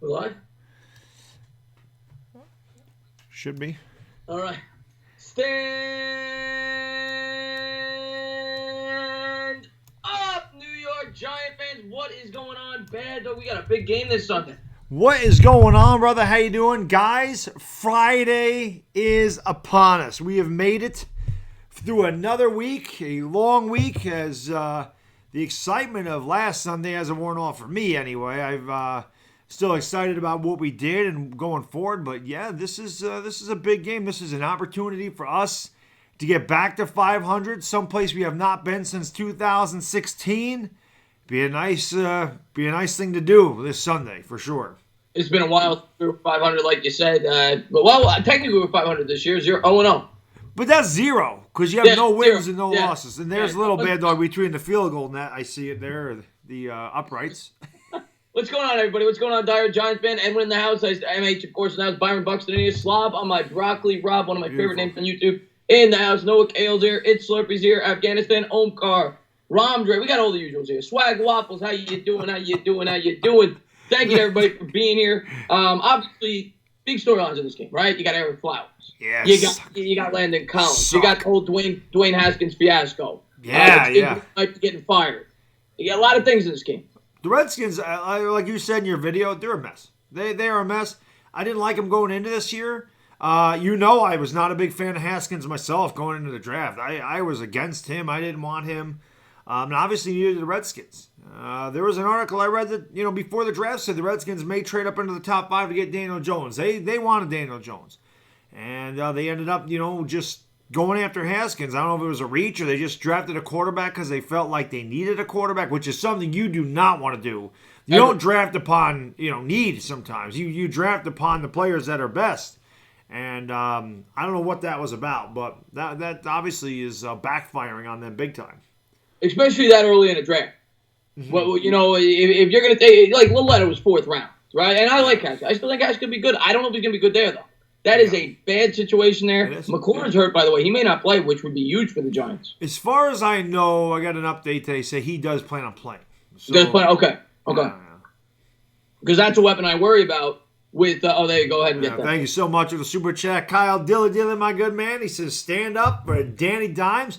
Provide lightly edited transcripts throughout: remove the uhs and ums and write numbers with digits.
We're live? Should be. All right. Stand up, New York Giant fans. What is going on, Baddog? We got a big game this Sunday. What is going on, brother? How you doing? Guys, Friday is upon us. We have made it through another week, a long week, as the excitement of last Sunday hasn't worn off for me anyway. I've still excited about what we did and going forward, but yeah, this is a big game. This is an opportunity for us to get back to 500, someplace we have not been since 2016. Be a nice thing to do this Sunday for sure. It's been a while through 500, like you said. Technically we're 500 this year. 0-0. But that's zero, because you have no wins and no losses. And there's a little Baddog between the field goal net. I see it there, the uprights. What's going on, everybody? What's going on, DieHardGiantsFan? Edwin in the house. MH, of course, now Byron Buxton in here. Slob on my broccoli. Rob, one of my favorite names on YouTube. In the house. Noah Kale's here. It's Slurpy's here. Afghanistan. Omkar. Ramdre. We got all the usuals here. Swag Waffles. How you doing? How you doing? How you doing? Thank you to everybody for being here. Obviously, big storylines in this game, right? You got Eric Flowers. Yes. You got Landon Collins. You got old Dwayne Haskins fiasco. Yeah. Getting fired. You got a lot of things in this game. The Redskins, like you said in your video, they're a mess. They are a mess. I didn't like them going into this year. I was not a big fan of Haskins myself going into the draft. I was against him. I didn't want him. And obviously neither did the Redskins. There was an article I read that, before the draft said the Redskins may trade up into the top 5 to get Daniel Jones. They wanted Daniel Jones. And they ended up, just going after Haskins. I don't know if it was a reach or they just drafted a quarterback because they felt like they needed a quarterback, which is something you do not want to do. You don't draft upon, need sometimes. You draft upon the players that are best. And I don't know what that was about, but that obviously is backfiring on them big time. Especially that early in the draft. Mm-hmm. Well, if you're going to take, like, Lilley was 4th round, right? And I like Haskins. I still think Haskins could be good. I don't know if he's going to be good there, though. That is a bad situation there. McLaurin's hurt, by the way. He may not play, which would be huge for the Giants. As far as I know, I got an update today say he does plan on playing. So, he does plan? Okay. Because that's a weapon I worry about with, there you go. Ahead and get that. Thank you so much for the super chat. Kyle Dilly, my good man. He says, stand up for Danny Dimes.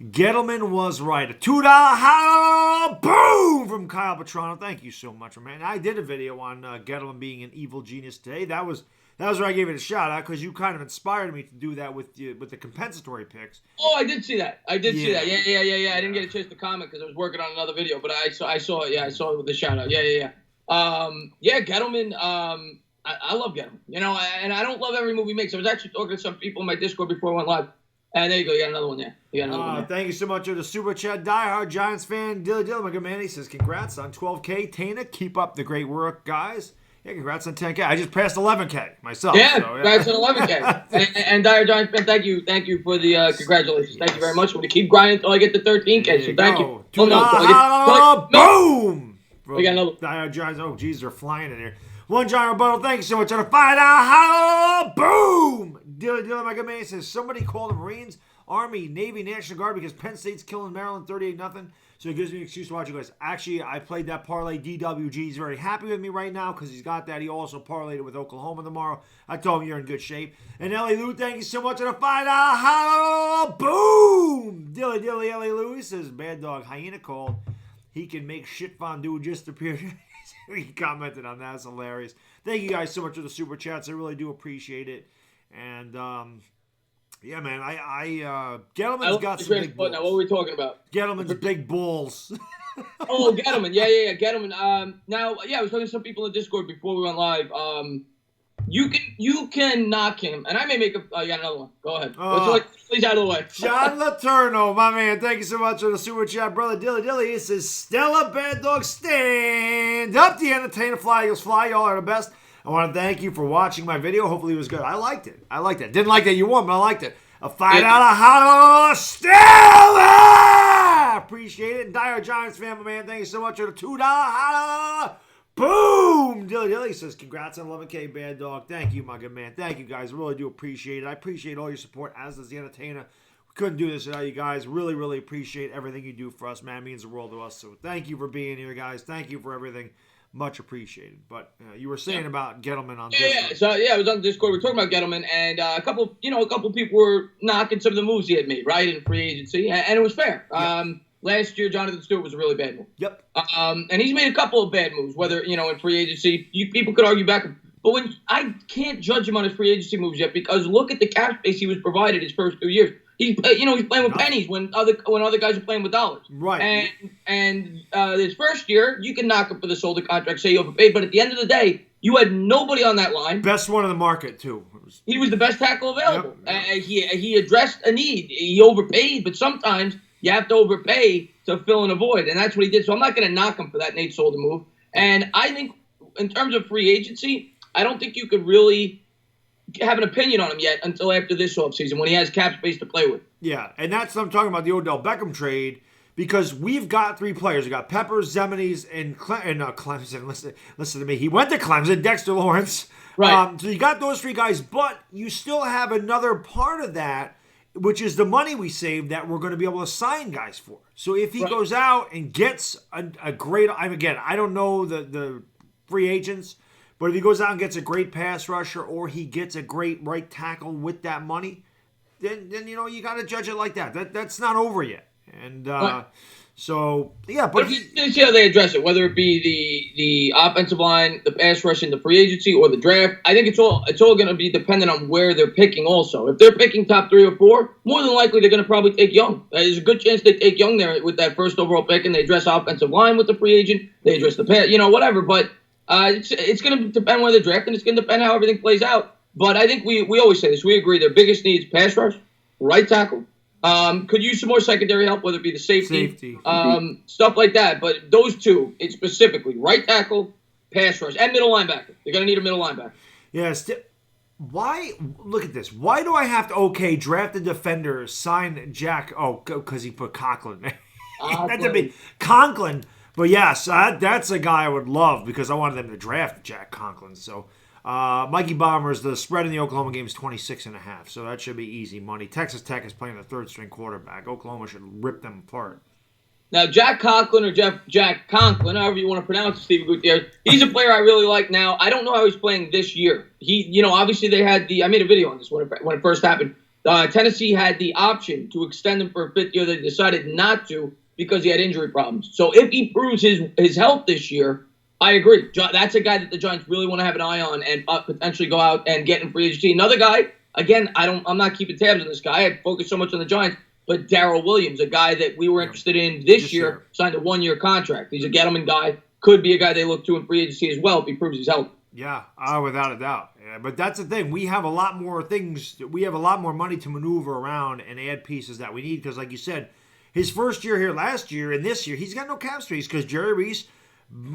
Gettleman was right. A $2 boom from Kyle Petrano. Thank you so much, man. I did a video on Gettleman being an evil genius today. That was where I gave it a shout out because you kind of inspired me to do that with the compensatory picks. Oh, I did see that. I see that. Yeah. I didn't get a chance to comment because I was working on another video, but I saw it. Yeah, I saw it with the shout out. Yeah. Gettleman. I love Gettleman. And I don't love every move he makes. I was actually talking to some people in my Discord before I went live. And there you go. You got another one there. Thank you so much for the super chat. Diehard Giants fan, Dilly, my good man. He says, congrats on 12K. Tana, keep up the great work, guys. Yeah, congrats on 10K. I just passed 11K myself. Yeah, congrats on 11K. and Diehard Giants fan, thank you for the congratulations. Thank you very much. I'm going to keep grinding until I get to 13K. So thank you. Boom! We got another. Diehard Giants. Oh, geez, they're flying in here. OneGiantRebuttal, thank you so much on a $5 boom! Dilly, my good man, says somebody call the Marines, Army, Navy, National Guard because Penn State's killing Maryland 38-0. So it gives me an excuse to watch you guys. Actually, I played that parlay. DWG. He's very happy with me right now because he's got that. He also parlayed it with Oklahoma tomorrow. I told him you're in good shape. And Ellie Lou, thank you so much on a $5 boom! Dilly, Ellie Lou, he says, Baddog, hyena called. He can make shit fondue just appear. He commented on that. It's hilarious. Thank you guys so much for the super chats. I really do appreciate it. And, yeah, man, Gettleman's got some big balls. Now, what were we talking about? Gettleman's big balls. Oh, Gettleman. Yeah. Gettleman. I was talking to some people in the Discord before we went live. You can knock him. And I may make you got another one. Go ahead. Please out of the way. John Laterno, my man. Thank you so much for the super chat, brother. Dilly. It says, Stella Baddog, stand up. The Entertainah, fly, Eagles fly. Y'all are the best. I want to thank you for watching my video. Hopefully it was good. I liked it. Didn't like that you won, but I liked it. A $5 Stella! Appreciate it. Dire Giants fan, my man. Thank you so much for the $2 boom! Dilly says, congrats on 11K, Baddog. Thank you, my good man. Thank you, guys. Really do appreciate it. I appreciate all your support, as does the Entertainah. We couldn't do this without you guys. Really appreciate everything you do for us, man. It means the world to us. So thank you for being here, guys. Thank you for everything. much appreciated. But you were saying about Gettleman on Discord. Discord. So I was on Discord. We were talking about Gettleman, and a couple people were knocking some of the moves he had made, right, in free agency, and it was fair. Last year, Jonathan Stewart was a really bad move. Yep. And he's made a couple of bad moves, whether, in free agency. People could argue back. But I can't judge him on his free agency moves yet, because look at the cap space he was provided his first 2 years. He's playing with pennies when other guys are playing with dollars. Right. And his first year, you can knock him for the shoulder contract, say he overpaid. But at the end of the day, you had nobody on that line. Best one in the market, too. He was the best tackle available. Yep. He addressed a need. He overpaid, but sometimes you have to overpay to fill in a void, and that's what he did. So I'm not going to knock him for that Nate Solder move. And I think in terms of free agency, I don't think you could really have an opinion on him yet until after this offseason when he has cap space to play with. Yeah, and that's what I'm talking about, the Odell Beckham trade, because we've got 3 players. We got Peppers, Zemenies, and Clemson. Listen to me. He went to Clemson, Dexter Lawrence. Right. So you got those 3 guys, but you still have another part of that, which is the money we saved that we're going to be able to sign guys for. So if he goes out and gets a great, I don't know the free agents, but if he goes out and gets a great pass rusher or he gets a great right tackle with that money, then you got to judge it like that. That's not over yet. And so, yeah. But let's see how they address it, whether it be the offensive line, the pass rush in the free agency, or the draft. I think it's all going to be dependent on where they're picking also. If they're picking top 3 or 4, more than likely they're going to probably take Young. There's a good chance they take Young there with that first overall pick, and they address offensive line with the free agent. They address the pass, whatever. But it's going to depend where they're drafting. It's going to depend how everything plays out. But I think we always say this. We agree their biggest needs: pass rush, right tackle. Could use some more secondary help, whether it be the safety. Stuff like that. But those 2, it's specifically right tackle, pass rush, and middle linebacker. They're going to need a middle linebacker. Yes. Why? Look at this. Why do I have to draft a defender, sign Jack? Oh, because he put Conklin. That to be Conklin. But yes, that's a guy I would love because I wanted them to draft Jack Conklin. So. Mikey Bombers, the spread in the Oklahoma game is 26.5, so that should be easy money. Texas Tech is playing the 3rd-string quarterback. Oklahoma should rip them apart. Now, Jack Conklin or Jack Conklin, however you want to pronounce it, Steve Gutierrez, he's a player I really like now. I don't know how he's playing this year. Obviously they had I made a video on this when it first happened. Tennessee had the option to extend him for a 5th year. They decided not to because he had injury problems. So if he proves his health this year, I agree. That's a guy that the Giants really want to have an eye on and potentially go out and get in free agency. Another guy, again, I'm not keeping tabs on this guy. I focus so much on the Giants, but Darrell Williams, a guy that we were interested in this year, signed a 1-year contract. He's a Gettleman guy. Could be a guy they look to in free agency as well if he proves he's healthy. Yeah, without a doubt. Yeah, but that's the thing. We have a lot more things. We have a lot more money to maneuver around and add pieces that we need because, like you said, his first year here last year and this year, he's got no cap space because Jerry Reese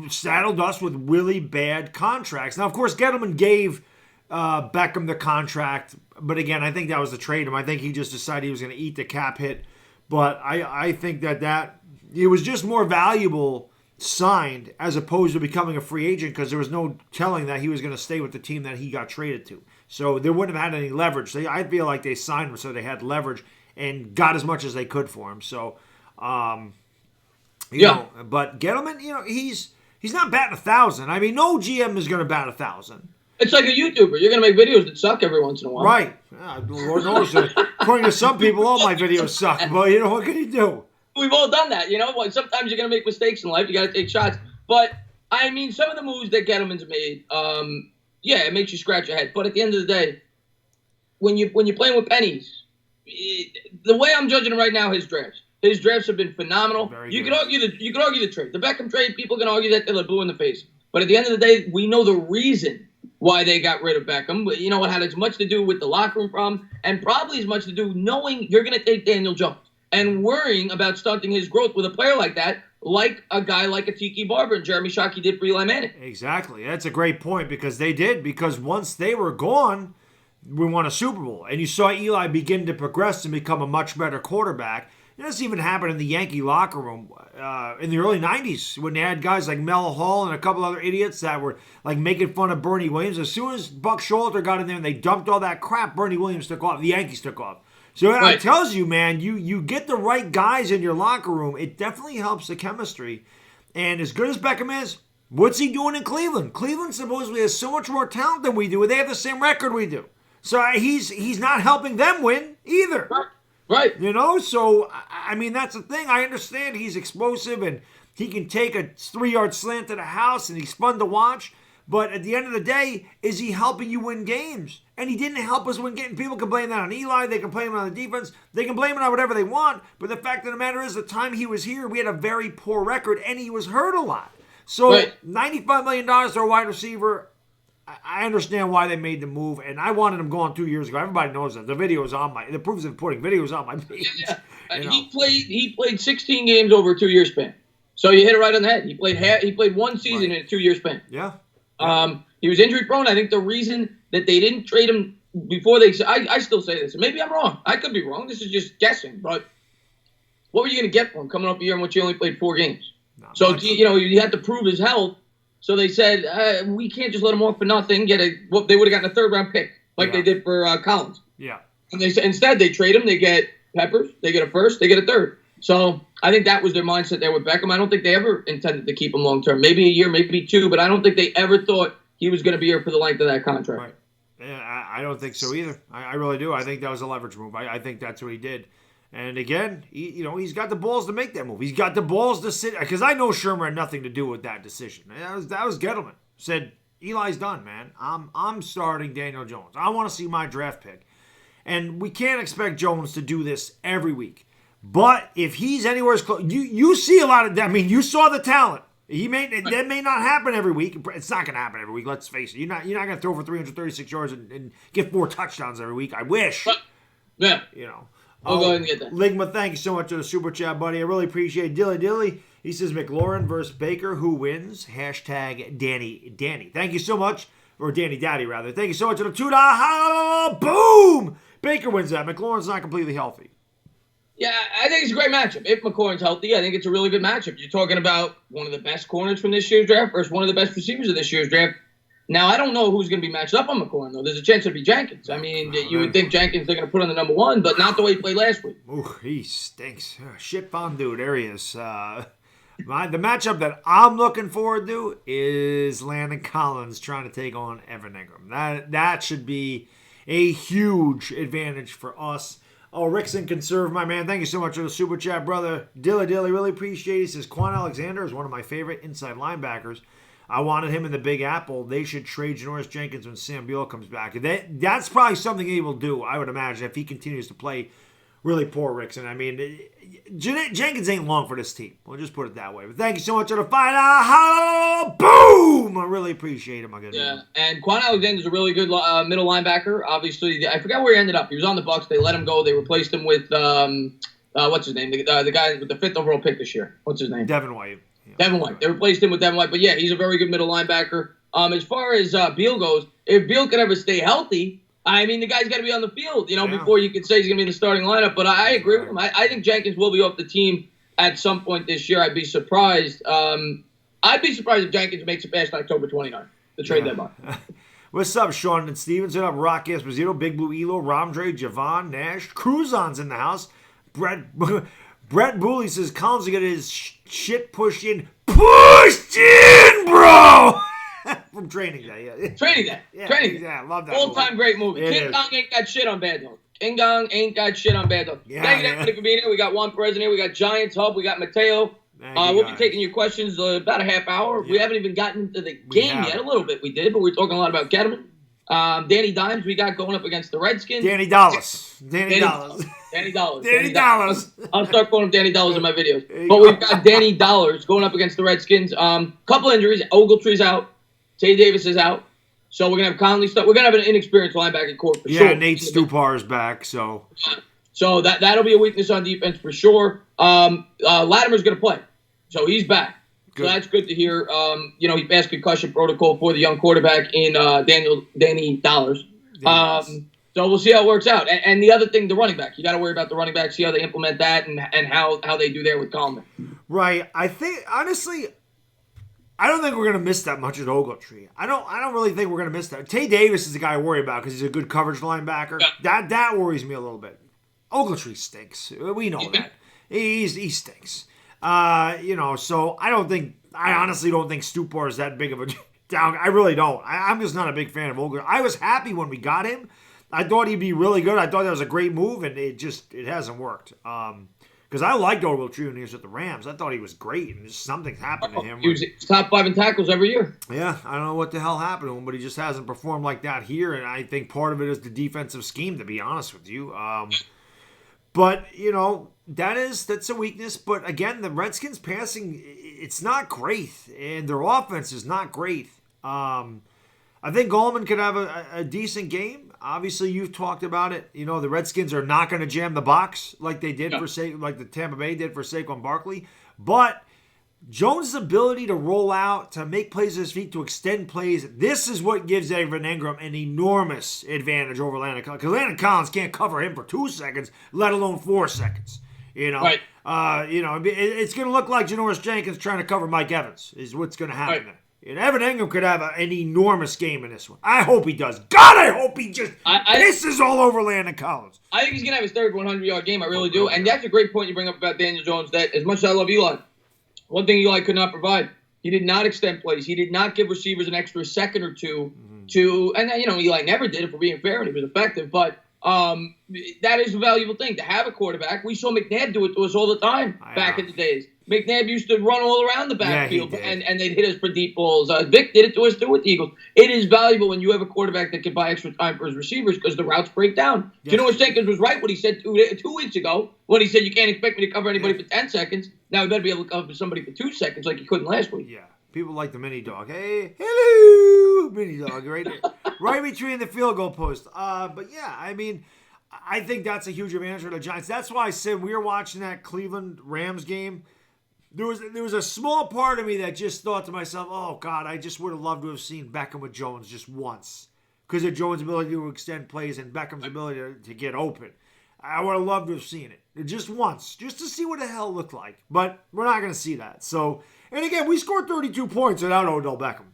saddled us with really bad contracts. Now, of course, Gettleman gave Beckham the contract, but again, I think that was the trade him. I think he just decided he was going to eat the cap hit. But I think that it was just more valuable signed as opposed to becoming a free agent because there was no telling that he was going to stay with the team that he got traded to. So they wouldn't have had any leverage. I feel like they signed him so they had leverage and got as much as they could for him. So, You know, but Gettleman, he's not batting 1,000. I mean, no GM is going to bat 1,000. It's like a YouTuber. You're going to make videos that suck every once in a while. Right. Lord knows. According to some people, all my videos suck. But, what can you do? We've all done that. Sometimes you're going to make mistakes in life. You got to take shots. But, I mean, some of the moves that Gettleman's made, it makes you scratch your head. But at the end of the day, when you're playing with pennies, the way I'm judging him right now, his drafts have been phenomenal. You could argue the trade. The Beckham trade, people can argue that they're blue in the face. But at the end of the day, we know the reason why they got rid of Beckham. But it had as much to do with the locker room problem and probably as much to do knowing you're going to take Daniel Jones and worrying about stunting his growth with a player like that, like a guy like a Tiki Barber and Jeremy Shockey did for Eli Manning. Exactly. That's a great point because they did. Because once they were gone, we won a Super Bowl. And you saw Eli begin to progress and become a much better quarterback. This even happened in the Yankee locker room in the early 90s when they had guys like Mel Hall and a couple other idiots that were like making fun of Bernie Williams. As soon as Buck Showalter got in there and they dumped all that crap, Bernie Williams took off. The Yankees took off. So it tells you, man, you get the right guys in your locker room. It definitely helps the chemistry. And as good as Beckham is, What's he doing in Cleveland? Cleveland supposedly has so much more talent than we do. They have the same record we do. So he's not helping them win either. Right. You know, so, I mean, that's the thing. I understand he's explosive and he can take a 3-yard slant to the house and he's fun to watch. But at the end of the day, is he helping you win games? And he didn't help us win games. People can blame that on Eli. They can blame it on the defense. They can blame it on whatever they want. But the fact of the matter is, the time he was here, we had a very poor record and he was hurt a lot. So $95 million to a wide receiver, I understand why they made the move, and I wanted him gone 2 years ago. Everybody knows that. The video's on the proofs of the pudding. Video's on my page. Yeah. You know? He played 16 games over a 2-year span. So you hit it right on the head. He played one season in a 2-year span. Yeah. He was injury prone. I think the reason that they didn't trade him before I still say this. Maybe I'm wrong. I could be wrong. This is just guessing. But what were you going to get for him coming up a year in which he only played 4 games? So you had to prove his health. So they said, we can't just let him walk for nothing. They would have gotten a 3rd-round pick like they did for Collins. Yeah. And they said instead they trade him. They get Peppers. They get a 1st. They get a 3rd. So I think that was their mindset there with Beckham. I don't think they ever intended to keep him long term. Maybe a year, maybe 2, but I don't think they ever thought he was going to be here for the length of that contract. Right. Yeah, I don't think so either. I really do. I think that was a leverage move. I think that's what he did. And again, he's got the balls to make that move. He's got the balls to sit, because I know Shermer had nothing to do with that decision. That was Gettleman. Said, Eli's done, man. I'm starting Daniel Jones. I want to see my draft pick. And we can't expect Jones to do this every week. But if he's anywhere as close, you see a lot of that. I mean, you saw the talent. That may not happen every week. It's not going to happen every week. Let's face it. You're not going to throw for 336 yards and get 4 touchdowns every week. I wish. Yeah. I'll go ahead and get that. Ligma, thank you so much for the super chat, buddy. I really appreciate it. Dilly. He says McLaurin versus Baker. Who wins? Hashtag Danny. Thank you so much. Or Danny Daddy, rather. Thank you so much for the $2. Boom! Baker wins that. McLaurin's not completely healthy. Yeah, I think it's a great matchup. If McLaurin's healthy, I think it's a really good matchup. You're talking about one of the best corners from this year's draft versus one of the best receivers of this year's draft. Now, I don't know who's going to be matched up on McLaurin, though. There's a chance it'll be Jenkins. I mean, you would think Jenkins they're going to put on the number 1, but not the way he played last week. Ooh, he stinks. Shit fondue. There he is. The matchup that I'm looking forward to is Landon Collins trying to take on Evan Engram. That should be a huge advantage for us. Oh, Rickson Conserve, my man. Thank you so much for the super chat, brother. Dilly, really appreciate it. He says, Quan Alexander is one of my favorite inside linebackers. I wanted him in the Big Apple. They should trade Janoris Jenkins when Sam Beal comes back. That's probably something he will do, I would imagine, if he continues to play really poor, Rickson. I mean, Jenkins ain't long for this team. We'll just put it that way. But thank you so much for the fight. Boom! I really appreciate it, my good man. And Quan Alexander's a really good middle linebacker. Obviously, I forgot where he ended up. He was on the Bucs. They let him go. They replaced him with, what's his name? The guy with the 5th overall pick this year. What's his name? Devin White. Yeah. Devin White. They replaced him with Devin White. But, yeah, he's a very good middle linebacker. As far as Beal goes, if Beal could ever stay healthy, I mean, the guy's got to be on the field, before you could say he's going to be in the starting lineup. But I agree with him. I think Jenkins will be off the team at some point this year. I'd be surprised. I'd be surprised if Jenkins makes it past October 29th, the trade deadline. What's up, Sean and Stevenson? Up, Rock Esposito, Big Blue Elo, Ramdre, Javon, Nash, Cruzon's in the house. Brett Booley says Collins will get his shit pushed in, bro. From Training Day, yeah. Training Day. Yeah, love that. All-time great movie. King Kong ain't got shit on Baddog. King Kong ain't got shit on Baddog. Thank you everybody for being here. We got Juan Perez in here. We got Giants Hub. We got Mateo. We'll be taking your questions about a half hour. Yeah. We haven't even gotten into the game yet. A little bit we did, but we're talking a lot about Gettleman. Danny Dimes we got going up against the Redskins. Danny Dollars. I'll start calling him Danny Dollars in my videos. But we've got Danny Dollars going up against the Redskins. Couple injuries. Ogletree's out. Tay Davis is out. So we're going to have Conley stuff. We're going to have an inexperienced linebacker court for sure. Yeah, Nate Stupar's back. So that'll be a weakness on defense for sure. Latimer's going to play. So he's back. Good. So that's good to hear. He passed concussion protocol for the young quarterback in Danny Dollars. So we'll see how it works out. And the other thing, the running back. You got to worry about the running back, see how they implement that and how they do there with Coleman. Right. I think, honestly, I don't think we're going to miss that much at Ogletree. I don't really think we're going to miss that. Tay Davis is the guy I worry about because he's a good coverage linebacker. Yeah. That worries me a little bit. Ogletree stinks. We know that. He stinks. So I honestly don't think Stupar is that big of a down. I really don't. I'm just not a big fan of Ogre. I was happy when we got him. I thought he'd be really good. I thought that was a great move, and it hasn't worked. Because I liked Odell Jr. when he was at the Rams. I thought he was great, and just something happened to him. He was top 5 in tackles every year. Yeah, I don't know what the hell happened to him, but he just hasn't performed like that here, and I think part of it is the defensive scheme, to be honest with you. But, that's a weakness. But, again, the Redskins passing, it's not great, and their offense is not great. I think Gettleman could have a decent game. Obviously, you've talked about it. The Redskins are not going to jam the box like they did like the Tampa Bay did for Saquon Barkley. But Jones' ability to roll out, to make plays with his feet, to extend plays, this is what gives Evan Engram an enormous advantage over Landon Collins. Because Landon Collins can't cover him for 2 seconds, let alone 4 seconds. Right. It's going to look like Janoris Jenkins trying to cover Mike Evans is what's going to happen there. And Evan Engram could have an enormous game in this one. I hope he does. God, I hope he just pisses all over Landon Collins. I think he's going to have his third 100-yard game. I really do. And that's a great point you bring up about Daniel Jones, that as much as I love Eli, one thing Eli could not provide, he did not extend plays. He did not give receivers an extra second or two and Eli never did, if we're being fair, and he was effective. But that is a valuable thing, to have a quarterback. We saw McNabb do it to us all the time back in the days. McNabb used to run all around the backfield, and they'd hit us for deep balls. Vic did it to us too with the Eagles. It is valuable when you have a quarterback that can buy extra time for his receivers because the routes break down. Yes. Janoris Jenkins was right what he said 2 weeks ago when he said you can't expect me to cover anybody for 10 seconds. Now he better be able to cover somebody for 2 seconds like he couldn't last week. Yeah. People like the mini dog. Hey, hello, mini dog, right there. Right between the field goal post. But yeah, I think that's a huge advantage for the Giants. That's why I said we were watching that Cleveland Rams game. There was a small part of me that just thought to myself, oh, God, I just would have loved to have seen Beckham with Jones just once. Because of Jones' ability to extend plays and Beckham's ability to get open. I would have loved to have seen it. Just once. Just to see what the hell it looked like. But we're not going to see that. So, and again, we scored 32 points without Odell Beckham.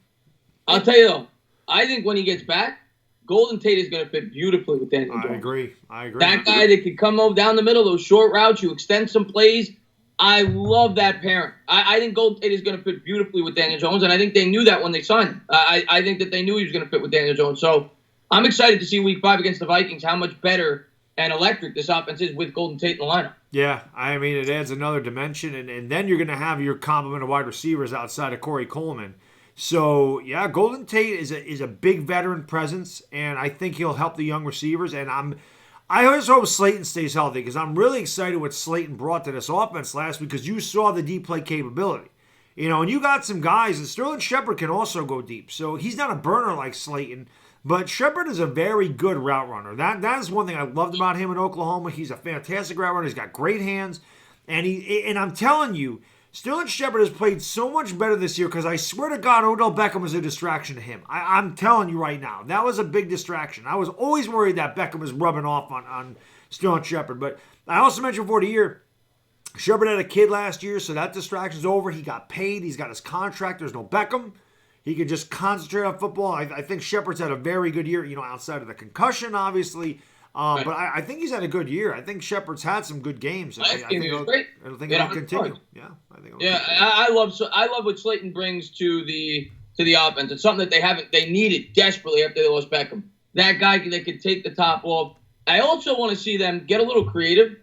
I'll tell you, though, I think when he gets back, Golden Tate is going to fit beautifully with Daniel Jones. I agree. That guy that could come over down the middle, those short routes, you extend some plays. I love that pairing. I think Golden Tate is going to fit beautifully with Daniel Jones, and I think they knew that when they signed him. I think that they knew he was going to fit with Daniel Jones. So I'm excited to see Week 5 against the Vikings how much better and electric this offense is with Golden Tate in the lineup. Yeah, it adds another dimension, and then you're going to have your complement of wide receivers outside of Corey Coleman. So, yeah, Golden Tate is a big veteran presence, and I think he'll help the young receivers, and I always hope Slayton stays healthy because I'm really excited what Slayton brought to this offense last week because you saw the deep play capability. And you got some guys, and Sterling Shepard can also go deep. So he's not a burner like Slayton, but Shepard is a very good route runner. That is one thing I loved about him in Oklahoma. He's a fantastic route runner. He's got great hands. And I'm telling you, Sterling Shepard has played so much better this year because I swear to God, Odell Beckham was a distraction to him. I'm telling you right now, that was a big distraction. I was always worried that Beckham was rubbing off on Sterling Shepard. But I also mentioned before the year, Shepard had a kid last year, so that distraction's over. He got paid. He's got his contract. There's no Beckham. He could just concentrate on football. I think Shepard's had a very good year, outside of the concussion, obviously. But I think he's had a good year. I think Shepard's had some good games. I think it'll continue. Yeah, I think. I love what Slayton brings to the offense. It's something that they needed desperately after they lost Beckham. That guy that could take the top off. I also want to see them get a little creative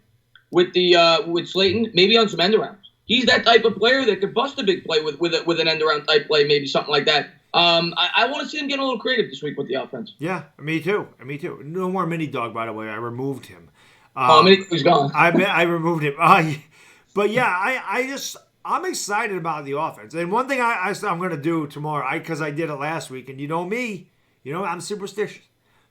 with Slayton, maybe on some end arounds. He's that type of player that could bust a big play with an end around type play, maybe something like that. I want to see him get a little creative this week with the offense. Yeah, me too. No more mini dog, by the way. I removed him. Mini dog's gone. I removed him. But yeah, I'm excited about the offense. And one thing I'm going to do tomorrow, because I did it last week, and you know me, I'm superstitious.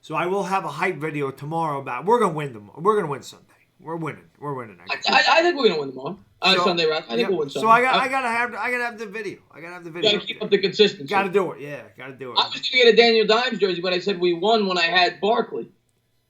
So I will have a hype video tomorrow about we're going to win them. We're going to win Sunday. We're winning. I think we're going to win tomorrow. Sunday, right? I think we'll win Sunday. So I gotta have the video. Gotta keep up the consistency. Gotta do it. Yeah, gotta do it. I was gonna get a Daniel Dimes jersey, but I said we won when I had Barkley.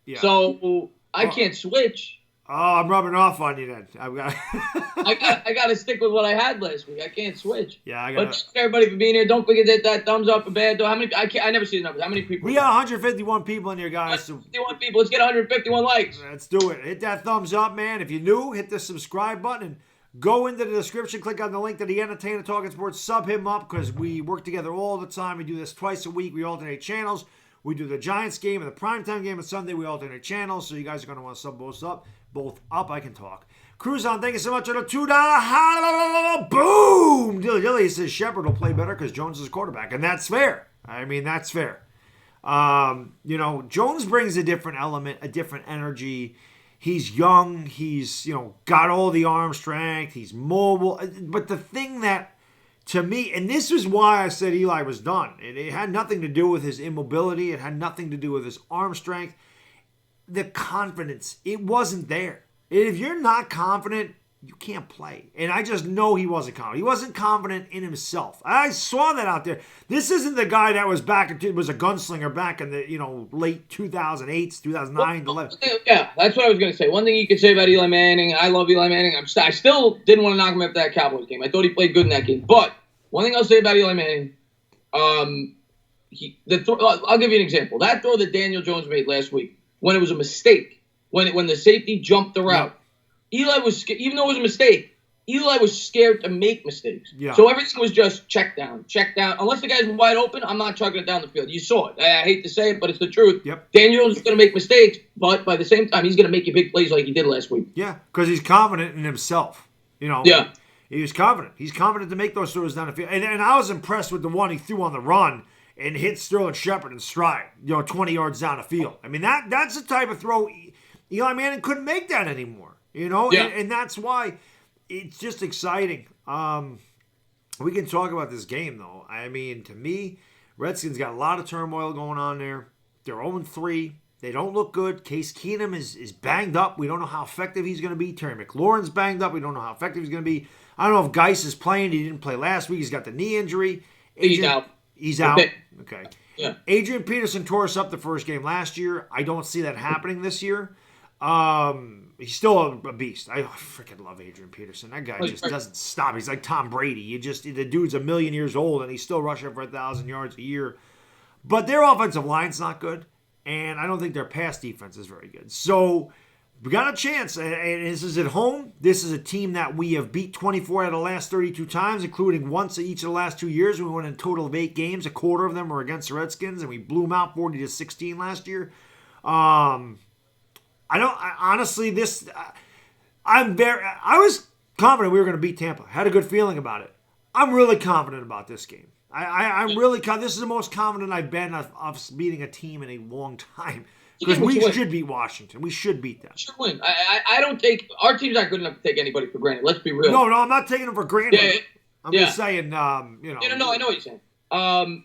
Yeah. So I can't switch. Oh, I'm rubbing off on you then. I got to stick with what I had last week. I can't switch. Yeah, But thank everybody for being here. Don't forget to hit that thumbs up for Baddog. How many? I never see the numbers. How many people? We got 151 people in here, guys. 151 people. Let's get 151 likes. Let's do it. Hit that thumbs up, man. If you're new, hit the subscribe button. And Go into the description, click on the link to the Entertainah Talking Sports, sub him up because we work together all the time. We do this twice a week. We alternate channels. We do the Giants game and the primetime game on Sunday. We alternate channels, so you guys are going to want to sub both up. I can talk. ChrisAM, thank you so much for the $2. Boom! Lilley says Shepard will play better because Jones is a quarterback, and that's fair. I mean, that's fair. Jones brings a different element, a different energy. He's young. He's, got all the arm strength. He's mobile. But the thing that, to me, and this is why I said Eli was done. It had nothing to do with his immobility. It had nothing to do with his arm strength. The confidence, it wasn't there. If you're not confident, you can't play. And I just know he wasn't confident. He wasn't confident in himself. I saw that out there. This isn't the guy that was was a gunslinger back in the late 2008, 2009, 11. Yeah, that's what I was going to say. One thing you could say about Eli Manning, I love Eli Manning. I still didn't want to knock him after that Cowboys game. I thought he played good in that game. But one thing I'll say about Eli Manning, I'll give you an example. That throw that Daniel Jones made last week, when it was a mistake, when the safety jumped the route, Eli was, even though it was a mistake, Eli was scared to make mistakes. Yeah. So everything was just check down. Unless the guy's wide open, I'm not chucking it down the field. You saw it. I hate to say it, but it's the truth. Yep. Daniel Jones is going to make mistakes, but by the same time, he's going to make you big plays like he did last week. Yeah, because he's confident in himself. Yeah. He was confident. He's confident to make those throws down the field. And I was impressed with the one he threw on the run and hit Sterling Shepard in stride, 20 yards down the field. I mean, that's the type of throw Eli Manning couldn't make that anymore. Yeah. And that's why it's just exciting. We can talk about this game, though. I mean, to me, Redskins got a lot of turmoil going on there. They're 0-3. They don't look good. Case Keenum is banged up. We don't know how effective he's going to be. Terry McLaurin's banged up. We don't know how effective he's going to be. I don't know if Geis is playing. He didn't play last week. He's got the knee injury. He's out. He's out. Okay. Yeah. Adrian Peterson tore us up the first game last year. I don't see that happening this year. He's still a beast. I freaking love Adrian Peterson. That guy just doesn't stop. He's like Tom Brady. The dude's 1,000,000 years old and he's still rushing for 1,000 yards a year. But their offensive line's not good, and I don't think their pass defense is very good. So we got a chance, and this is at home. This is a team that we have beat 24 out of the last 32 times, including once each of the last 2 years. We won in a total of 8 games. A quarter of them were against the Redskins, and we blew them out 40-16 last year. I was confident we were going to beat Tampa. Had a good feeling about it. I'm really confident about this game. I'm really confident. This is the most confident I've been of beating a team in a long time. Because we should beat Washington. We should beat them. Should win. I don't take – our team's not good enough to take anybody for granted. Let's be real. No, I'm not taking them for granted. Yeah. I'm just saying, No, I know what you're saying.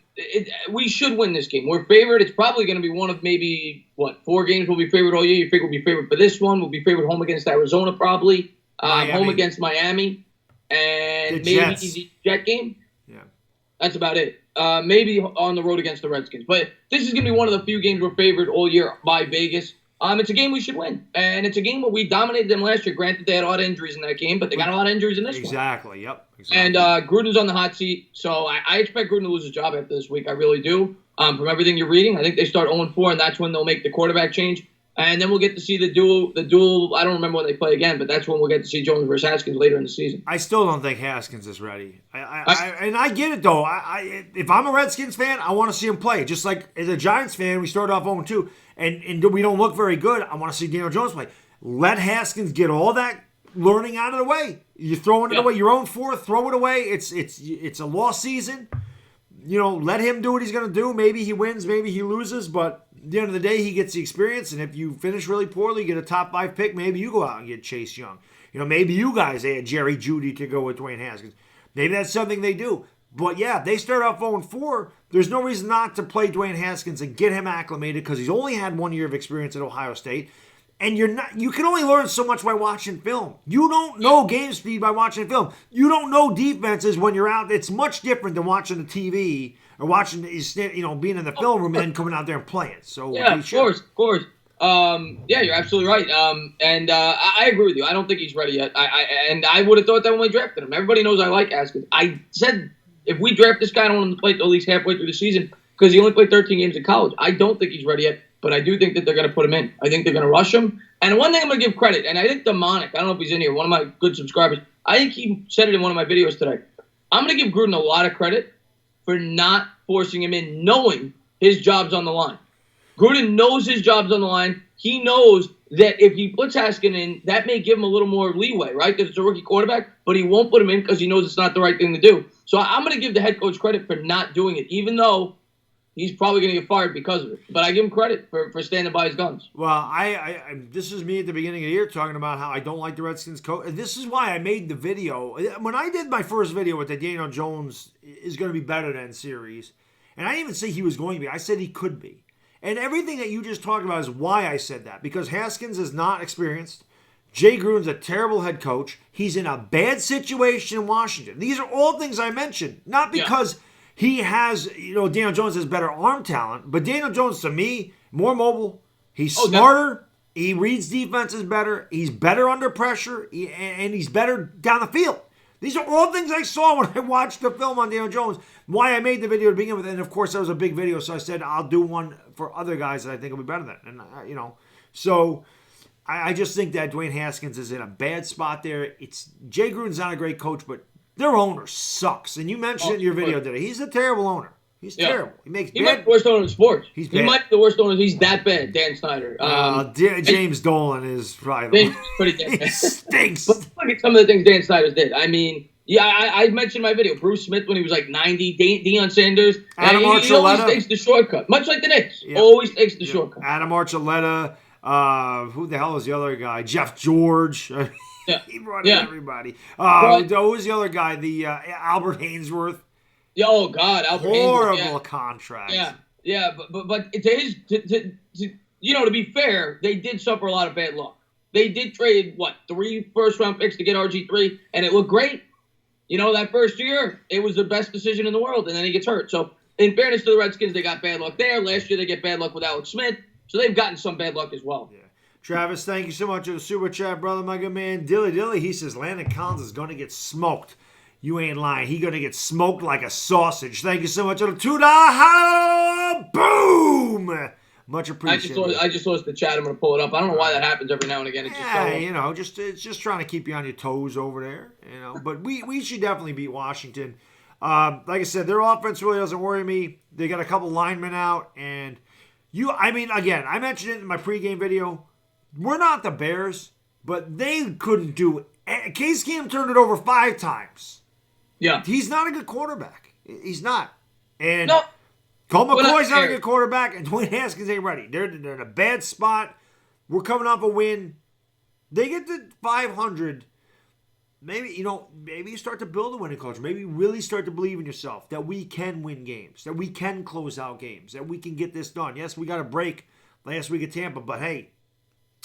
We should win this game. We're favored. It's probably going to be one of maybe, 4 games we'll be favored all year. You figure we'll be favored for this one. We'll be favored home against Arizona probably. Home against Miami. And maybe the Jet game. Yeah. That's about it. Maybe on the road against the Redskins. But this is going to be one of the few games we're favored all year by Vegas. It's a game we should win. And it's a game where we dominated them last year. Granted, they had a lot of injuries in that game, but they got a lot of injuries in this one. Exactly, yep. And Gruden's on the hot seat, so I expect Gruden to lose his job after this week. I really do. From everything you're reading, I think they start 0-4, and that's when they'll make the quarterback change. And then we'll get to see the duel. I don't remember when they play again, but that's when we'll get to see Jones versus Haskins later in the season. I still don't think Haskins is ready. And I get it, though. If I'm a Redskins fan, I want to see him play. Just like as a Giants fan, we started off 0-2, and we don't look very good. I want to see Daniel Jones play. Let Haskins get all that learning out of the way. You're throwing it away. Your own 4th, throw it away. It's a lost season. Let him do what he's going to do. Maybe he wins, maybe he loses, but at the end of the day, he gets the experience, and if you finish really poorly, you get a top 5 pick, maybe you go out and get Chase Young. Maybe you guys add Jerry Jeudy to go with Dwayne Haskins. Maybe that's something they do. But yeah, they start off 0-4. There's no reason not to play Dwayne Haskins and get him acclimated because he's only had 1 year of experience at Ohio State. And you can only learn so much by watching film. You don't know game speed by watching film. You don't know defenses when you're out. It's much different than watching the TV or watching, being in the film room and then coming out there and playing. So yeah, of course. Yeah, you're absolutely right. I agree with you. I don't think he's ready yet. I would have thought that when we drafted him. Everybody knows I like Haskins. I said if we draft this guy, I don't want him to play at least halfway through the season because he only played 13 games in college. I don't think he's ready yet. But I do think that they're going to put him in. I think they're going to rush him. And one thing I'm going to give credit, and I think Demonic, I don't know if he's in here, one of my good subscribers, I think he said it in one of my videos today. I'm going to give Gruden a lot of credit for not forcing him in, knowing his job's on the line. Gruden knows his job's on the line. He knows that if he puts Haskin in, that may give him a little more leeway, right? Because it's a rookie quarterback, but he won't put him in because he knows it's not the right thing to do. So I'm going to give the head coach credit for not doing it, even though he's probably going to get fired because of it. But I give him credit for standing by his guns. Well, I this is me at the beginning of the year talking about how I don't like the Redskins coach. This is why I made the video. When I did my first video with the Daniel Jones is going to be better than series, and I didn't even say he was going to be. I said he could be. And everything that you just talked about is why I said that. Because Haskins is not experienced. Jay Gruden's a terrible head coach. He's in a bad situation in Washington. These are all things I mentioned. Not because he has, Daniel Jones has better arm talent. But Daniel Jones, to me, more mobile. He's smarter. He reads defenses better. He's better under pressure. And he's better down the field. These are all things I saw when I watched the film on Daniel Jones. Why I made the video to begin with. And, of course, that was a big video. So I said I'll do one for other guys that I think will be better than. And, so I just think that Dwayne Haskins is in a bad spot there. Jay Gruden's not a great coach, but their owner sucks. And you mentioned in your video today, he's a terrible owner. He's terrible. He might be the worst owner in sports. He might be the worst owner. He's that bad, Dan Snyder. James Dolan is probably pretty damn bad. He stinks. But look at some of the things Dan Snyder did. I mean, I mentioned in my video, Bruce Smith when he was like 90, Deion Sanders. Adam Archuleta. He always takes the shortcut, much like the Knicks. Yeah. Always takes the shortcut. Adam Archuleta. Who the hell is the other guy? Jeff George. He brought in everybody. Who was the other guy? The Albert Hainsworth. Oh God, Albert horrible contract. Yeah, but to his, to be fair, they did suffer a lot of bad luck. They did trade 3 first-round picks to get RG3, and it looked great. That first year, it was the best decision in the world, and then he gets hurt. So, in fairness to the Redskins, they got bad luck there. Last year, they get bad luck with Alex Smith, so they've gotten some bad luck as well. Yeah. Travis, thank you so much for the super chat, brother, my good man. Dilly, he says Landon Collins is going to get smoked. You ain't lying. He going to get smoked like a sausage. Thank you so much for the $2. Boom! Much appreciated. I just lost the chat. I'm going to pull it up. I don't know why that happens every now and again. It's just trying to keep you on your toes over there. But we should definitely beat Washington. Like I said, their offense really doesn't worry me. They got a couple linemen out, and again, I mentioned it in my pregame video. We're not the Bears, but they couldn't do it. Case Keenum turned it over 5 times. Yeah. He's not a good quarterback. He's not. And Colt McCoy's not a good quarterback, and Dwayne Haskins ain't ready. They're in a bad spot. We're coming off a win. They get to 500. Maybe you start to build a winning culture. Maybe you really start to believe in yourself that we can win games, that we can close out games, that we can get this done. Yes, we got a break last week at Tampa, but hey,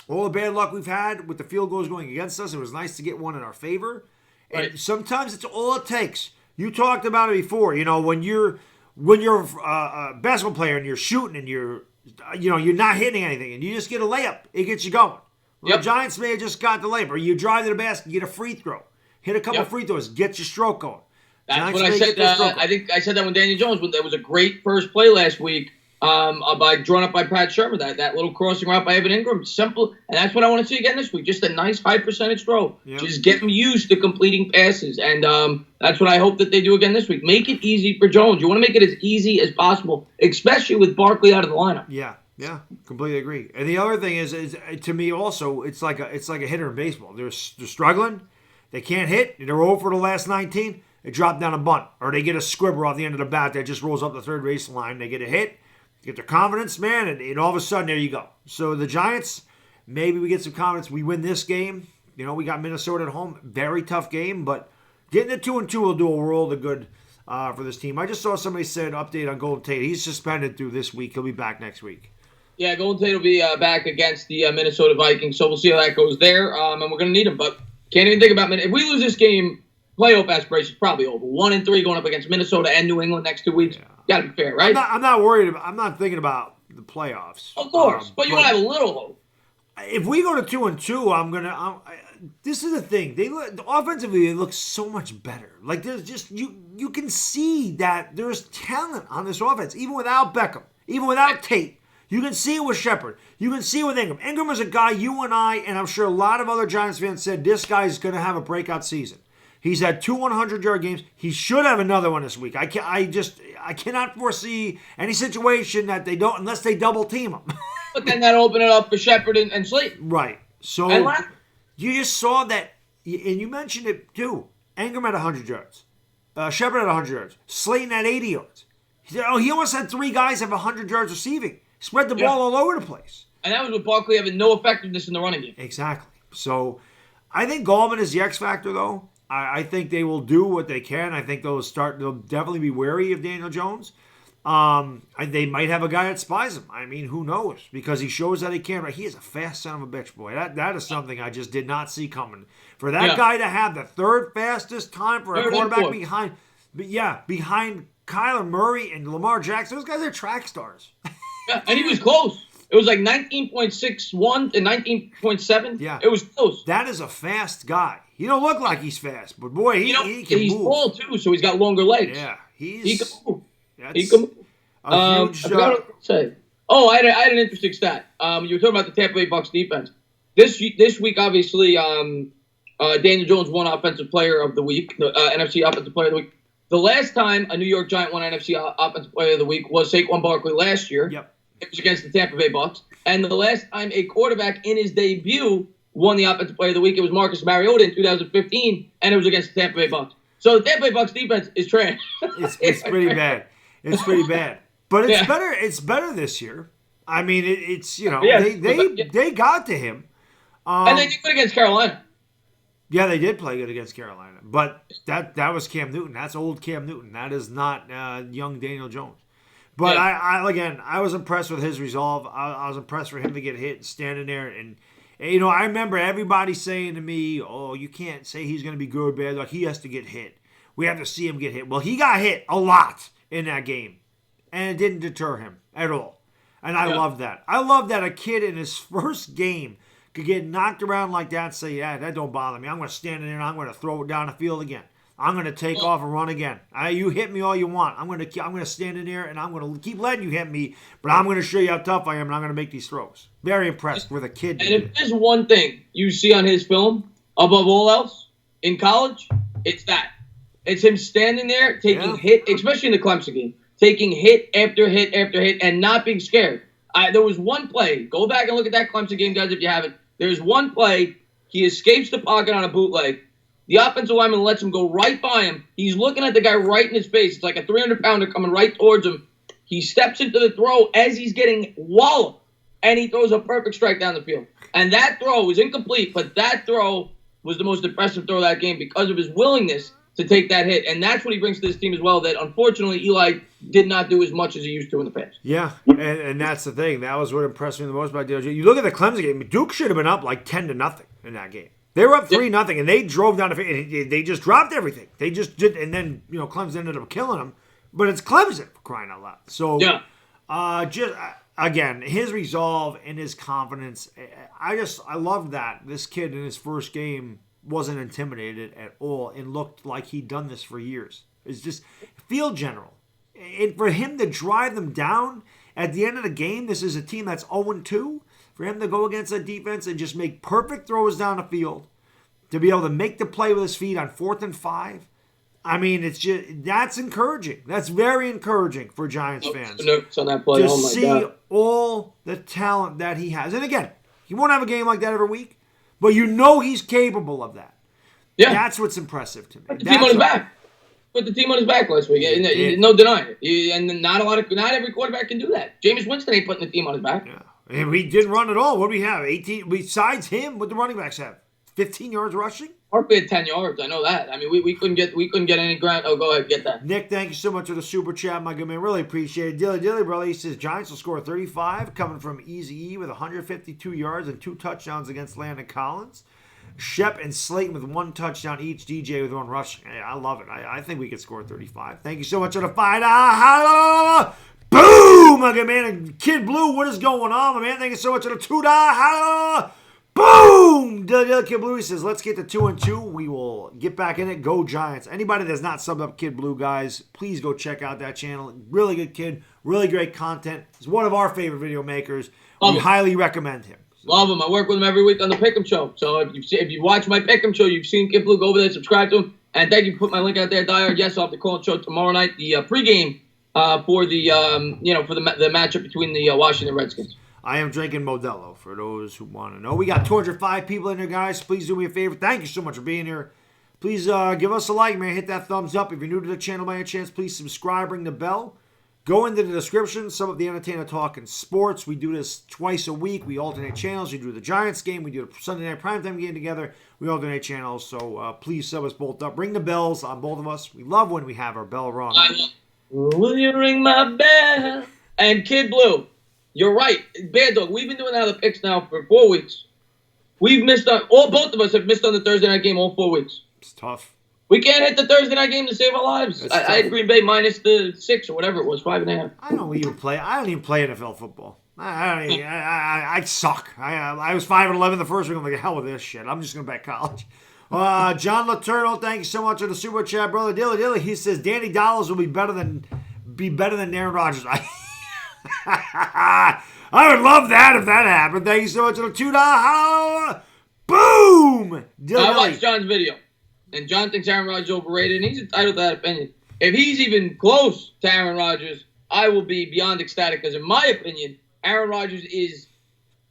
all the bad luck we've had with the field goals going against us, it was nice to get one in our favor. And sometimes it's all it takes. You talked about it before. When you're a basketball player and you're shooting and you're not hitting anything and you just get a layup, it gets you going. Well, the Giants may have just got the layup, or you drive to the basket, get a free throw, hit a couple free throws, get your stroke going. That's what I said. I think I said that when Daniel Jones. That was a great first play last week. Drawn up by Pat Shermer, that little crossing route by Evan Ingram, simple, and that's what I want to see again this week. Just a nice high percentage throw, just get him used to completing passes, and that's what I hope that they do again this week. Make it easy for Jones. You want to make it as easy as possible, especially with Barkley out of the lineup. Yeah, completely agree. And the other thing is to me also, it's like a hitter in baseball. They're struggling, they can't hit. They're over the last 19. They drop down a bunt, or they get a squibber off the end of the bat that just rolls up the third base line. They get a hit. Get their confidence, man, and all of a sudden, there you go. So the Giants, maybe we get some confidence. We win this game. We got Minnesota at home. Very tough game, but getting it 2-2 will do a world of good for this team. I just saw somebody say an update on Golden Tate. He's suspended through this week. He'll be back next week. Yeah, Golden Tate will be back against the Minnesota Vikings, so we'll see how that goes there, and we're going to need him. But can't even think about Minnesota. If we lose this game, playoff aspirations probably over. 1-3 going up against Minnesota and New England next 2 weeks. Gotta be fair, right? I'm not worried I'm not thinking about the playoffs. Of course, but you want to have a little hope. If we go to 2-2, this is the thing. Offensively, they look so much better. Like there's just you can see that there's talent on this offense, even without Beckham, even without Tate. You can see it with Shepard. You can see it with Ingram. Ingram is a guy you and I, and I'm sure a lot of other Giants fans said, this guy's going to have a breakout season. He's had 2 100-yard games. He should have another one this week. I cannot foresee any situation that they don't, unless they double team him. But then that opened it up for Shepard and Slate. Right. So you just saw that, and you mentioned it too. Ingram had 100 yards. Shepard had 100 yards. Slayton had 80 yards. He almost had 3 guys have 100 yards receiving. Spread the ball all over the place. And that was with Barkley having no effectiveness in the running game. Exactly. So I think Gallman is the X factor, though. I think they will do what they can. I think they'll definitely be wary of Daniel Jones. They might have a guy that spies him. I mean, who knows? Because he shows that he can. But he is a fast son of a bitch, boy. That is something I just did not see coming. For that guy to have the 3rd fastest time for a quarterback behind Kyler Murray and Lamar Jackson, those guys are track stars. Yeah, and he was close. It was like 19.61 and 19.7. Yeah. It was close. That is a fast guy. He don't look like he's fast, but boy, he can move. He's tall, too, so he's got longer legs. Yeah. He can move. He can move. I forgot what to say. Oh, I had an interesting stat. You were talking about the Tampa Bay Bucs defense. This week, obviously, Daniel Jones won Offensive Player of the Week, NFC Offensive Player of the Week. The last time a New York Giant won NFC Offensive Player of the Week was Saquon Barkley last year. Yep. It was against the Tampa Bay Bucs. And the last time a quarterback in his debut won the Offensive Player of the Week, it was Marcus Mariota in 2015, and it was against the Tampa Bay Bucs. So the Tampa Bay Bucs defense is trash. It's pretty bad. It's pretty bad. But it's better. It's better this year. I mean, they got to him. And they did good against Carolina. Yeah, they did play good against Carolina. But that was Cam Newton. That's old Cam Newton. That is not young Daniel Jones. But I was impressed with his resolve. I was impressed for him to get hit and standing there. And I remember everybody saying to me, oh, you can't say he's going to be good or bad. Like, he has to get hit. We have to see him get hit. Well, he got hit a lot in that game. And it didn't deter him at all. And I love that. I love that a kid in his first game could get knocked around like that and say, yeah, that don't bother me. I'm going to stand in there and I'm going to throw it down the field again. I'm going to take off and run again. You hit me all you want. I'm going to stand in there and I'm going to keep letting you hit me, but I'm going to show you how tough I am and I'm going to make these throws. Very impressed with a kid. And if there's one thing you see on his film above all else in college, it's that. It's him standing there taking hit, especially in the Clemson game, taking hit after hit after hit and not being scared. There was one play. Go back and look at that Clemson game, guys, if you haven't. There's one play. He escapes the pocket on a bootleg. The offensive lineman lets him go right by him. He's looking at the guy right in his face. It's like a 300-pounder coming right towards him. He steps into the throw as he's getting walloped, and he throws a perfect strike down the field. And that throw was incomplete, but that throw was the most impressive throw of that game because of his willingness to take that hit. And that's what he brings to this team as well, that unfortunately Eli did not do as much as he used to in the past. Yeah, and that's the thing. That was what impressed me the most about DLG. You look at the Clemson game, Duke should have been up like 10-0 in that game. They were up 3-0, and they drove down the field. They just dropped everything. They just did, and then Clemson ended up killing them. But it's Clemson, for crying out loud. So, again, his resolve and his confidence. I loved that this kid in his first game wasn't intimidated at all and looked like he'd done this for years. It's just field general. And for him to drive them down at the end of the game, this is a team that's 0-2. For him to go against that defense and just make perfect throws down the field, to be able to make the play with his feet on 4th and 5, I mean, that's encouraging. That's very encouraging for Giants fans. Notes on that play. To see all the talent that he has. And again, he won't have a game like that every week, but he's capable of that. Yeah. That's what's impressive to me. Put the team on his back. Put the team on his back last week. No denying it. And not every quarterback can do that. Jameis Winston ain't putting the team on his back. Yeah. And we didn't run at all. What do we have? 18. Besides him, what the running backs have? 15 yards rushing? Barkley had 10 yards. I know that. I mean, we couldn't get any ground. Oh, go ahead, get that. Nick, thank you so much for the super chat, my good man. Really appreciate it. Dilly, brother, he says Giants will score 35, coming from Easy E with 152 yards and 2 touchdowns against Landon Collins. Shep and Slayton with 1 touchdown each. DJ with 1 rushing. Hey, I love it. I think we could score 35. Thank you so much for the fight. Boom, my good man. And Kid Blue, what is going on, my man? Thank you so much for the $2. Boom! Kid Blue says, let's get to 2-2. We will get back in it. Go Giants. Anybody that's not subbed up Kid Blue, guys, please go check out that channel. Really good kid. Really great content. He's one of our favorite video makers. We highly recommend him. Love him. I work with him every week on the Pick'em Show. So if you watch my Pick'em Show, you've seen Kid Blue. Go over there, subscribe to him. And thank you for putting my link out there, Diehard. Yes, I'll have to call the show tomorrow night, the pregame for the for the matchup between the Washington Redskins. I am drinking Modelo, for those who want to know. We got 205 people in there, guys. Please do me a favor. Thank you so much for being here. Please give us a like, man. Hit that thumbs up. If you're new to the channel by any chance, please subscribe, ring the bell. Go into the description. Some of the Entertainah Talkin sports. We do this twice a week. We alternate channels. We do the Giants game. We do the Sunday night primetime game together. We alternate channels. So please sub us both up. Ring the bells on both of us. We love when we have our bell rung. Will you ring my bell? And Kid Blue. You're right. Baddog, we've been doing the picks now for 4 weeks. We've missed on, both of us have missed on the Thursday night game all 4 weeks. It's tough. We can't hit the Thursday night game to save our lives. I had Green Bay minus the 6 or whatever it was, 5.5. I don't even play NFL football. I suck. I was 5-11 the first week. I'm like, hell with this shit. I'm just going to bet college. John Letourneau, thank you so much for the super chat, brother. Dilly, he says Danny Dollars will be better than Aaron Rodgers. I would love that if that happened. Thank you so much for the $2. Boom! I watched John's video, and John thinks Aaron Rodgers is overrated, and he's entitled to that opinion. If he's even close to Aaron Rodgers, I will be beyond ecstatic, because in my opinion, Aaron Rodgers is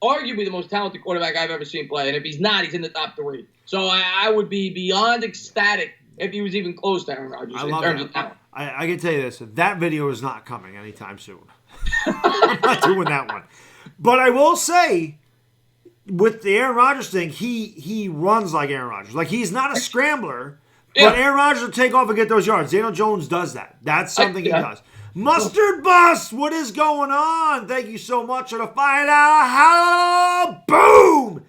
arguably the most talented quarterback I've ever seen play, and if he's not, he's in the top 3. So I would be beyond ecstatic if he was even close to Aaron Rodgers in terms of talent. I can tell you this, that video is not coming anytime soon. I'm not doing that one. But I will say, with the Aaron Rodgers thing, he runs like Aaron Rodgers. Like, he's not a scrambler, but Aaron Rodgers will take off and get those yards. Daniel Jones does that. That's something he does. Mustard Bus, what is going on? Thank you so much for the $5. Boom!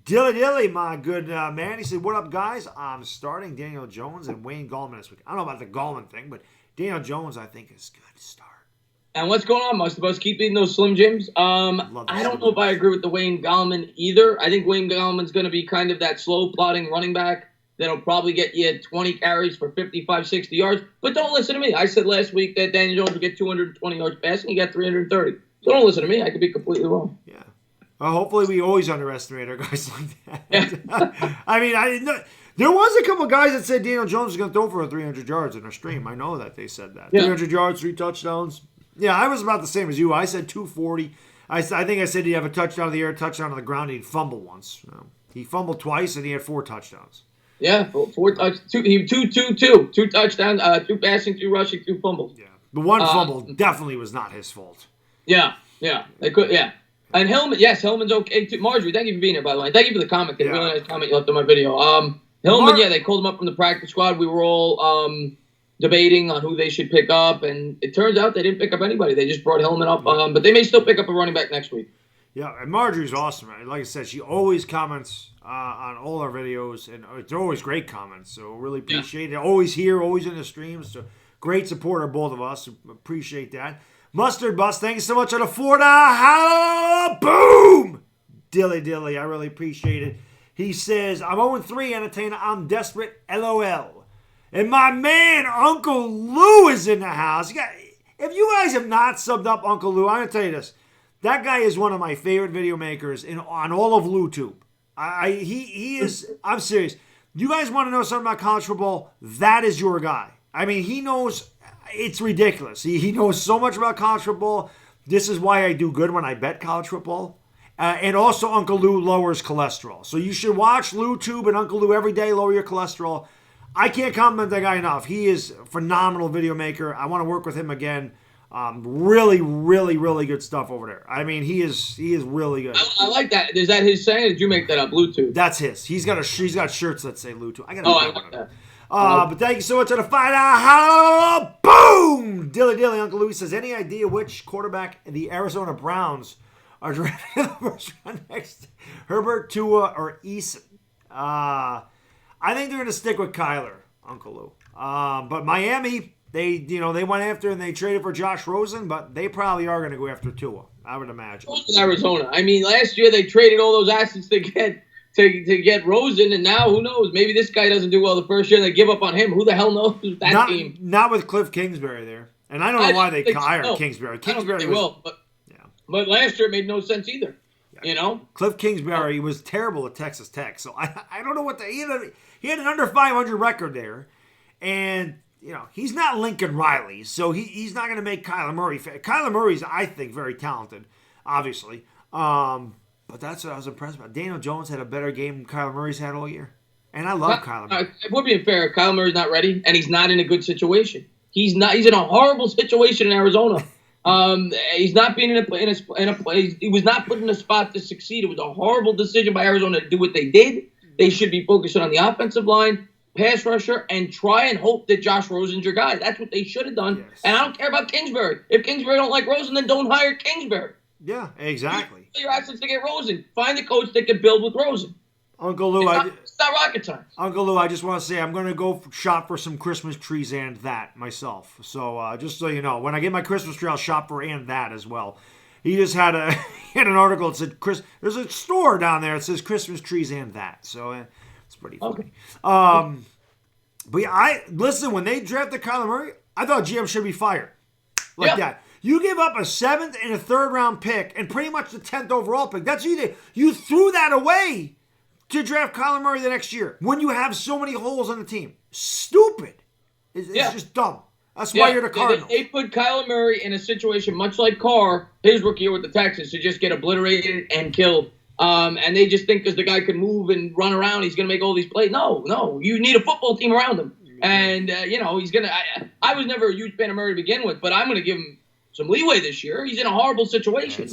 Dilly, my good man. He said, what up, guys? I'm starting Daniel Jones and Wayne Gallman this week. I don't know about the Gallman thing, but Daniel Jones, I think, is good to start. And what's going on, Mustard Bus? Keep eating those Slim Jims. I don't know if I agree with the Wayne Gallman either. I think Wayne Gallman's going to be kind of that slow plodding running back that'll probably get you 20 carries for 55, 60 yards. But don't listen to me. I said last week that Daniel Jones would get 220 yards passing. He got 330. So don't listen to me. I could be completely wrong. Yeah. Hopefully we always underestimate our guys like that. Yeah. I mean, there was a couple guys that said Daniel Jones was going to throw for 300 yards in our stream. I know that they said that. Yeah. 300 yards, 3 touchdowns. Yeah, I was about the same as you. I said 240. I think I said he'd have a touchdown in the air, a touchdown on the ground. He'd fumble once. He fumbled twice, and he had 4 touchdowns. Yeah, 4 touchdowns. Two touchdowns, 2 passing, 2 rushing, 2 fumbles. Yeah, the one fumble definitely was not his fault. Yeah. They could. Yeah. And Hillman, yes, Hillman's okay too. Marjorie, thank you for being here, by the way. Thank you for the comment. Really nice comment you left on my video. Hillman, they called him up from the practice squad. We were all debating on who they should pick up, and it turns out they didn't pick up anybody. They just brought Hillman up, but they may still pick up a running back next week. Yeah, and Marjorie's awesome, right? Like I said, she always comments on all our videos, and they're always great comments, so really appreciate it. Always here, always in the streams, so great supporter, both of us. Appreciate that. Mustard Bus, thank you so much for the $4. Boom! Dilly, I really appreciate it. He says, I'm 0-3, Entertainah. I'm desperate, LOL. And my man, Uncle Lou, is in the house. If you guys have not subbed up Uncle Lou, I'm going to tell you this. That guy is one of my favorite video makers on all of LouTube. He is, I'm serious. You guys want to know something about college football? That is your guy. I mean, he knows, it's ridiculous. He knows so much about college football. This is why I do good when I bet college football. And also, Uncle Lou lowers cholesterol. So you should watch LouTube and Uncle Lou every day, lower your cholesterol. I can't compliment that guy enough. He is a phenomenal video maker. I want to work with him again. Really, really, really good stuff over there. I mean, he is really good. I like that. Is that his saying? Or did you make that up? LouTube. That's his. He's got shirts that say LouTube. I like that. But thank you so much for the $5. Boom! Dilly, Uncle Louis says, any idea which quarterback the Arizona Browns are drafting in the first round next? Herbert, Tua, or Eason? I think they're going to stick with Kyler, Uncle Lou. But Miami, They went after and they traded for Josh Rosen, but they probably are going to go after Tua, I would imagine. Arizona. I mean, last year they traded all those assets to get Rosen, and now who knows? Maybe this guy doesn't do well the first year and they give up on him. Who the hell knows that team? Not with Cliff Kingsbury there. And I don't know why they hired Kingsbury. Kingsbury but last year it made no sense either. Yeah. Cliff Kingsbury was terrible at Texas Tech, so I don't know what he had an under 500 record there, and he's not Lincoln Riley, so he's not going to make Kyler Murray. Kyler Murray's, I think, very talented, obviously. But that's what I was impressed about. Daniel Jones had a better game than Kyler Murray's had all year, and I love Kyler Murray. If we're being fair, Kyler Murray's not ready, and he's not in a good situation. He's in a horrible situation in Arizona. He's not being in a place. He was not put in a spot to succeed. It was a horrible decision by Arizona to do what they did. They should be focusing on the offensive line, pass rusher, and try and hope that Josh Rosen's your guy. That's what they should have done. Yes. And I don't care about Kingsbury. If Kingsbury don't like Rosen, then don't hire Kingsbury. Yeah, exactly. Your assets to get Rosen. Find the coach that can build with Rosen. Uncle Lou, it's not rocket science. Uncle Lou, I just want to say I'm going to go shop for some Christmas trees and that myself. So just so you know, when I get my Christmas tree, I'll shop for and that as well. He just had an article that said there's a store down there that says Christmas trees and that. So it's pretty funny. Okay. But yeah, listen, when they drafted Kyler Murray, I thought GM should be fired. That. You give up a 7th and a 3rd round pick and pretty much the 10th overall pick. That's what you did. You threw that away to draft Kyler Murray the next year when you have so many holes on the team. Stupid. It's just dumb. That's why you're the Cardinals. They put Kyler Murray in a situation much like Carr, his rookie year with the Texans, to just get obliterated and killed. And they just think because the guy can move and run around, he's going to make all these plays. No. You need a football team around him. And, he's going to – I was never a huge fan of Murray to begin with, but I'm going to give him some leeway this year. He's in a horrible situation.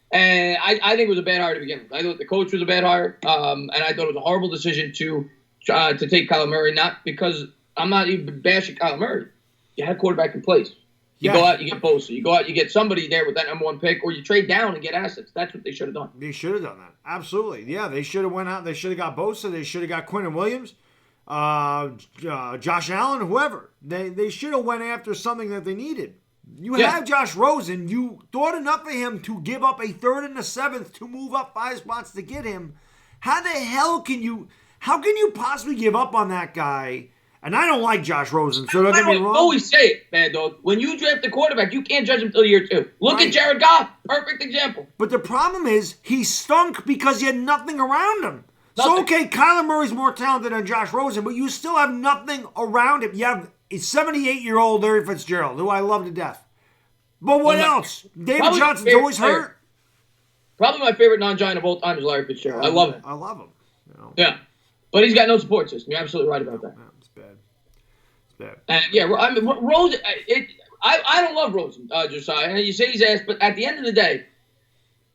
And I think it was a bad hire to begin with. I thought the coach was a bad hire, and I thought it was a horrible decision to take Kyler Murray, not because I'm not even bashing Kyler Murray. You had a quarterback in place. You go out, you get Bosa. You go out, you get somebody there with that number 1 pick, or you trade down and get assets. That's what they should have done. They should have done that. Absolutely. Yeah, they should have went out. They should have got Bosa. They should have got Quentin Williams, Josh Allen, whoever. They should have went after something that they needed. You have Josh Rosen. You thought enough of him to give up a 3rd and a 7th to move up 5 spots to get him. How the hell can you possibly give up on that guy? And I don't like Josh Rosen, so don't get me wrong. I always say it, Baddog. When you draft a quarterback, you can't judge him until year 2. Look at Jared Goff. Perfect example. But the problem is he stunk because you had nothing around him. So, okay, Kyler Murray's more talented than Josh Rosen, but you still have nothing around him. You have a 78-year-old Larry Fitzgerald, who I love to death. But what else? David Johnson's always hurt. Probably my favorite non-Giant of all time is Larry Fitzgerald. I love him. I love him. Yeah. But he's got no support system. You're absolutely right about that. Yeah, it's bad. It's bad. And I mean, Rosen, I don't love Rosen, Josiah. You say he's ass, but at the end of the day,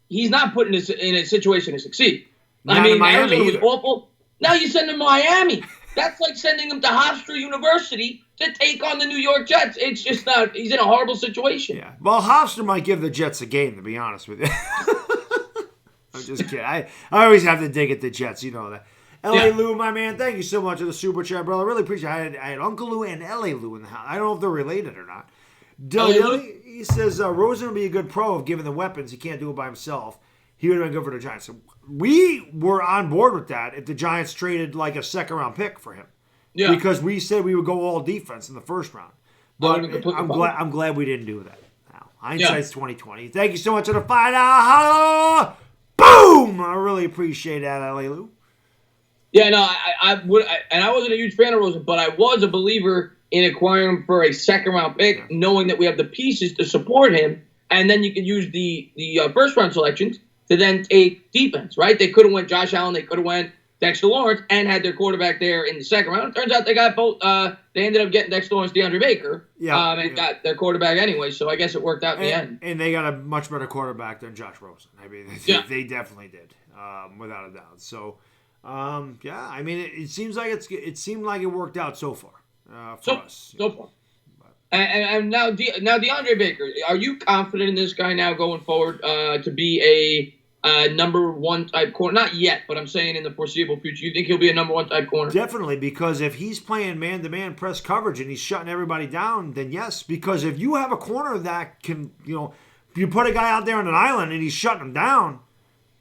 he's not put in a situation to succeed. Not in Miami Arizona was awful. Now you send him to Miami. That's like sending him to Hofstra University to take on the New York Jets. It's just not. He's in a horrible situation. Yeah. Well, Hofstra might give the Jets a game, to be honest with you. I'm just kidding. I always have to dig at the Jets. You know that. L.A. Lou, my man, thank you so much for the super chat, brother. I really appreciate it. I had Uncle Lou and L.A. Lou in the house. I don't know if they're related or not. Dilly, he says, Rosen would be a good pro if given the weapons. He can't do it by himself. He would have been good for the Giants. So we were on board with that if the Giants traded like a 2nd-round pick for him. Yeah. Because we said we would go all defense in the 1st round. But I'm glad we didn't do that. Now, hindsight's 2020. Thank you so much for the $5. Boom! I really appreciate that, L.A. Lou. Yeah, no, I would, and I wasn't a huge fan of Rosen, but I was a believer in acquiring him for a 2nd-round pick, knowing that we have the pieces to support him, and then you can use the 1st-round selections to then take defense, right? They could have went Josh Allen, they could have went Dexter Lawrence, and had their quarterback there in the 2nd round. It turns out they got both. They ended up getting Dexter Lawrence, DeAndre Baker, and got their quarterback anyway. So I guess it worked out in the end. And they got a much better quarterback than Josh Rosen. I mean, they definitely did, without a doubt. So. I mean, it seems like it seemed like it worked out so far for us. So far. And now DeAndre Baker, are you confident in this guy now going forward to be number one type corner? Not yet, but I'm saying in the foreseeable future. You think he'll be a number one type corner? Definitely, because if he's playing man-to-man press coverage and he's shutting everybody down, then yes. Because if you have a corner that can, if you put a guy out there on an island and he's shutting him down,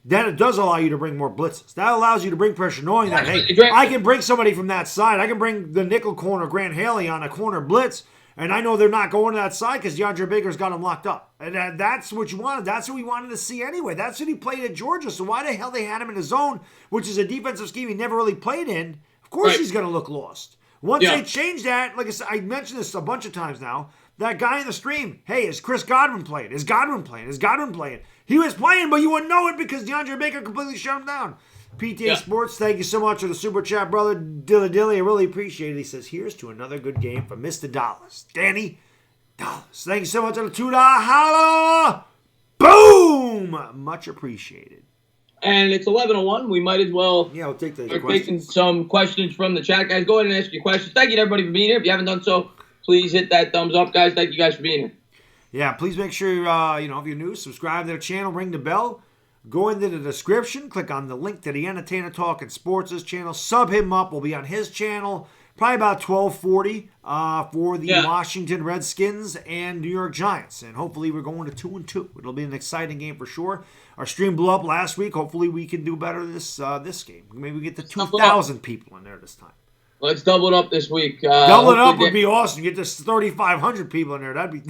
then it does allow you to bring more blitzes. That allows you to bring pressure, knowing that, hey, I can bring somebody from that side. I can bring the nickel corner, Grant Haley, on a corner blitz, and I know they're not going to that side because DeAndre Baker's got him locked up. And that's what you wanted. That's what we wanted to see anyway. That's what he played at Georgia. So why the hell they had him in a zone, which is a defensive scheme he never really played in? Of course he's going to look lost. Once they change that, like I said, I mentioned this a bunch of times now, that guy in the stream, hey, is Chris Godwin playing? Is Godwin playing? Is Godwin playing? He was playing, but you wouldn't know it because DeAndre Baker completely shut him down. PTA Sports, thank you so much for the super chat, brother. Dilly, I really appreciate it. He says, here's to another good game for Mr. Dallas. Danny Dallas, thank you so much for the $2 holla. Boom! Much appreciated. And it's 11:01. We might as well we'll take the start taking some questions from the chat, guys. Go ahead and ask your questions. Thank you to everybody for being here. If you haven't done so, please hit that thumbs up, guys. Thank you guys for being here. Yeah, please make sure, if you're new, subscribe to their channel, ring the bell. Go into the description, click on the link to the Entertainah Talkin Sports' channel. Sub him up. We'll be on his channel probably about 12:40 for the Washington Redskins and New York Giants. And hopefully we're going to 2-2. It'll be an exciting game for sure. Our stream blew up last week. Hopefully we can do better this game. Maybe we get to 2,000 people in there this time. Let's double it up this week. Double it up would be awesome. Get to 3,500 people in there. That'd be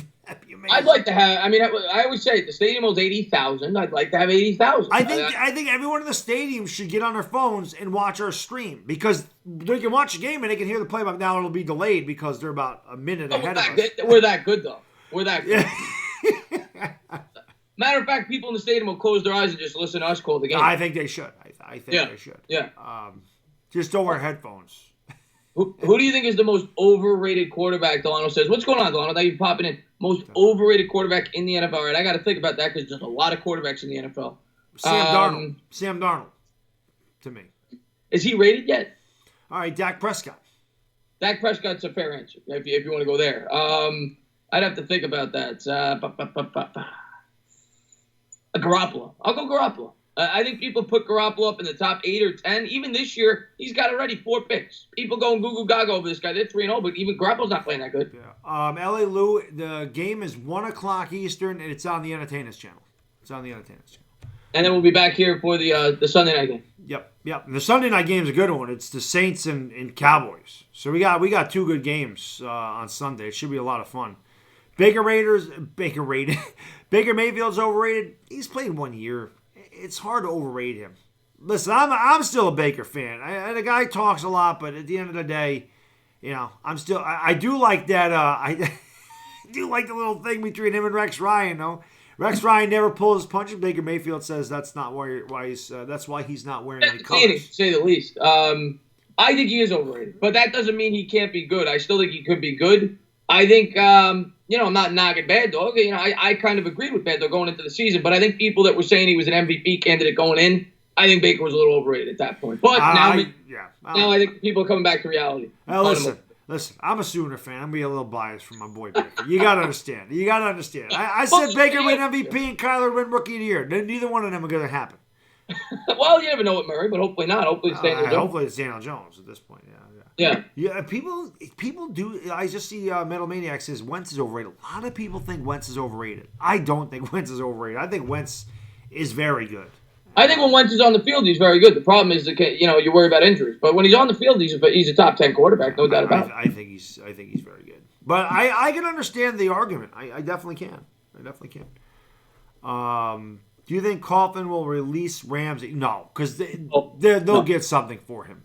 amazing. I'd like to have. I always say the stadium holds 80,000. I'd like to have 80,000. I think everyone in the stadium should get on their phones and watch our stream because they can watch the game and they can hear the playback. Now it'll be delayed because they're about a minute ahead of us. We're that good though. We're that good. Matter of fact, people in the stadium will close their eyes and just listen to us call the game. I think they should. I think they should. Yeah. Just don't wear headphones. Who do you think is the most overrated quarterback? Delano says. What's going on, Delano? Thank you for popping in. Most overrated quarterback in the NFL. All right, I got to think about that because there's a lot of quarterbacks in the NFL. Sam Darnold, to me. Is he rated yet? All right, Dak Prescott. Dak Prescott's a fair answer if you want to go there. I'd have to think about that. Garoppolo. I'll go Garoppolo. I think people put Garoppolo up in the top 8 or 10. Even this year, he's got already 4 picks. People going goo gaga over this guy. They're 3-0, but even Garoppolo's not playing that good. Yeah. LA Lou, the game is 1 o'clock Eastern, and it's on the Entertainah's channel. And then we'll be back here for the Sunday night game. Yep. And the Sunday night game's a good one. It's the Saints and Cowboys. So we got 2 good games on Sunday. It should be a lot of fun. Baker Mayfield's overrated. He's played 1 year. It's hard to overrate him. Listen, I'm still a Baker fan. The guy talks a lot, but at the end of the day, I do like that. I do like the little thing between him and Rex Ryan, though. Rex Ryan never pulls his punches. Baker Mayfield says that's why he's not wearing any colors. To say the least. I think he is overrated, but that doesn't mean he can't be good. I still think he could be good. I think, I'm not knocking Baddog. I kind of agreed with Baddog going into the season, but I think people that were saying he was an MVP candidate going in, I think Baker was a little overrated at that point. But now I think people are coming back to reality. Listen, I'm a Sooner fan. I'm being a little biased for my boy Baker. You got to understand. I said Baker win MVP and Kyler win Rookie of the Year. Neither one of them are going to happen. Well, you never know with Murray, but hopefully not. Hopefully it's Daniel Jones. Hopefully it's Daniel Jones at this point, Yeah, people do. I just see Metal Maniac says Wentz is overrated. A lot of people think Wentz is overrated. I don't think Wentz is overrated. I think Wentz is very good. I think when Wentz is on the field, he's very good. The problem is that you worry about injuries. But when he's on the field, he's a top 10 quarterback, no doubt about it. I think he's very good. But I can understand the argument. I definitely can. Do you think Coughlin will release Ramsey? No, because they'll get something for him.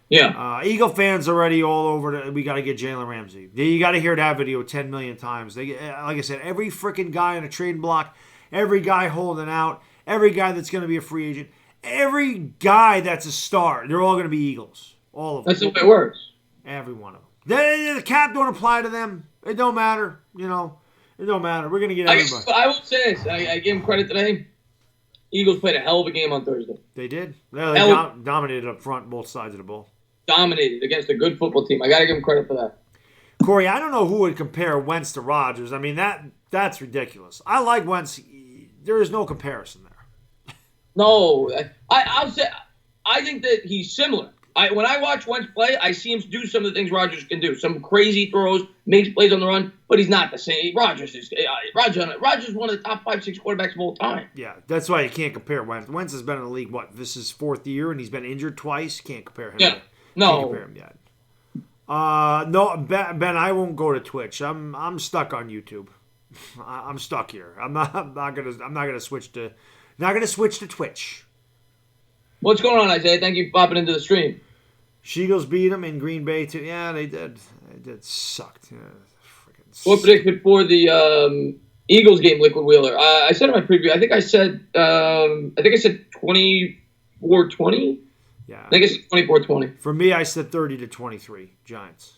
Yeah. Eagle fans already all over we got to get Jalen Ramsey. You got to hear that video 10 million times. Like I said, every freaking guy in a trade block, every guy holding out, every guy that's going to be a free agent, every guy that's a star, they're all going to be Eagles. All of them. That's the way it works. Every one of them. The cap don't apply to them. It don't matter. It don't matter. We're going to get everybody. I will say this. I give him credit today. Eagles played a hell of a game on Thursday. They did. They dominated up front, both sides of the ball. Dominated against a good football team. I got to give him credit for that. Corey, I don't know who would compare Wentz to Rodgers. I mean, that's ridiculous. I like Wentz. There is no comparison there. No. I'll say I think that he's similar. When I watch Wentz play, I see him do some of the things Rodgers can do. Some crazy throws, makes plays on the run, but he's not the same. Rodgers is one of the top 5-6 quarterbacks of all time. Yeah, that's why you can't compare Wentz. Wentz has been in the league, this is 4th year, and he's been injured twice. Can't compare him. Yeah, Can't compare him yet. No, Ben, I won't go to Twitch. I'm stuck on YouTube. I'm stuck here. I'm not gonna switch to Twitch. What's going on, Isaiah? Thank you for popping into the stream. Eagles beat them in Green Bay too. Yeah, they did. It sucked. Yeah, what prediction for the Eagles game, Liquid Wheeler? I said in my preview. I think I said 24-20. Yeah. I think I said 24-20. For me, I said 30-23 Giants.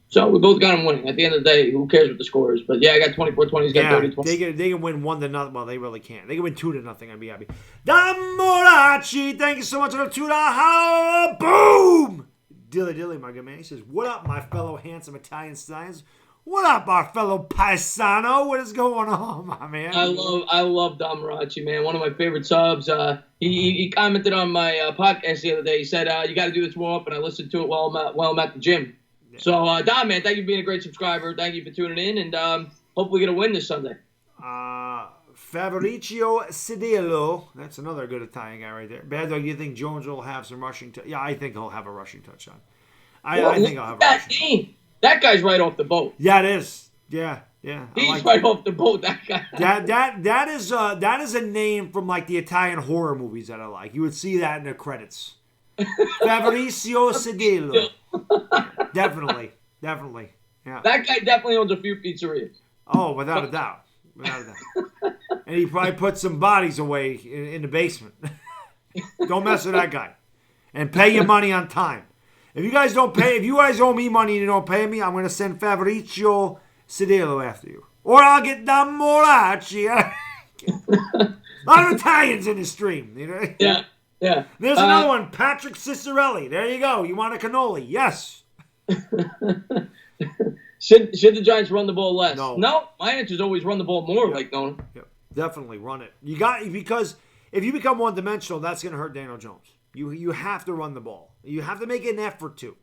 So we both got them winning. At the end of the day, who cares what the score is? But yeah, I got 24-20. He's got 30-20. They can win 1-0. Well, they really can't. They can win 2-0. I'd be happy. Damorachi, thank you so much for the $2. Boom! Dilly, my good man. He says, "What up, my fellow handsome Italian stallions? What up, our fellow paisano? What is going on, my man?" I love Damorachi, man. One of my favorite subs. He commented on my podcast the other day. He said, "You got to do this warm up," and I listened to it while I'm at the gym. So, Dom, man, thank you for being a great subscriber. Thank you for tuning in, and hopefully get a win this Sunday. Fabrizio Cedillo. That's another good Italian guy right there. Baddog, do you think Jones will have some rushing touch? Yeah, I think he'll have a rushing touchdown. I think he'll have a rushing touchdown. That guy's right off the boat. Yeah, it is. Yeah. He's right off the boat, that guy. That is a name from like the Italian horror movies that I like. You would see that in the credits. Fabrizio Cedillo. Definitely. Yeah. That guy definitely owns a few pizzerias. Oh, without a doubt. And he probably put some bodies away in the basement. Don't mess with that guy. And pay your money on time. If you guys owe me money and you don't pay me, I'm going to send Fabrizio Cedillo after you. Or I'll get Damorachi. A lot of Italians in the stream. You know? Yeah. There's another one, Patrick Cicerelli. There you go. You want a cannoli? Yes. Should the Giants run the ball less? No. My answer is always run the ball more. Yep. Yep. Definitely run it. Because if you become one-dimensional, that's going to hurt Daniel Jones. You have to run the ball. You have to make an effort to.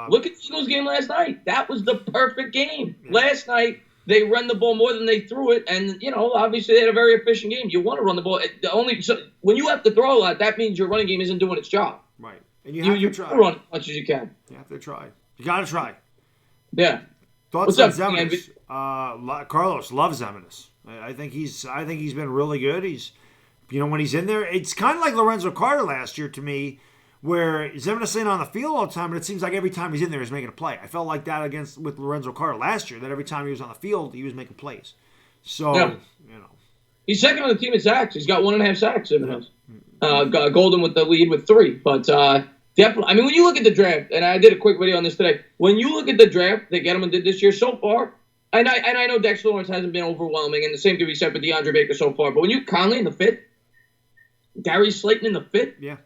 Look at the Eagles game last night. That was the perfect game. Yeah. Last night, they ran the ball more than they threw it, and obviously they had a very efficient game. You want to run the ball. When you have to throw a lot, that means your running game isn't doing its job. Right, and you have to try. Run as much as you can. You have to try. You got to try. Yeah. Thoughts on Zemenis? Carlos loves Zemenis. I think he's been really good. He's, when he's in there, it's kind of like Lorenzo Carter last year to me, where Zemenis ain't on the field all the time, but it seems like every time he's in there, he's making a play. I felt like that with Lorenzo Carter last year, that every time he was on the field, he was making plays. So, He's second on the team in sacks. He's got 1.5 sacks, Zemenis. Golden with the lead with 3. But definitely, when you look at the draft, and I did a quick video on this today, when you look at the draft that Gettleman did this year so far, and I know Dexter Lawrence hasn't been overwhelming, and the same could be said for DeAndre Baker so far, but when you Conley in the 5th, Darius Slayton in the 5th. Yeah.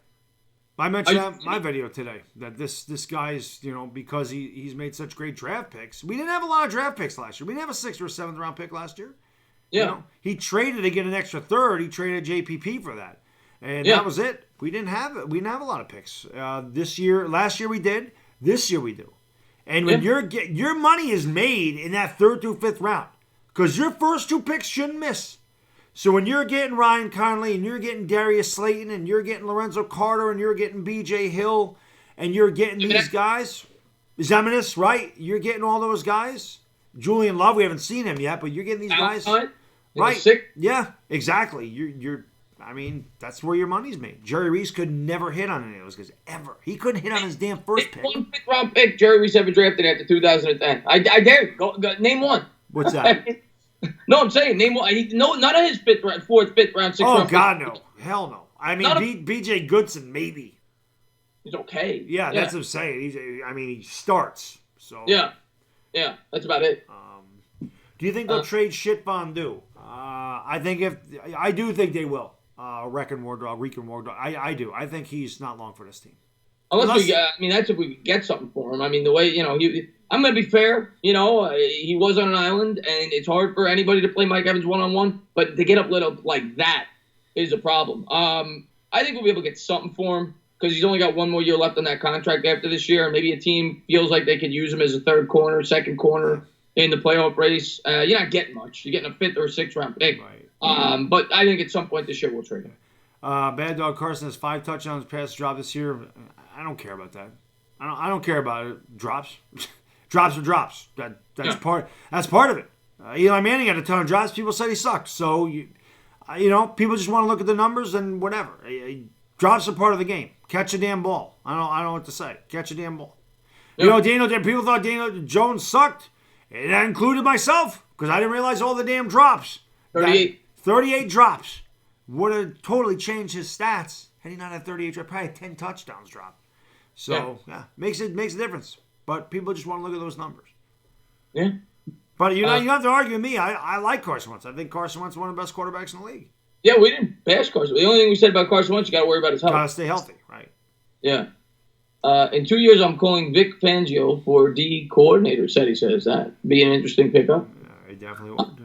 I mentioned that in my video today, that this guy's, because he's made such great draft picks. We didn't have a lot of draft picks last year. We didn't have a 6th or 7th round pick last year. Yeah. He traded to get an extra 3rd. He traded JPP for that. And that was it. We didn't have it. We didn't have a lot of picks. Last year we did. This year we do. And when your money is made in that 3rd through 5th round, because your first 2 picks shouldn't miss. So when you're getting Ryan Conley and you're getting Darius Slayton and you're getting Lorenzo Carter and you're getting B.J. Hill and you're getting these guys, Zemenis, right? You're getting all those guys. Julian Love, we haven't seen him yet, but you're getting these guys. Right. Yeah, exactly. You're that's where your money's made. Jerry Reese could never hit on any of those guys, ever. He couldn't hit on his damn first pick. 1 5th round pick Jerry Reese ever drafted after 2010. I dare you. Go, name one. What's that? No, I'm saying name one. None of his 4th, 5th round, 6th round. Oh God, no, hell no. B.J. Goodson maybe. He's okay. Yeah, that's what I'm saying. He starts. So yeah, that's about it. Do you think they'll trade shit fondue? I do think they will. Reckon Wardog. I do. I think he's not long for this team. That's if we get something for him. The way I'm gonna be fair. He was on an island, and it's hard for anybody to play Mike Evans 1-on-1. But to get up lit up like that is a problem. I think we'll be able to get something for him because he's only got one more year left on that contract after this year. And maybe a team feels like they could use him as a third corner, second corner in the playoff race. You're not getting much. You're getting a 5th or a 6th round pick. Right. But I think at some point this year we'll trade him. Baddog Carson has 5 touchdowns pass drop this year. I don't care about that. I don't care about it. Drops. Drops are drops. That's part of it. Eli Manning had a ton of drops. People said he sucked. So, people just want to look at the numbers and whatever. Drops are part of the game. Catch a damn ball. I don't know what to say. Catch a damn ball. Yep. People thought Daniel Jones sucked. And that included myself because I didn't realize all the damn drops. 38 drops. Would have totally changed his stats had he not had 38 drops. Probably 10 touchdowns dropped. So, makes a difference. But people just want to look at those numbers. Yeah. But you don't have to argue with me. I like Carson Wentz. I think Carson Wentz is one of the best quarterbacks in the league. Yeah, we didn't bash Carson. The only thing we said about Carson Wentz, you got to worry about his health. Got to stay healthy, right? Yeah. In 2 years, I'm calling Vic Fangio for D coordinator. He says that be an interesting pickup. Yeah, it definitely would.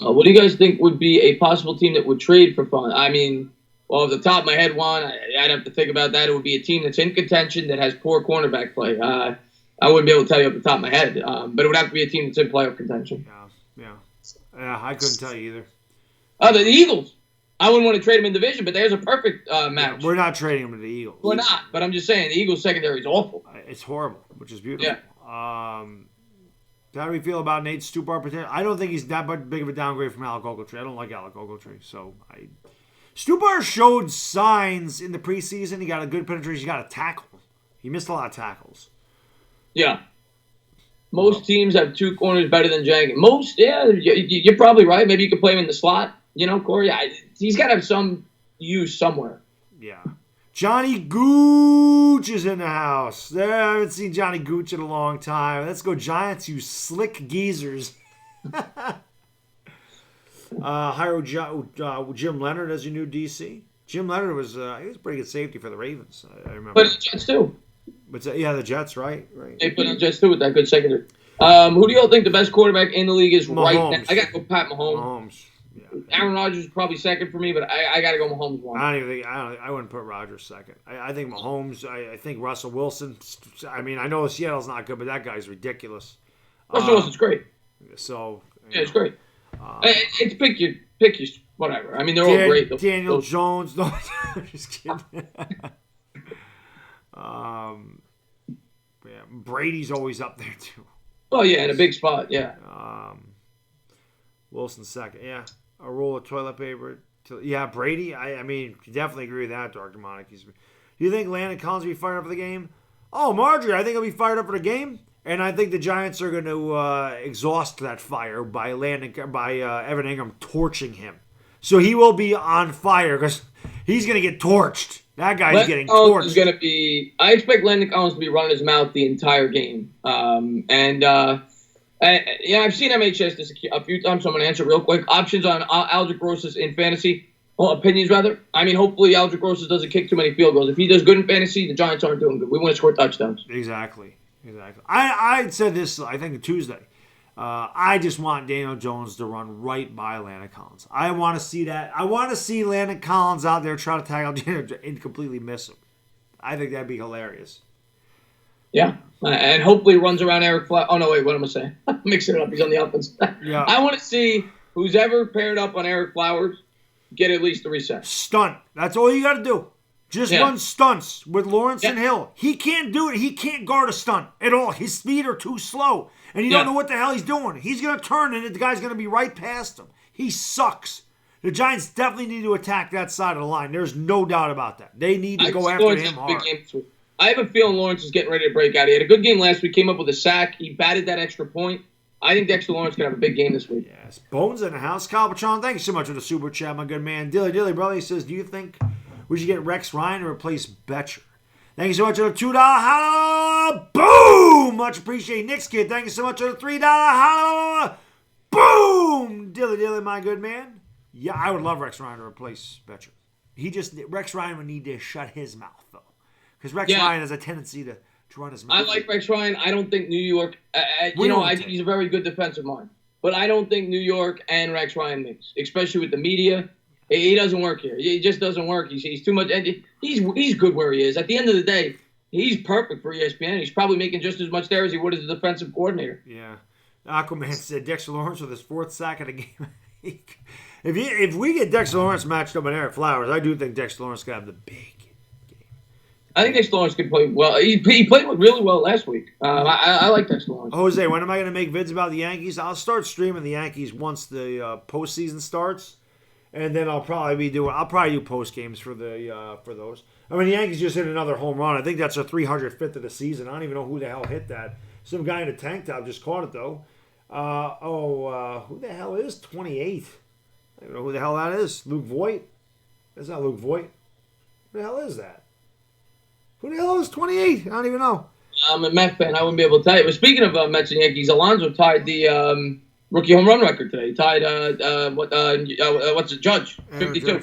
What do you guys think would be a possible team that would trade for fun? I mean, off the top of my head, I'd have to think about that. It would be a team that's in contention that has poor cornerback play. I wouldn't be able to tell you off the top of my head, but it would have to be a team that's in playoff contention. Yeah, I couldn't tell you either. The Eagles. I wouldn't want to trade them in division, but there's a perfect match. Yeah, we're not trading them to the Eagles. We're not, but I'm just saying the Eagles secondary is awful. It's horrible, which is beautiful. Yeah. How do we feel about Nate Stupar potential? I don't think he's that big of a downgrade from Alec Ogletree. I don't like Alec Ogletree. So Stupar showed signs in the preseason. He got a good penetration. He got a tackle. He missed a lot of tackles. Yeah. Most teams have 2 corners better than Jenkins. You're probably right. Maybe you could play him in the slot. Corey, he's got to have some use somewhere. Yeah. Johnny Gooch is in the house. I haven't seen Johnny Gooch in a long time. Let's go Giants, you slick geezers. Hire Jim Leonard as your new DC. Jim Leonard was he was pretty good safety for the Ravens. I remember. But the Jets too. But the Jets, right? They put in Jets too with that good secondary. Who do y'all think the best quarterback in the league is right now? I got to go Pat Mahomes. Yeah. Aaron Rodgers is probably second for me, but I got to go Mahomes one. I wouldn't put Rodgers second. I think Mahomes. I think Russell Wilson. I mean, I know Seattle's not good, but that guy's ridiculous. Russell Wilson's great. So it's great. It's pick your whatever. I mean, they're all great. Daniel Jones. No, just kidding. Brady's always up there too. Oh yeah, in a big spot. Yeah. Wilson second. Yeah. A roll of toilet paper. Brady. I mean, definitely agree with that, Dark Demonic. Do you think Landon Collins will be fired up for the game? Oh, Marjorie, I think he'll be fired up for the game. And I think the Giants are going to exhaust that fire by Evan Ingram torching him. So he will be on fire because he's going to get torched. That guy's getting torched. Is going to be. I expect Landon Collins to be running his mouth the entire game. I've seen MHS this a few times, so I'm going to answer real quick. Options on Aldrich Rosas in fantasy. Well, opinions, rather. I mean, hopefully Aldrich Rosas doesn't kick too many field goals. If he does good in fantasy, the Giants aren't doing good. We want to score touchdowns. Exactly. I said this, I think, Tuesday. I just want Daniel Jones to run right by Landon Collins. I want to see that. I want to see Landon Collins out there try to tackle Daniel and completely miss him. I think that'd be hilarious. Yeah, and hopefully runs around Eric Flowers. Oh, no, wait, what am I saying? I'm mixing it up. He's on the offense. Yeah. I want to see who's ever paired up on Eric Flowers get at least 3 sacks. Stunt. That's all you got to do. Just run stunts with Lawrence and Hill. He can't do it. He can't guard a stunt at all. His feet are too slow. And you don't know what the hell he's doing. He's going to turn, and the guy's going to be right past him. He sucks. The Giants definitely need to attack that side of the line. There's no doubt about that. They need to go after him hard. I have a feeling Lawrence is getting ready to break out. He had a good game last week, came up with a sack. He batted that extra point. I think Dexter Lawrence can have a big game this week. Yes. Bones in the house. Kyle Patron, thank you so much for the super chat, my good man. Dilly, brother, he says, do you think we should get Rex Ryan to replace Betcher? Thank you so much for the $2 holla. Boom! Much appreciated. Nick's kid, thank you so much for the $3 holla. Boom! Dilly, my good man. Yeah, I would love Rex Ryan to replace Betcher. Rex Ryan would need to shut his mouth, though. Because Rex Ryan has a tendency to run his mouth. I like Rex Ryan. I don't think New York, I think he's a very good defensive mind. But I don't think New York and Rex Ryan mix, especially with the media. He doesn't work here. He just doesn't work. He's too much. And he's good where he is. At the end of the day, he's perfect for ESPN. He's probably making just as much there as he would as a defensive coordinator. Yeah. Aquaman said Dexter Lawrence with his 4th sack of the game. If we get Dexter Lawrence matched up with Eric Flowers, I do think Dexter Lawrence could have the big game. I think Dexter Lawrence could play well. He played really well last week. I like Dexter Lawrence. Jose, when am I going to make vids about the Yankees? I'll start streaming the Yankees once the postseason starts, and then I'll probably do post games for those. I mean, the Yankees just hit another home run. I think that's their 305th of the season. I don't even know who the hell hit that. Some guy in a tank top just caught it though. Who the hell is 28? I don't know who the hell that is. Luke Voigt? That's not Luke Voigt. Who the hell is that? Who the hell is 28? I don't even know. I'm a Met fan. I wouldn't be able to tell you. But speaking of Mets and Yankees, Alonso tied the rookie home run record today. He tied what's it, Judge? 52.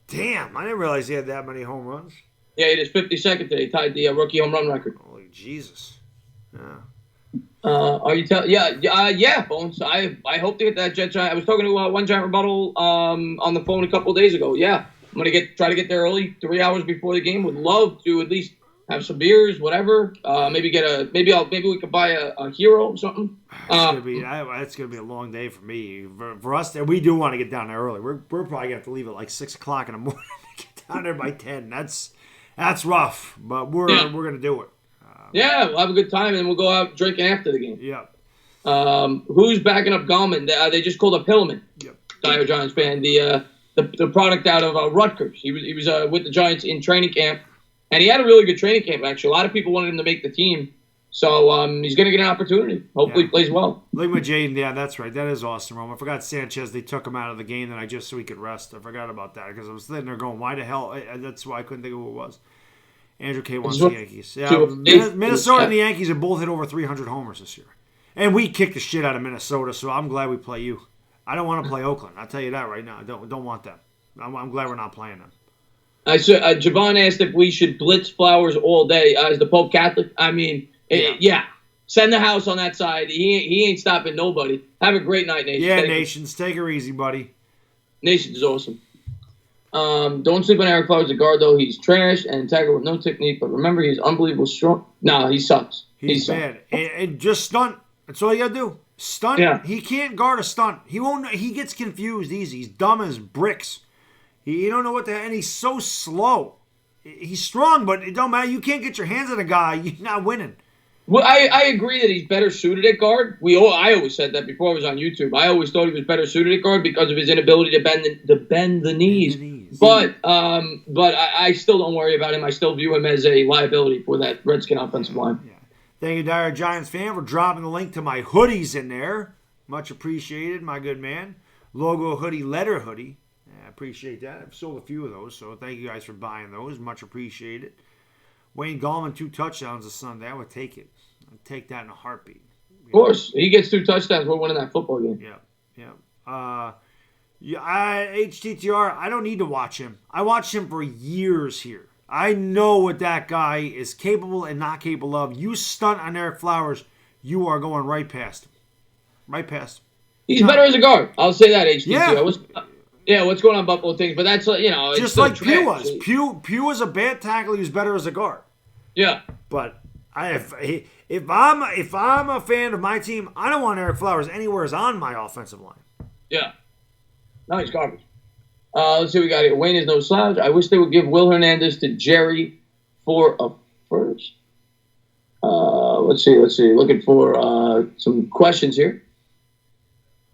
Damn, I didn't realize he had that many home runs. Yeah, he did 52nd today. He tied the rookie home run record. Holy Jesus. Yeah. Are you telling? Yeah, Bones. I hope to get that Jet Giant. I was talking to OneGiantRebuttal on the phone a couple of days ago. Yeah, I'm gonna try to get there early, 3 hours before the game. Would love to at least have some beers, whatever. Maybe we could buy a hero or something. It's gonna be a long day for me. For us, we do want to get down there early. We're probably gonna have to leave at like 6 o'clock in the morning to get down there by 10. That's rough, but we're gonna do it. Yeah, we'll have a good time, and we'll go out drinking after the game. Yeah. Who's backing up Gallman? They just called up Hillman. Yep. DieHardGiantsFan, the product out of Rutgers. He was with the Giants in training camp, and he had a really good training camp. Actually, a lot of people wanted him to make the team, so he's going to get an opportunity. Hopefully, he plays well. Look with Jaden. Yeah, that's right. That is awesome, Rome. I forgot Sanchez. They took him out of the game, so he could rest. I forgot about that because I was sitting there going, "Why the hell?" That's why I couldn't think of who it was. Andrew K. wants the Yankees. Yeah, Minnesota and the Yankees have both hit over 300 homers this year. And we kicked the shit out of Minnesota, so I'm glad we play you. I don't want to play Oakland. I'll tell you that right now. I don't want them. I'm glad we're not playing them. Javon asked if we should blitz Flowers all day as the Pope Catholic. I mean, yeah. Send the house on that side. He ain't stopping nobody. Have a great night, Nation. Yeah, Nations. Take her easy, buddy. Nations is awesome. Don't sleep on Eric Flowers, the guard, though. He's trash and tackle with no technique, but remember, he's unbelievable strong. No, he sucks. He's bad. And just stunt. That's all you got to do. Stunt. Yeah. He can't guard a stunt. He won't. He gets confused easy. He's dumb as bricks. He don't know what the hell, and he's so slow. He's strong, but it don't matter. You can't get your hands on a guy. You're not winning. Well, I agree that he's better suited at guard. I always said that before I was on YouTube. I always thought he was better suited at guard because of his inability to bend the knees. But I still don't worry about him. I still view him as a liability for that Redskin offensive line. Yeah. Thank you, DieHardGiantsFan, for dropping the link to my hoodies in there. Much appreciated, my good man. Logo hoodie, letter hoodie. I appreciate that. I've sold a few of those, so thank you guys for buying those. Much appreciated. Wayne Gallman, 2 touchdowns this Sunday. I would take it. I'd take that in a heartbeat. Of course. He gets 2 touchdowns. We're winning that football game. Yeah. HTTR, I don't need to watch him. I watched him for years here. I know what that guy is capable and not capable of. You stunt on Eric Flowers, you are going right past him. Right past him. He's better as a guard. I'll say that, HTTR. Yeah. What's going on Buffalo things, but that's, just like Pugh was. Pugh was a bad tackle. He was better as a guard. Yeah. But if I'm a fan of my team, I don't want Eric Flowers anywhere on my offensive line. Yeah. No, he's garbage. Let's see what we got here. Wayne is no slouch. I wish they would give Will Hernandez to Jerry for a first. Let's see. Looking for some questions here.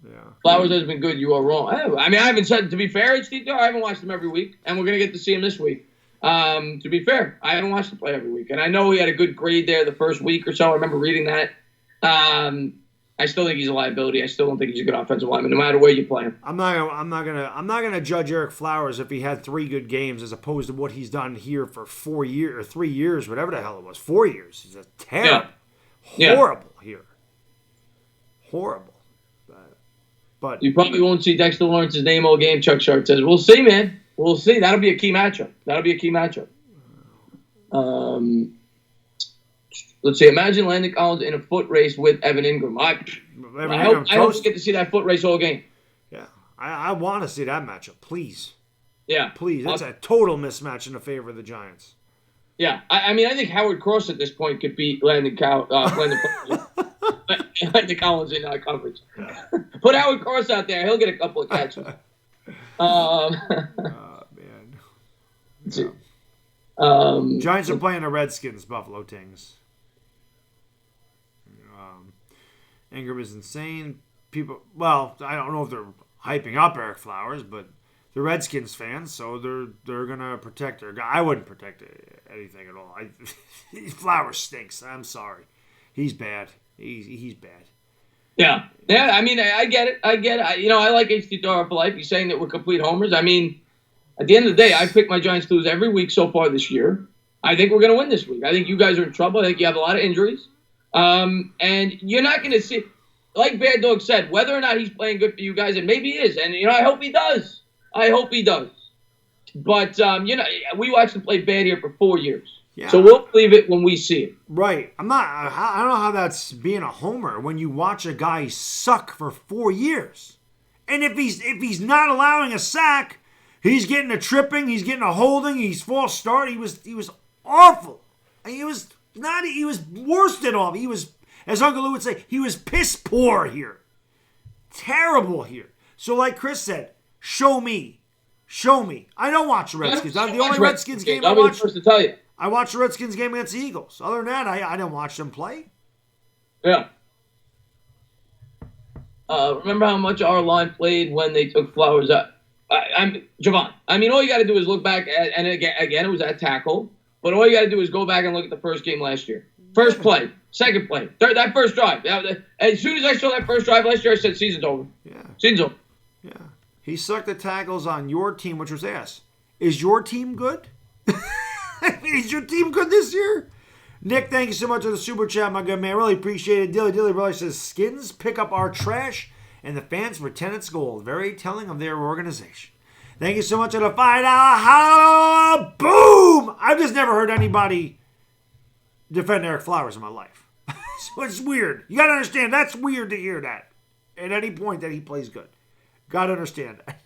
Yeah. Flowers has been good. You are wrong. I haven't said, to be fair, HTTR, I haven't watched him every week, and we're going to get to see him this week. To be fair, I haven't watched him play every week, and I know he had a good grade there the first week or so. I remember reading that. I still think he's a liability. I still don't think he's a good offensive lineman, no matter where you play him. I'm not gonna judge Eric Flowers if he had 3 good games as opposed to what he's done here for 4 years or 3 years, whatever the hell it was. 4 years. He's a terrible, horrible here. Horrible. But you probably won't see Dexter Lawrence's name all game. Chuck Sharp says, "We'll see, man. We'll see. That'll be a key matchup. Let's see. Imagine Landon Collins in a foot race with Evan Ingram. I hope we get to see that foot race all game. Yeah, I want to see that matchup, please. Yeah. Please, that's a total mismatch in the favor of the Giants. Yeah. I mean, I think Howard Cross at this point could beat Landon Collins in coverage. Put Howard Cross out there. He'll get a couple of catches. Man. Yeah. Giants are playing the Redskins, Buffalo Tings. Ingram is insane. People, well, I don't know if they're hyping up Eric Flowers, but the Redskins fans, so they're gonna protect their guy. I wouldn't protect anything at all. Flowers stinks. I'm sorry, he's bad. He's bad. Yeah. I mean, I get it. I like HTTR for life. He's saying that we're complete homers. I mean, at the end of the day, I picked my Giants to lose every week so far this year. I think we're gonna win this week. I think you guys are in trouble. I think you have a lot of injuries. And you're not gonna see, like Baddog said, whether or not he's playing good for you guys, and maybe he is, and I hope he does. But we watched him play bad here for 4 years. Yeah. So we'll believe it when we see it. Right. I don't know how that's being a homer when you watch a guy suck for 4 years. And if he's not allowing a sack, he's getting a tripping, he's getting a holding, he's false start. He was awful. He was worse than awful. He was, as Uncle Lou would say, he was piss poor here. Terrible here. So like Chris said, show me. I don't watch the Redskins. I'm the only Redskins game I watch. I'll be the first to tell you. I watched the Redskins game against the Eagles. Other than that, I didn't watch them play. Yeah. Remember how much our line played when they took Flowers out? Javon. I mean, all you got to do is look back, and again, it was at tackle. But all you got to do is go back and look at the first game last year. First play, second play, third, that first drive. As soon as I saw that first drive last year, I said, season's over. Yeah. Season's over. Yeah. He sucked the tackles on your team, which was ass. Is your team good? Is your team good this year? Nick, thank you so much for the super chat, my good man. Really appreciate it. Dilly Brother says, Skins pick up our trash, and the fans pretend it's gold. Very telling of their organization. Thank you so much for the $5 holla boom! I've just never heard anybody defend Eric Flowers in my life. So it's weird. You got to understand, that's weird to hear that at any point that he plays good. Got to understand that.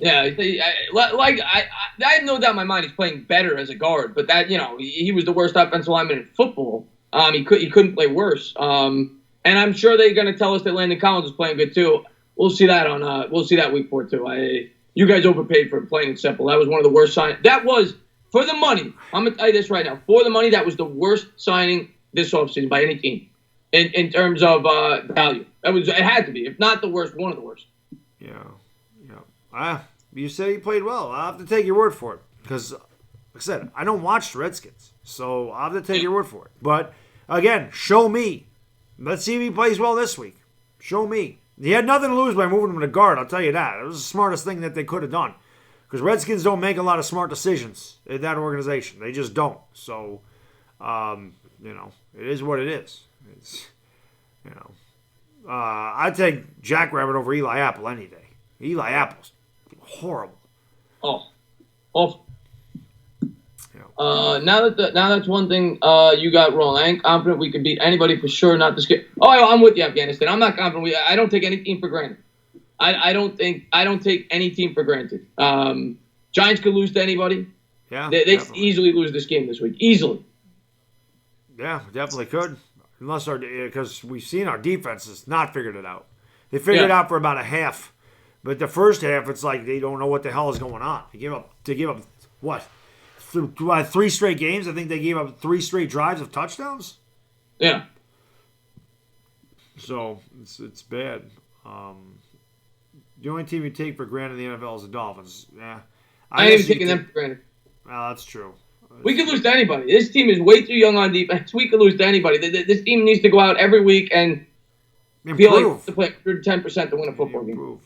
Yeah, I have no doubt in my mind he's playing better as a guard, but that, he was the worst offensive lineman in football. He couldn't play worse. And I'm sure they're going to tell us that Landon Collins is playing good too. We'll see that week 4 too. You guys overpaid for it, plain and simple. That was one of the worst signings. That was, for the money, I'm going to tell you this right now. For the money, that was the worst signing this offseason by any team in terms of value. It had to be. If not the worst, one of the worst. Yeah. You said he played well. I'll have to take your word for it. Because, like I said, I don't watch the Redskins. So I'll have to take your word for it. But, again, show me. Let's see if he plays well this week. Show me. He had nothing to lose by moving him to guard, I'll tell you that. It was the smartest thing that they could have done. Because Redskins don't make a lot of smart decisions in that organization. They just don't. So, it is what it is. It's, I'd take Jackrabbit over Eli Apple any day. Eli Apple's horrible. Oh. Awful. Now that's one thing you got wrong. I ain't confident we could beat anybody for sure. Not this game. Oh, I'm with you, Afghanistan. I'm not confident. I don't take any team for granted. I don't take any team for granted. Giants could lose to anybody. Yeah, they easily lose this game this week. Easily. Yeah, definitely could. Because we've seen our defense has not figured it out. They figured it out for about a half, but the first half it's like they don't know what the hell is going on. They give up what? 3 straight games. I think they gave up 3 straight drives of touchdowns. Yeah. So it's bad. The only team you take for granted in the NFL is the Dolphins. Yeah. I ain't even taking them for granted. Well, that's true. We could lose to anybody. This team is way too young on defense. We could lose to anybody. This team needs to go out every week and feel like to play 110% to win a football game.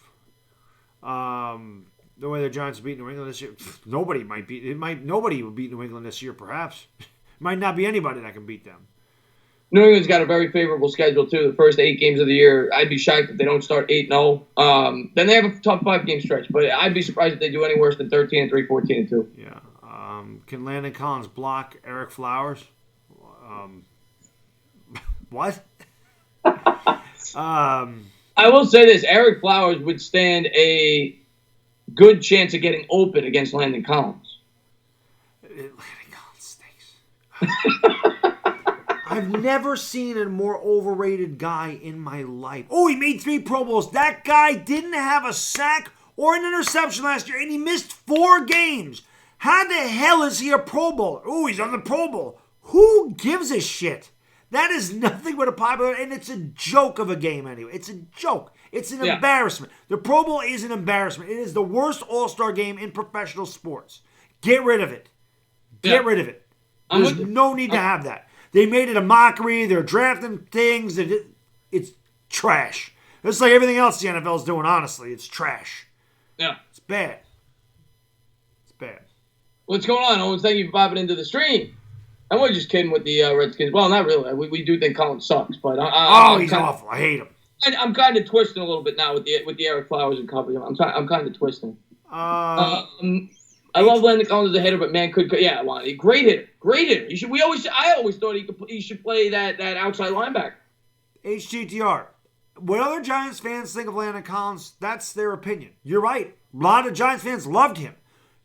The way the Giants beat New England this year, nobody would beat New England this year, perhaps. Might not be anybody that can beat them. New England's got a very favorable schedule, too. The first 8 games of the year, I'd be shocked if they don't start 8-0. Then they have a tough 5-game stretch, but I'd be surprised if they do any worse than 13-3, 14-2. Yeah. Can Landon Collins block Eric Flowers? What? I will say this. Eric Flowers would stand a good chance of getting open against Landon Collins. Landon Collins stinks. I've never seen a more overrated guy in my life. Oh, he made 3 Pro Bowls. That guy didn't have a sack or an interception last year, and he missed 4 games. How the hell is he a Pro Bowler? Oh, he's on the Pro Bowl. Who gives a shit? That is nothing but a popular, and it's a joke of a game anyway. It's a joke. It's an embarrassment. The Pro Bowl is an embarrassment. It is the worst all-star game in professional sports. Get rid of it. Get rid of it. There's no need to have that. They made it a mockery. They're drafting things. It's trash. It's like everything else the NFL's doing, honestly. It's trash. Yeah. It's bad. It's bad. What's going on, Owens? Thank you for popping into the stream. And we're just kidding with the Redskins. Well, not really. We do think Collins sucks, but he's awful. I hate him. I'm kind of twisting a little bit now with the Eric Flowers and coverage. I'm kind of twisting. I love Landon Collins as a hitter, but man, Lonnie, great hitter. I always thought he should play that outside linebacker. HTTR. What other Giants fans think of Landon Collins, that's their opinion. You're right. A lot of Giants fans loved him.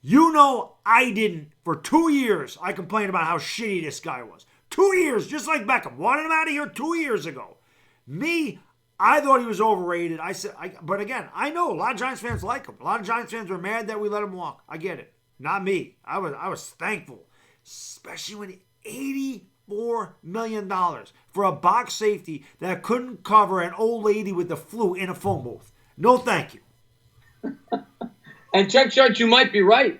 You know I didn't. For 2 years, I complained about how shitty this guy was. 2 years, just like Beckham. Wanted him out of here 2 years ago. Me, I thought he was overrated. But again, I know a lot of Giants fans like him. A lot of Giants fans were mad that we let him walk. I get it. Not me. I was thankful. Especially when $84 million for a box safety that couldn't cover an old lady with the flu in a phone booth. No thank you. And check chart, you might be right.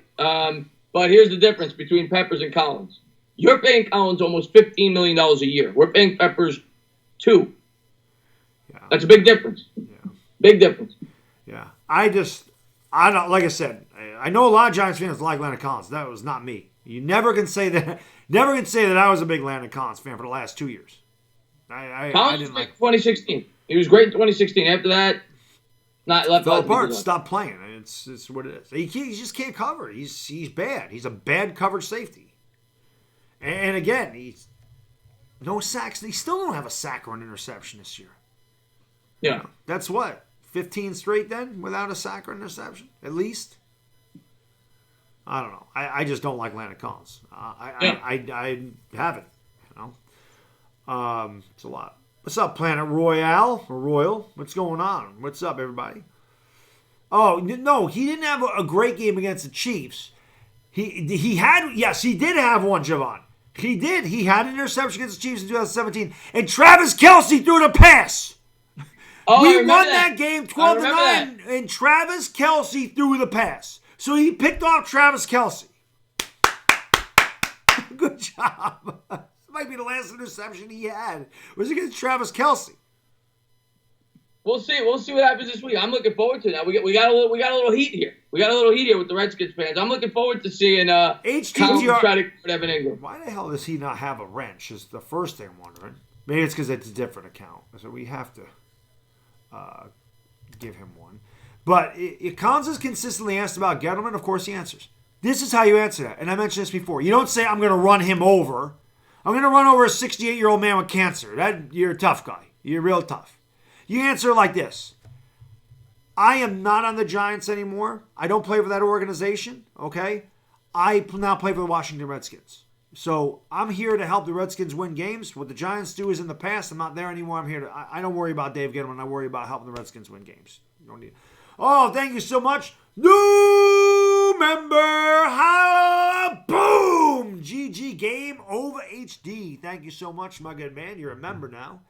But here's the difference between Peppers and Collins. You're paying Collins almost $15 million a year. We're paying Peppers $2 million. Yeah. That's a big difference. Yeah. Big difference. Yeah. I don't, like I said, I know a lot of Giants fans like Landon Collins. That was not me. You never can say that. Never can say that I was a big Landon Collins fan for the last 2 years. Collins didn't like 2016. He was great in 2016. After that, not left. Fell apart. Stopped playing. It's what it is. He just can't cover. He's bad. He's a bad coverage safety. And again, he's no sacks. They still don't have a sack or an interception this year. Yeah, you know, that's what 15 straight then without a sack or interception at least. I don't know. I just don't like Landon Collins. I haven't. You know, it's a lot. What's up, Planet Royale or Royal? What's going on? What's up, everybody? Oh no, he didn't have a great game against the Chiefs. He did have one, Javon. He did. He had an interception against the Chiefs in 2017, and Travis Kelce threw the pass. Oh, we won that game 12-9, and Travis Kelce threw the pass. So he picked off Travis Kelce. Good job. This might be the last interception he had. Was against Travis Kelce. We'll see. We'll see what happens this week. I'm looking forward to it. Now we got a little heat here. We got a little heat here with the Redskins fans. I'm looking forward to seeing HTTR try to get Evan Ingram. Why the hell does he not have a wrench? Is the first thing I'm wondering. Maybe it's because it's a different account, so we have to give him one. But if Collins is consistently asked about Gettleman, of course he answers. This is how you answer that. And I mentioned this before. You don't say, I'm going to run him over. I'm going to run over a 68-year-old man with cancer. You're a tough guy. You're real tough. You answer like this. I am not on the Giants anymore. I don't play for that organization, okay? I now play for the Washington Redskins. So I'm here to help the Redskins win games. What the Giants do is in the past. I'm not there anymore. I'm here to. I don't worry about Dave Gettleman. I worry about helping the Redskins win games. You don't need. Oh, thank you so much. New member, boom! GG Game Over HD. Thank you so much, my good man. You're a member now.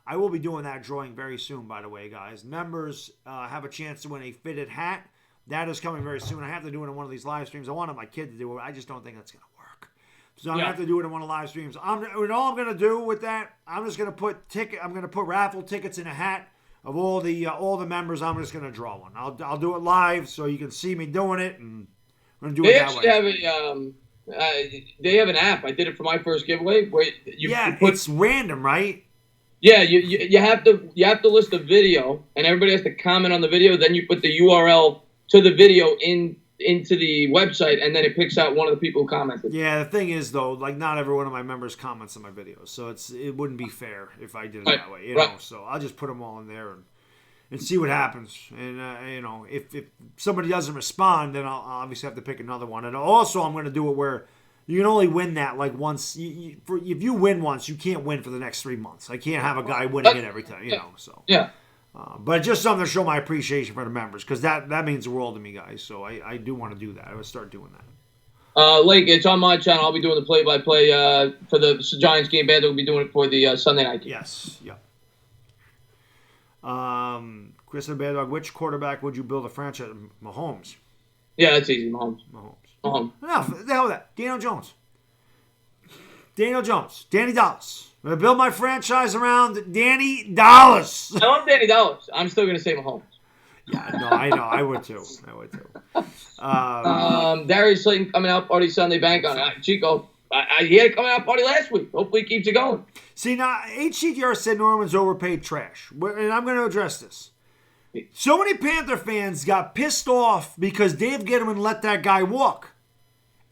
I will be doing that drawing very soon, by the way, guys. Members have a chance to win a fitted hat. That is coming very soon. I have to do it in one of these live streams. I wanted my kid to do it. I just don't think that's going to work. So I'm going to have to do it in one of the live streams. All I'm going to do with that, I'm just going to put raffle tickets in a hat of all the members. I'm just going to draw one. I'll do it live so you can see me doing it, and I'm going to do it that way. They have an app. I did it for my first giveaway. Where it's random, right? Yeah, you have to list a video, and everybody has to comment on the video. Then you put the URL to the video into the website, and then it picks out one of the people who commented. Yeah, the thing is though, like not every one of my members comments on my videos, so it wouldn't be fair if I did it that way, you know. So I'll just put them all in there, and see what happens. And, if somebody doesn't respond, then I'll obviously have to pick another one. And also, I'm going to do it where you can only win that like once. If you win once, you can't win for the next 3 months. I can't have a guy winning it every time, so. Yeah. But just something to show my appreciation for the members, because that means the world to me, guys. So I do want to do that. I would start doing that. Lake, it's on my channel. I'll be doing the play-by-play for the Giants game. Baddog will be doing it for the Sunday night game. Yes, yeah. Chris and Baddog, which quarterback would you build a franchise? Mahomes. Yeah, that's easy. Mahomes. No, Mahomes. the hell with that. Daniel Jones. Danny Dallas. I'm going to build my franchise around Danny Dallas. I love Danny Dallas. I'm still going to say Mahomes. Yeah, no, I know. I would too. Darius Slayton coming out party Sunday. Bank on it. Chico, he had a coming out party last week. Hopefully he keeps it going. See, now, HTTR said Norman's overpaid trash. And I'm going to address this. So many Panther fans got pissed off because Dave Gettleman let that guy walk.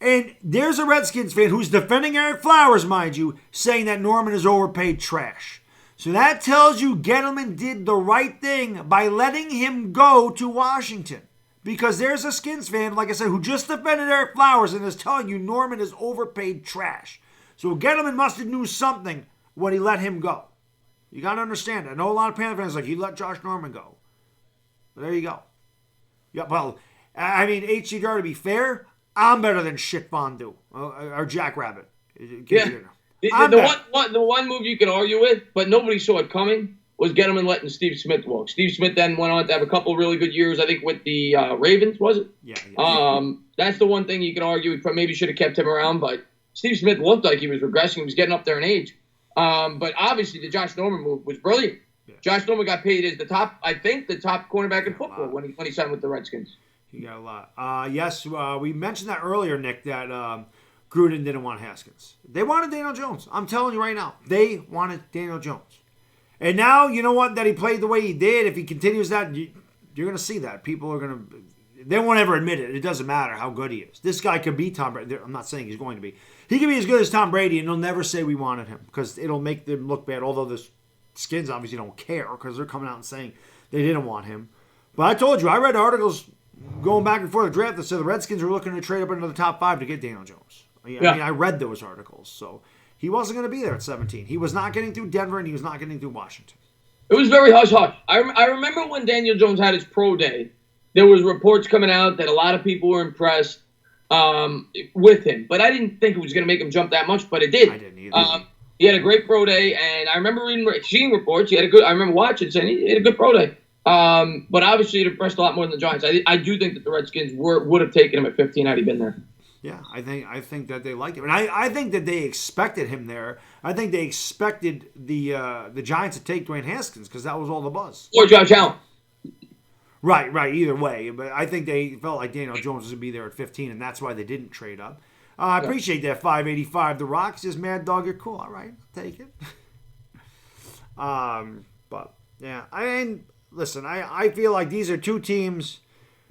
And there's a Redskins fan who's defending Eric Flowers, mind you, saying that Norman is overpaid trash. So that tells you Gettleman did the right thing by letting him go to Washington. Because there's a Skins fan, like I said, who just defended Eric Flowers and is telling you Norman is overpaid trash. So Gettleman must have knew something when he let him go. You got to understand. I know a lot of Panther fans like, he let Josh Norman go. But there you go. Yeah, well, I mean, HCR, to be fair, I'm better than shit fondue or Jackrabbit. Yeah. The one move you can argue with, but nobody saw it coming, was Gettleman letting Steve Smith walk. Steve Smith then went on to have a couple really good years, I think, with the Ravens, was it? Yeah. That's the one thing you can argue. Maybe should have kept him around, but Steve Smith looked like he was regressing. He was getting up there in age. But obviously, the Josh Norman move was brilliant. Yeah. Josh Norman got paid as the top cornerback in football when he signed with the Redskins. He got a lot. Yes, we mentioned that earlier, Nick, that Gruden didn't want Haskins. They wanted Daniel Jones. I'm telling you right now. They wanted Daniel Jones. And now, you know what, that he played the way he did, if he continues that, you're going to see that. People are going to, they won't ever admit it. It doesn't matter how good he is. This guy could be Tom Brady. I'm not saying he's going to be. He can be as good as Tom Brady, and they'll never say we wanted him because it'll make them look bad, although the Skins obviously don't care because they're coming out and saying they didn't want him. But I told you, I read articles going back and forth the draft that said the Redskins were looking to trade up into the top 5 to get Daniel Jones. I mean, I read those articles. So he wasn't going to be there at 17. He was not getting through Denver, and he was not getting through Washington. It was very hush-hush. I remember when Daniel Jones had his pro day, there was reports coming out that a lot of people were impressed with him. But I didn't think it was going to make him jump that much, but it did. I didn't either. He had a great pro day, and I remember seeing reports. I remember watching, saying he had a good pro day. But obviously, it impressed a lot more than the Giants. I do think that the Redskins would have taken him at 15 had he been there. Yeah, I think that they liked him, and I think that they expected him there. I think they expected the Giants to take Dwayne Haskins because that was all the buzz. Or Josh Allen. Right. Either way, but I think they felt like Daniel Jones was going to be there at 15, and that's why they didn't trade up. I appreciate that 585. The Rock says, "Mad Dog, you're cool." All right, I'll take it. But yeah, I mean, listen, I feel like these are two teams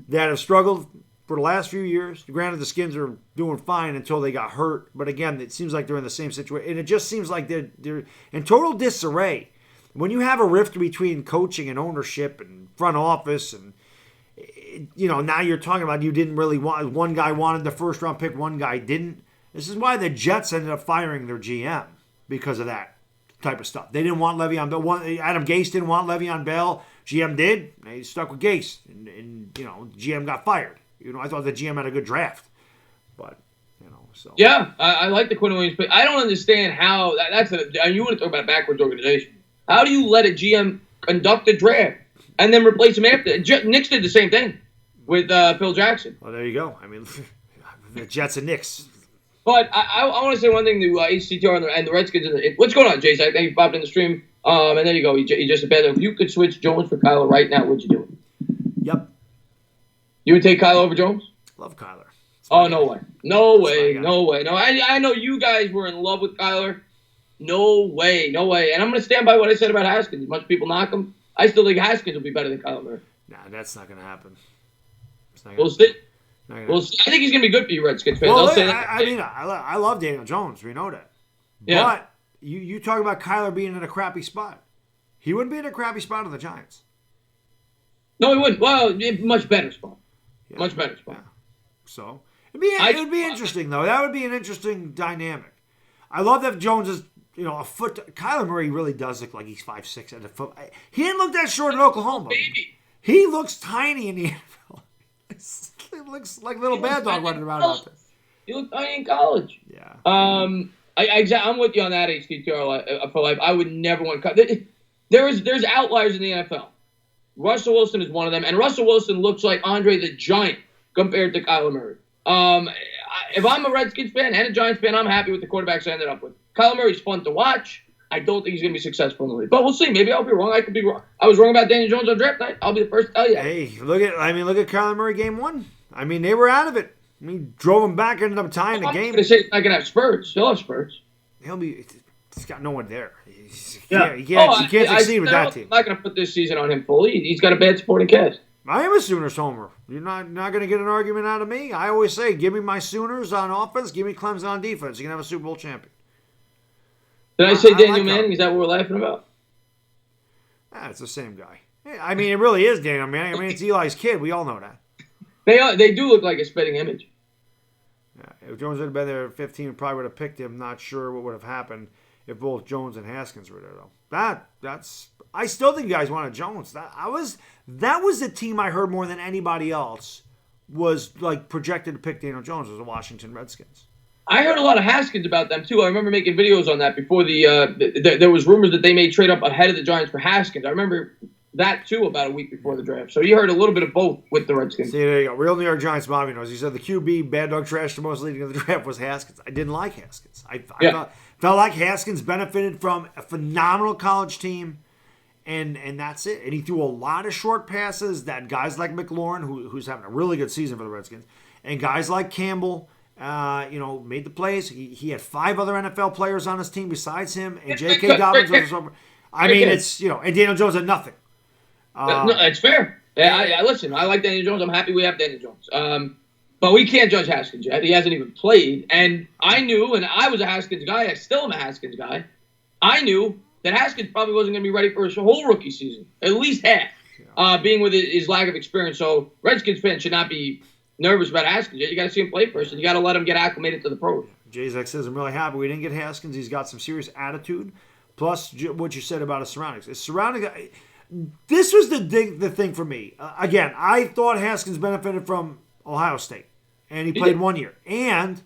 that have struggled for the last few years. Granted, the Skins are doing fine until they got hurt, but again, it seems like they're in the same situation, and it just seems like they're in total disarray. When you have a rift between coaching and ownership and front office, and now you're talking about you didn't really want, one guy wanted the first round pick, one guy didn't. This is why the Jets ended up firing their GM because of that type of stuff. They didn't want Le'Veon Bell. Adam Gase didn't want Le'Veon Bell. GM did. He stuck with Gase, and GM got fired. I thought the GM had a good draft, but so yeah, I like the Quinn Williams pick. I don't understand how you want to talk about a backwards organization. How do you let a GM conduct a draft and then replace him after? Knicks did the same thing with Phil Jackson. Well, there you go. I mean, the Jets and Knicks. But I want to say one thing to HTTR and the Redskins. What's going on, Jason? I think you popped in the stream. And there you go. You just said, if you could switch Jones for Kyler right now, would you do it? Yep. You would take Kyler over Jones? Love Kyler. Oh, no way. No way. No, I know you guys were in love with Kyler. No way. And I'm going to stand by what I said about Haskins. As much people knock him, I still think Haskins will be better than Kyler Murray. Nah, that's not going to happen. We'll see. I think he's going to be good for you Redskins fans. Well, I love Daniel Jones. We know that. Yeah. But you talk about Kyler being in a crappy spot. He wouldn't be in a crappy spot on the Giants. No, he wouldn't. Well, much better spot. Yeah. Much better spot. Yeah. So it would be interesting though. That would be an interesting dynamic. I love that Jones is a foot. Kyler Murray really does look like he's 5'6" at a foot. He didn't look that short in Oklahoma. Baby. He looks tiny in the NFL. He looks like little Baddog running around out there. He looked tiny in college. Yeah. I'm with you on that, HTTR for life. I would never want to cut. There's outliers in the NFL. Russell Wilson is one of them, and Russell Wilson looks like Andre the Giant compared to Kyler Murray. If I'm a Redskins fan and a Giants fan, I'm happy with the quarterbacks I ended up with. Kyler Murray's fun to watch. I don't think he's going to be successful in the league, but we'll see. Maybe I'll be wrong. I could be wrong. I was wrong about Daniel Jones on draft night. I'll be the first to tell you. Hey, look at Kyler Murray game 1. I mean, they were out of it. I mean, drove him back, ended up tying the game. I'm going to say he's not going to have spurts. He'll have spurts. He's got no one there. You can't succeed with that team. I'm not going to put this season on him fully. He's got a bad supporting cast. I am a Sooners homer. You're not going to get an argument out of me. I always say, give me my Sooners on offense, give me Clemson on defense. You can have a Super Bowl champion. Did I say Daniel Manning? Is that what we're laughing about? It's the same guy. I mean, it really is Daniel Manning. I mean, it's Eli's kid. We all know that. They do look like a spitting image. Yeah, if Jones had been there at 15, we probably would have picked him. Not sure what would have happened if both Jones and Haskins were there, though. That's. I still think you guys wanted Jones. That was the team I heard more than anybody else was like projected to pick Daniel Jones was the Washington Redskins. I heard a lot of Haskins about them too. I remember making videos on that before there was rumors that they may trade up ahead of the Giants for Haskins. I remember that too about a week before the draft. So you heard a little bit of both with the Redskins. See, there you go. Real New York Giants Bobby knows. He said the QB Baddog trashed the most leading of the draft was Haskins. I didn't like Haskins. I felt like Haskins benefited from a phenomenal college team, and that's it. And he threw a lot of short passes that guys like McLaurin, who's having a really good season for the Redskins, and guys like Campbell, made the plays. He had 5 other NFL players on his team besides him, and J.K. Dobbins was. I mean, it's and Daniel Jones had nothing. No, it's fair. Yeah, listen, I like Daniel Jones. I'm happy we have Daniel Jones. But we can't judge Haskins yet. He hasn't even played. And I knew, and I was a Haskins guy. I still am a Haskins guy. I knew that Haskins probably wasn't going to be ready for his whole rookie season, at least half, being with his lack of experience. So Redskins fans should not be nervous about Haskins yet. You got to see him play first, and you got to let him get acclimated to the pros. Jay-Zach says, I'm really happy we didn't get Haskins. He's got some serious attitude. Plus, what you said about his surroundings. This was the thing for me. Again, I thought Haskins benefited from Ohio State, and he played 1 year. And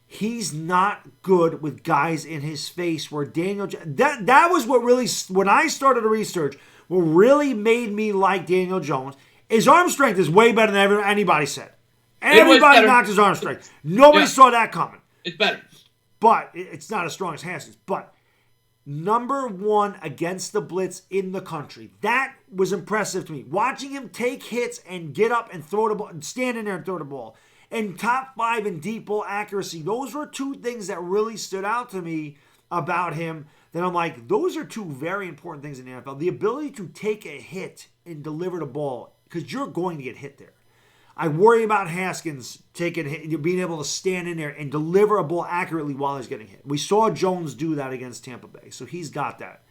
he's not good with guys in his face. Where that was what really, when I started to research, what really made me like Daniel Jones. His arm strength is way better than anybody said. Everybody knocked his arm strength. Nobody saw that coming. It's better, but it's not as strong as Haskins. But number 1 against the blitz in the country. That was impressive to me. Watching him take hits and get up and throw the ball, and stand in there and throw the ball. And top 5 in deep ball accuracy. Those were 2 things that really stood out to me about him. That I'm like, those are 2 very important things in the NFL. The ability to take a hit and deliver the ball, because you're going to get hit there. I worry about Haskins being able to stand in there and deliver a ball accurately while he's getting hit. We saw Jones do that against Tampa Bay, so he's got that.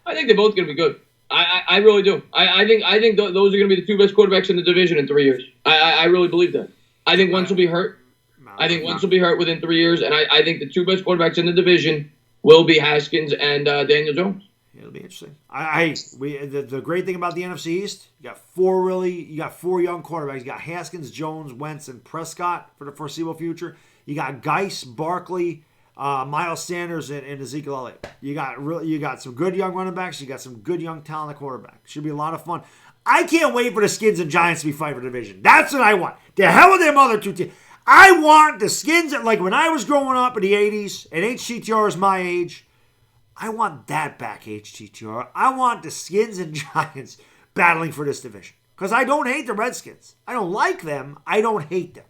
I think they're both going to be good. I really do. I think those are going to be the 2 best quarterbacks in the division in 3 years. I really believe that. I think Wentz will be hurt. I think Wentz will be hurt within 3 years, and I think the 2 best quarterbacks in the division will be Haskins and Daniel Jones. It'll be interesting. The great thing about the NFC East, you got 4 young quarterbacks. You got Haskins, Jones, Wentz, and Prescott for the foreseeable future. You got Geis, Barkley, Miles Sanders, and Ezekiel Elliott. You got some good young running backs. You got some good young talent at quarterback. Should be a lot of fun. I can't wait for the Skins and Giants to be fighting for the division. That's what I want. The hell with them other 2 teams. I want the Skins, like when I was growing up in the 80s, and HTTR is my age, I want that back, HTTR. I want the Skins and Giants battling for this division. Because I don't hate the Redskins. I don't like them. I don't hate them.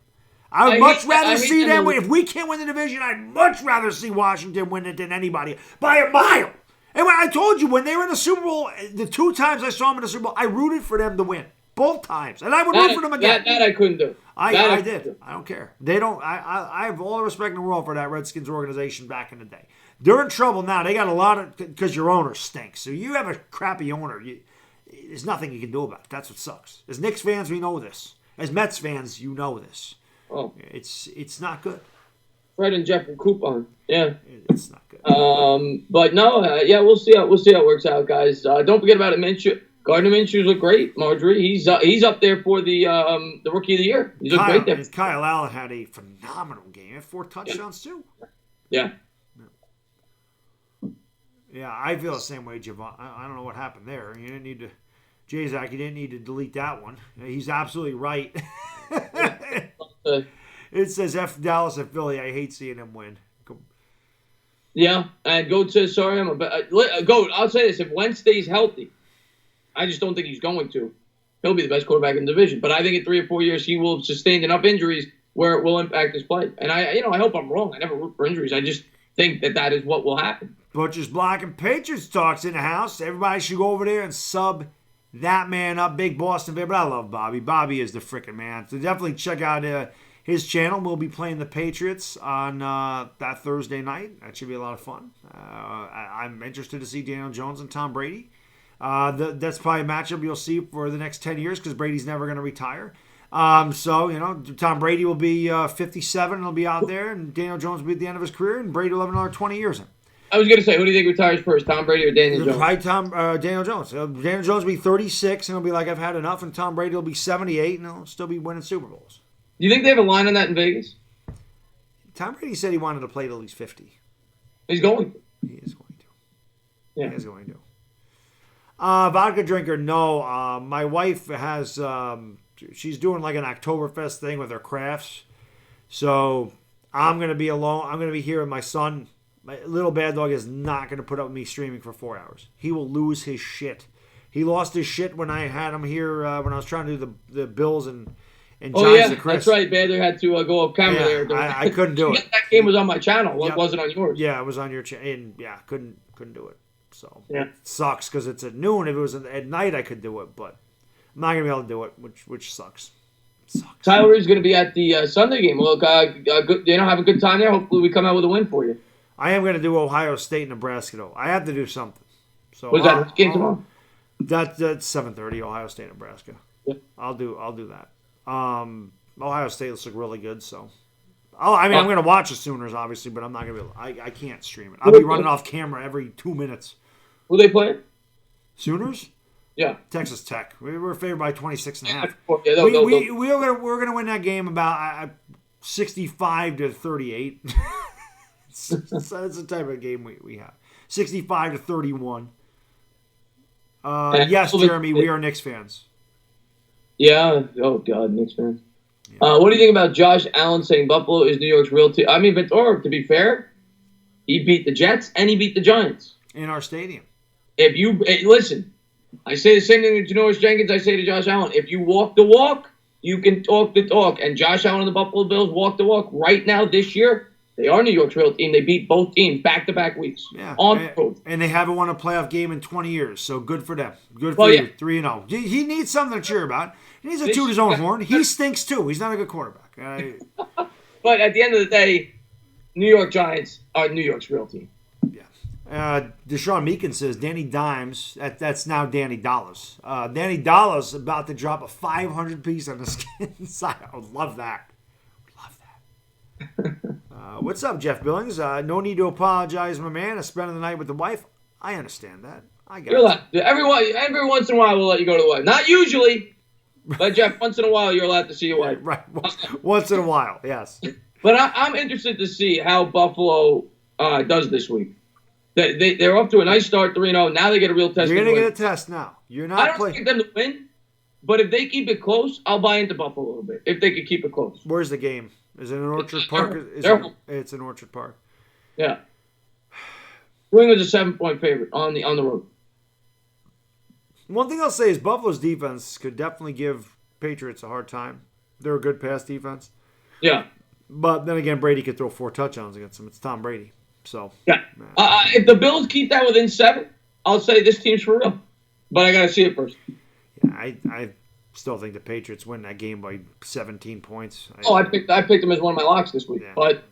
I would much rather see them. If we can't win the division, I'd much rather see Washington win it than anybody by a mile. And when I told you, when they were in the Super Bowl, the 2 times I saw them in the Super Bowl, I rooted for them to win. Both times. And I would root for them again. That I couldn't do. I did. I don't care. They don't. I have all the respect in the world for that Redskins organization back in the day. They're in trouble now. They got a lot of, because your owner stinks. So you have a crappy owner. there's nothing you can do about it. That's what sucks. As Knicks fans, we know this. As Mets fans, you know this. Oh, it's not good. Fred and Jeff will coupon. Yeah, it's not good. But no, yeah, we'll see how it works out, guys. Don't forget about Minshew. Gardner Minshew look great. Marjorie, he's up there for the rookie of the year. He's looked great there. Kyle Allen had a phenomenal game. He had 4 touchdowns too. Yeah. Yeah, I feel the same way, Javon. I don't know what happened there. You didn't need to, J-Zac, you didn't need to delete that one. He's absolutely right. It says F Dallas and Philly. I hate seeing him win. Yeah, and go to go. I'll say this: if Wentz stays healthy, I just don't think he's going to. He'll be the best quarterback in the division, but I think in 3 or 4 years he will have sustained enough injuries where it will impact his play. And I hope I'm wrong. I never root for injuries. I just think that is what will happen. Butcher's Block and Patriots talks in the house. Everybody should go over there and sub that man up, big Boston fan. But I love Bobby. Bobby is the freaking man. So definitely check out his channel. We'll be playing the Patriots on that Thursday night. That should be a lot of fun. I'm interested to see Daniel Jones and Tom Brady. That's probably a matchup you'll see for the next 10 years because Brady's never going to retire. So, Tom Brady will be 57 and he'll be out there, and Daniel Jones will be at the end of his career, and Brady will have another 20 years in. I was going to say, who do you think retires first, Tom Brady or Daniel Jones? Probably Daniel Jones. Daniel Jones will be 36 and he'll be like, I've had enough, and Tom Brady will be 78 and he'll still be winning Super Bowls. Do you think they have a line on that in Vegas? Tom Brady said he wanted to play till he's 50. He's going to. He is going to. Yeah. He is going to. Vodka drinker, no. My wife has, she's doing like an Oktoberfest thing with her crafts. So I'm going to be alone. I'm going to be here with my son. My little bad dog is not going to put up with me streaming for 4 hours. He will lose his shit. He lost his shit when I had him here when I was trying to do the Bills and Giants of Chris. That's right. Badger had to go up camera there. I couldn't do it. That game was on my channel. It wasn't on yours. Yeah, it was on your channel. And yeah, couldn't do it. So yeah. It sucks because it's at noon. If it was at night, I could do it, but I'm not gonna be able to do it, which sucks. Tyler is gonna be at the Sunday game. Look, have a good time there. Hopefully, we come out with a win for you. I am gonna do Ohio State, Nebraska though. I have to do something. So what's that game tomorrow? That's 7:30. Ohio State, Nebraska. Yeah. I'll do that. Ohio State looks like really good, so. I'm going to watch the Sooners, obviously, but I'm not going to be able I can't stream it. I'll be running off camera every 2 minutes. Who they playing? Sooners? Yeah. Texas Tech. We were favored by 26.5. Yeah, we're going to win that game about 65-38. That's the type of game we have. 65-31. Yes, Jeremy, we are Knicks fans. Yeah. Oh, God, Knicks fans. Yeah. What do you think about Josh Allen saying Buffalo is New York's real team? I mean, but to be fair, he beat the Jets and he beat the Giants. In our stadium. Listen, I say the same thing to Janoris Jenkins, I say to Josh Allen. If you walk the walk, you can talk the talk. And Josh Allen and the Buffalo Bills walk the walk right now this year. They are New York's real team. They beat both teams back-to-back weeks. Yeah. On the road. And they haven't won a playoff game in 20 years, so good for them. Good for you. 3-0. He needs something to cheer about. He needs to toot his own horn. He stinks, too. He's not a good quarterback. But at the end of the day, New York Giants are New York's real team. Yeah. Deshaun Meekin says Danny Dimes, that's now Danny Dollars. Danny Dollars about to drop a 500 piece on the skin side. I would love that. What's up, Jeff Billings? No need to apologize, my man. I spending the night with the wife. I understand that. I got it. Every once in a while, we'll let you go to the wife. Not usually, but Jeff, once in a while, you're allowed to see your wife. Right. Once in a while, yes. But I'm interested to see how Buffalo does this week. They're off to a nice start, 3-0. Now they get a real test. You're going to get a test now. You're not. I don't expect them to win, but if they keep it close, I'll buy into Buffalo a little bit. If they could keep it close. Where's the game? Is it in Orchard Park? It's in Orchard Park. Yeah. New England's a 7-point favorite on the road. One thing I'll say is Buffalo's defense could definitely give Patriots a hard time. They're a good pass defense. Yeah. But then again, Brady could throw 4 touchdowns against them. It's Tom Brady. So yeah. If the Bills keep that within 7, I'll say this team's for real. But I got to see it first. Yeah, I still think the Patriots win that game by 17 points. I picked them as one of my locks this week. Yeah. But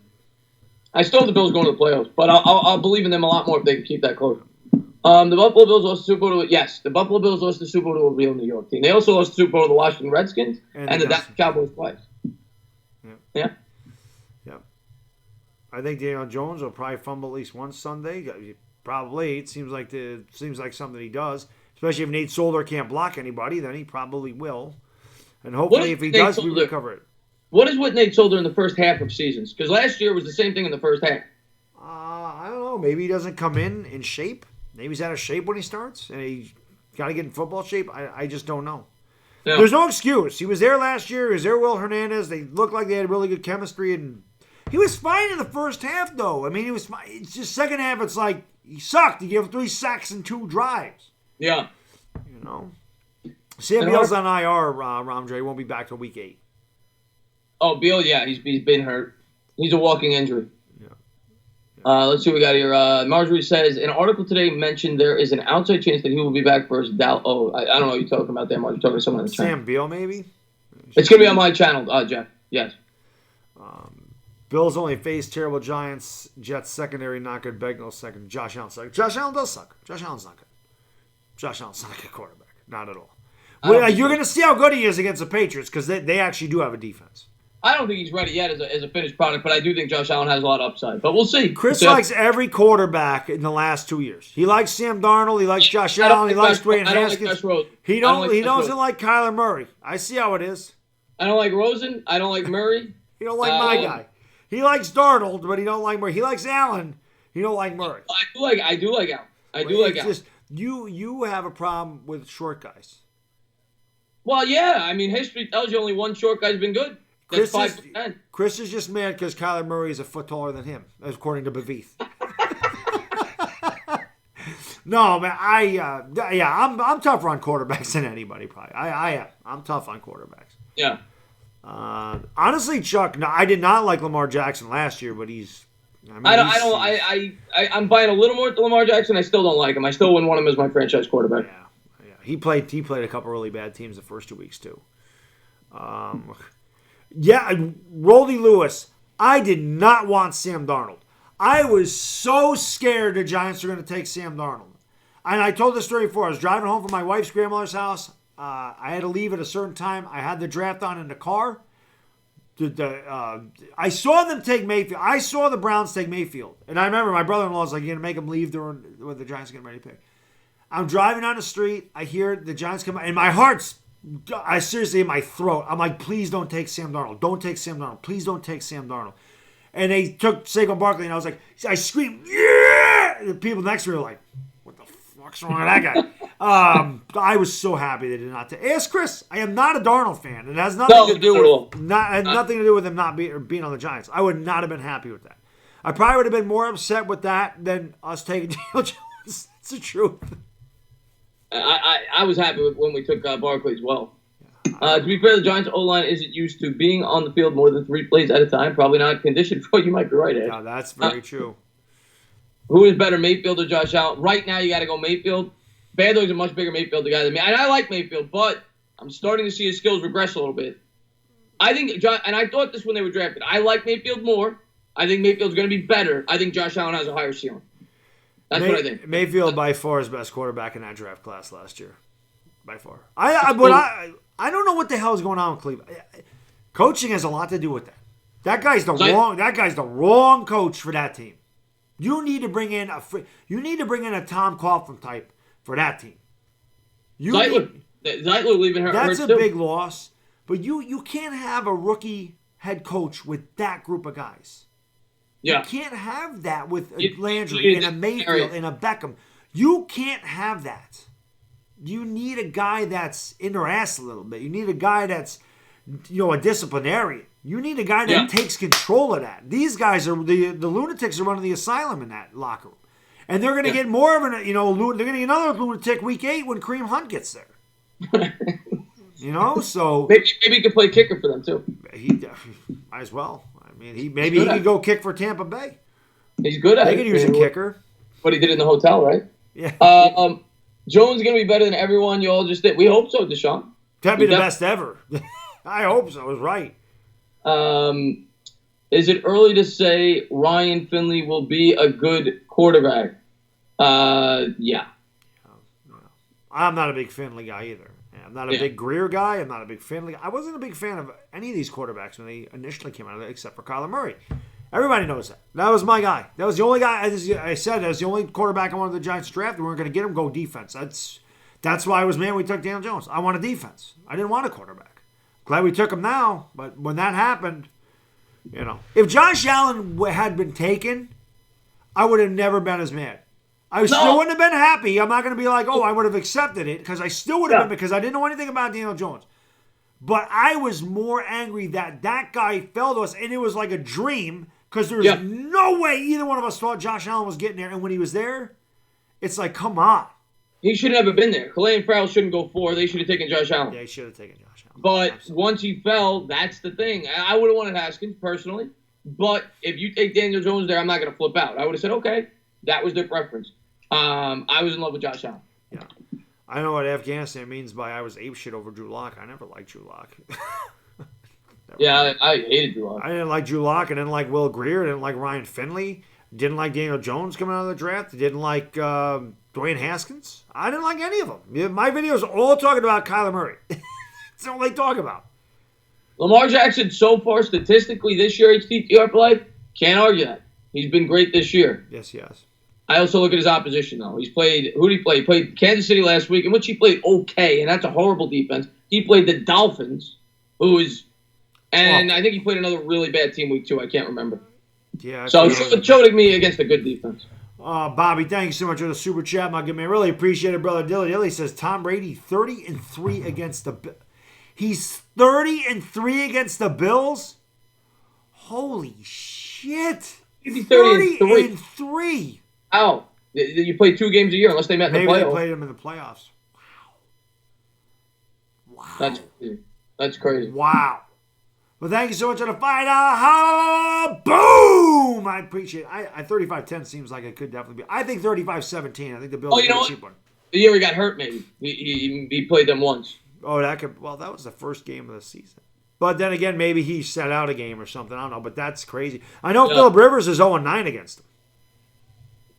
I still have the Bills going to the playoffs. But I'll believe in them a lot more if they can keep that close. The Buffalo Bills lost the Super Bowl. Yes, the Buffalo Bills lost the Super Bowl to a real New York team. They also lost the Super Bowl to the Washington Redskins and the Dallas Cowboys twice. Yeah. I think Daniel Jones will probably fumble at least one Sunday. Probably. It seems like something he does. Especially if Nate Solder can't block anybody, then he probably will. And hopefully, if he does, we recover it. What is with Nate Solder in the first half of seasons? Because last year was the same thing in the first half. I don't know. Maybe he doesn't come in shape. Maybe he's out of shape when he starts, and he's got to get in football shape. I just don't know. Yeah. There's no excuse. He was there last year. He was there with Will Hernandez. They looked like they had really good chemistry, and he was fine in the first half, though. I mean, he was fine. It's just second half, it's like he sucked. He gave 3 sacks and 2 drives. Yeah. You know? Sam Beal's on IR, Ramjay. He won't be back till week 8. Oh, Beal, yeah. He's been hurt. He's a walking injury. Let's see what we got here. Marjorie says, an article today mentioned there is an outside chance that he will be back versus Dallas. Oh, I don't know what you're talking about there, Marjorie. You're talking to someone on the channel. Sam Beal, maybe? It's going to be on my channel, Jeff. Yes. Bills only face terrible Giants. Jets secondary, not good. Bengals second. Josh Allen second. Josh Allen does suck. Josh Allen's not good. Josh Allen's not a good quarterback. Not at all. You're going to see how good he is against the Patriots because they actually do have a defense. I don't think he's ready yet as a finished product, but I do think Josh Allen has a lot of upside. But we'll see. Chris likes every quarterback in the last 2 years. He likes Sam Darnold. He likes Josh Allen. He likes Dwayne Haskins. He doesn't like Kyler Murray. I see how it is. I don't like Rosen. I don't like Murray. He don't like my guy. He likes Darnold, but he don't like Murray. He likes Allen. He don't like Murray. I do like Allen. I do like Allen. Just, you have a problem with short guys. Well, yeah. I mean, history tells you only one short guy's been good. That's 5%. Chris is just mad because Kyler Murray is a foot taller than him, according to Bavith. No, man, I'm tougher on quarterbacks than anybody probably. I'm tough on quarterbacks. Yeah. Honestly, Chuck, no, I did not like Lamar Jackson last year, but I'm buying a little more to Lamar Jackson. I still don't like him. I still wouldn't want him as my franchise quarterback. Yeah. He played a couple really bad teams the first 2 weeks too. Yeah, Roldy Lewis. I did not want Sam Darnold. I was so scared the Giants were going to take Sam Darnold. And I told this story before. I was driving home from my wife's grandmother's house. I had to leave at a certain time. I had the draft on in the car. I saw them take Mayfield. I saw the Browns take Mayfield. And I remember my brother-in-law was like, you're going to make him leave when the Giants are getting ready to pick. I'm driving down the street. I hear the Giants come out. And my heart's seriously in my throat. I'm like, please don't take Sam Darnold. Don't take Sam Darnold. Please don't take Sam Darnold. And they took Saquon Barkley, and I was like, I screamed, yeah! And the people next to me were like, what the fuck's wrong with that guy? I was so happy they did not take. Ask Chris. I am not a Darnold fan. It has nothing to do with nothing to do with him not being on the Giants. I would not have been happy with that. I probably would have been more upset with that than us taking Daniel Jones. It's the truth. I was happy with when we took Barkley as well. To be fair, the Giants' O-line isn't used to being on the field more than 3 plays at a time. Probably not conditioned for it. You might be right, Ed. No, that's very true. Who is better, Mayfield or Josh Allen? Right now, you got to go Mayfield. Baddog's a much bigger Mayfield guy than me. And I like Mayfield, but I'm starting to see his skills regress a little bit. I think, and I thought this when they were drafted, I like Mayfield more. I think Mayfield's going to be better. I think Josh Allen has a higher ceiling. That's what I think. Mayfield by far is best quarterback in that draft class last year. By far. I don't know what the hell is going on with Cleveland. Coaching has a lot to do with that. That guy's the wrong coach for that team. You need to bring in a Tom Coughlin type for that team. Zeitler leaving her. That's a big loss. But you can't have a rookie head coach with that group of guys. Yeah. You can't have that with a Landry and a Mayfield and a Beckham. You can't have that. You need a guy that's in their ass a little bit. You need a guy that's, a disciplinarian. You need a guy that takes control of that. These guys are the lunatics are running the asylum in that locker room, and they're going to get more of an they're going to get another lunatic week 8 when Kareem Hunt gets there. So maybe he could play kicker for them too. He might as well. I mean, he could go kick for Tampa Bay. He's good at it. They could use a kicker. But he did it in the hotel, right? Yeah. Jones is going to be better than everyone you all just did. We hope so, Deshaun. That'd be the best ever. I hope so. I was right. Is it early to say Ryan Finley will be a good quarterback? Yeah. I'm not a big Finley guy either. I'm not a big Greer guy. I'm not a big Finley. I wasn't a big fan of any of these quarterbacks when they initially came out of it, except for Kyler Murray. Everybody knows that. That was my guy. That was the only guy. I said that was the only quarterback I wanted the Giants to draft. We weren't going to get him. Go defense. That's why I was mad we took Daniel Jones. I wanted defense. I didn't want a quarterback. Glad we took him now. But when that happened, if Josh Allen had been taken, I would have never been as mad. I still wouldn't have been happy. I'm not going to be like, I would have accepted it, because I still would have been, because I didn't know anything about Daniel Jones. But I was more angry that guy fell to us, and it was like a dream, because there was no way either one of us thought Josh Allen was getting there. And when he was there, it's like, come on. He should have never been there. Calais and Farrell shouldn't go 4. They should have taken Josh Allen. Yeah, he should have taken Josh Allen. But Absolutely. Once he fell, that's the thing. I would have wanted Haskins, personally. But if you take Daniel Jones there, I'm not going to flip out. I would have said, okay, that was their preference. I was in love with Josh Allen. Yeah. I know what Afghanistan means by I was apeshit over Drew Lock. I never liked Drew Lock. I hated Drew Lock. I didn't like Drew Lock. I didn't like Will Greer. I didn't like Ryan Finley. Didn't like Daniel Jones coming out of the draft. Didn't like Dwayne Haskins. I didn't like any of them. My videos are all talking about Kyler Murray. That's all they talk about. Lamar Jackson, so far, statistically, this year, HTTR play, can't argue that. He's been great this year. Yes, he has. I also look at his opposition, though. Who did he play? He played Kansas City last week, in which he played okay, and that's a horrible defense. He played the Dolphins, and I think he played another really bad team week 2. I can't remember. Yeah. So it showed me against a good defense. Bobby, thank you so much for the super chat, my good man. Really appreciate it, brother. Dilly says Tom Brady 30-3 against the Bills. He's 30-3 against the Bills? Holy shit. He'd be 30-3. How? You play 2 games a year unless they met in the playoffs. Maybe they played him in the playoffs. Wow. That's crazy. Wow. Well, thank you so much for the fight. Boom! I appreciate it. I 35-10 seems like it could definitely be. I think 35-17. I think the Bills are a cheap one. The year he got hurt, maybe. He played them once. Oh, that was the first game of the season. But then again, maybe he set out a game or something. I don't know, but that's crazy. I know Phillip Rivers is 0-9 against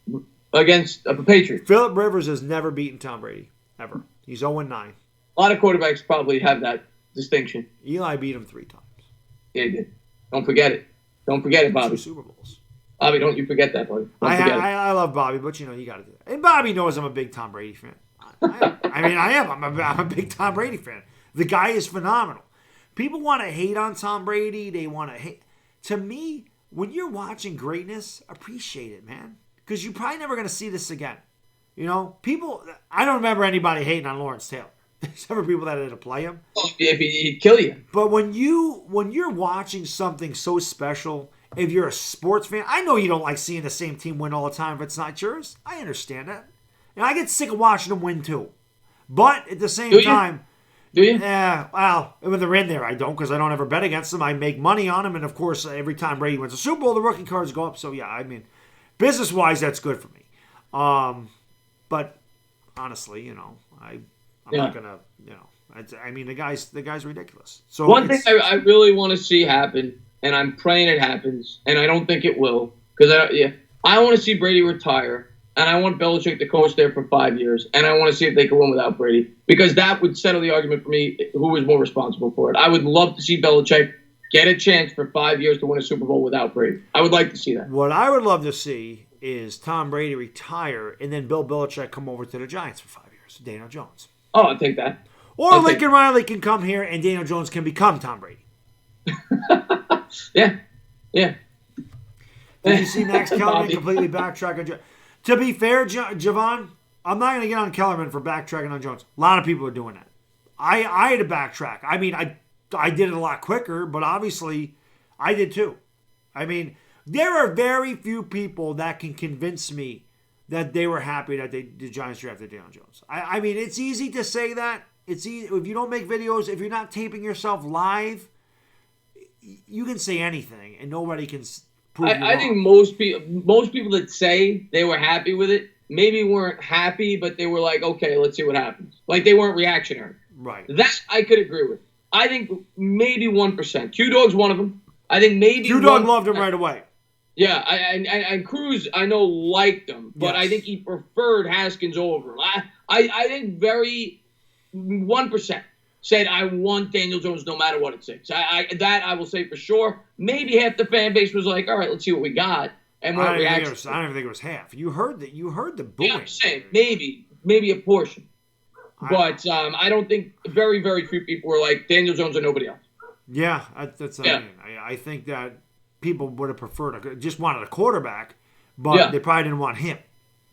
him. Against the Patriots. Phillip Rivers has never beaten Tom Brady, ever. He's 0-9. A lot of quarterbacks probably have that distinction. Eli beat him 3 times. Yeah, he did. Don't forget it. Don't forget it, Bobby. 2 Super Bowls. Bobby, don't you forget that, buddy. I love Bobby, but you got to do that. And Bobby knows I'm a big Tom Brady fan. I am. I'm a big Tom Brady fan. The guy is phenomenal. People want to hate on Tom Brady. They want to hate. To me, when you're watching greatness, appreciate it, man. Because you're probably never going to see this again. People, I don't remember anybody hating on Lawrence Taylor. Except for people that had to play him. If he'd kill you. But when you're watching something so special, if you're a sports fan, I know you don't like seeing the same team win all the time if it's not yours. I understand that. And I get sick of watching them win too. But at the same time, do you? Yeah, well, when they're in there, I don't, because I don't ever bet against them. I make money on them, and of course, every time Brady wins a Super Bowl, the rookie cards go up. So yeah, I mean, business-wise, that's good for me. But honestly, I'm not gonna, I mean, the guy's ridiculous. So one thing I really want to see happen, and I'm praying it happens, and I don't think it will, because I want to see Brady retire. And I want Belichick to coach there for 5 years. And I want to see if they can win without Brady. Because that would settle the argument for me who was more responsible for it. I would love to see Belichick get a chance for 5 years to win a Super Bowl without Brady. I would like to see that. What I would love to see is Tom Brady retire and then Bill Belichick come over to the Giants for 5 years. Daniel Jones. Oh, I'll take that. Or Lincoln Riley can come here and Daniel Jones can become Tom Brady. Yeah. Did you see Max Kellerman completely backtrack on Jones? To be fair, Javon, I'm not going to get on Kellerman for backtracking on Jones. A lot of people are doing that. I had to backtrack. I mean, I did it a lot quicker, but obviously I did too. I mean, there are very few people that can convince me that they were happy that the Giants drafted Daniel Jones. I mean, it's easy to say that. It's easy. If you don't make videos, if you're not taping yourself live, you can say anything and nobody can I think most people that say they were happy with it maybe weren't happy, but they were like, okay, let's see what happens. Like they weren't reactionary. Right. That I could agree with. I think maybe 1%. Q-Dog's one of them. I think maybe Q-Dog loved him right away. Yeah, and Cruz, I know, liked him, but I Yes. think he preferred Cruz, I know, liked him, but I Yes. think he preferred Haskins over him. I think very 1% said I want Daniel Jones no matter what it takes. That I will say for sure. Maybe half the fan base was like, all right, let's see what we got, and I what don't reaction. even think it was half. You heard that. You heard the booing. Yeah, I'm saying maybe a portion, but I don't think very very few people were like Daniel Jones or nobody else. Yeah, that's what I mean. I think that people would have preferred just wanted a quarterback, but they probably didn't want him.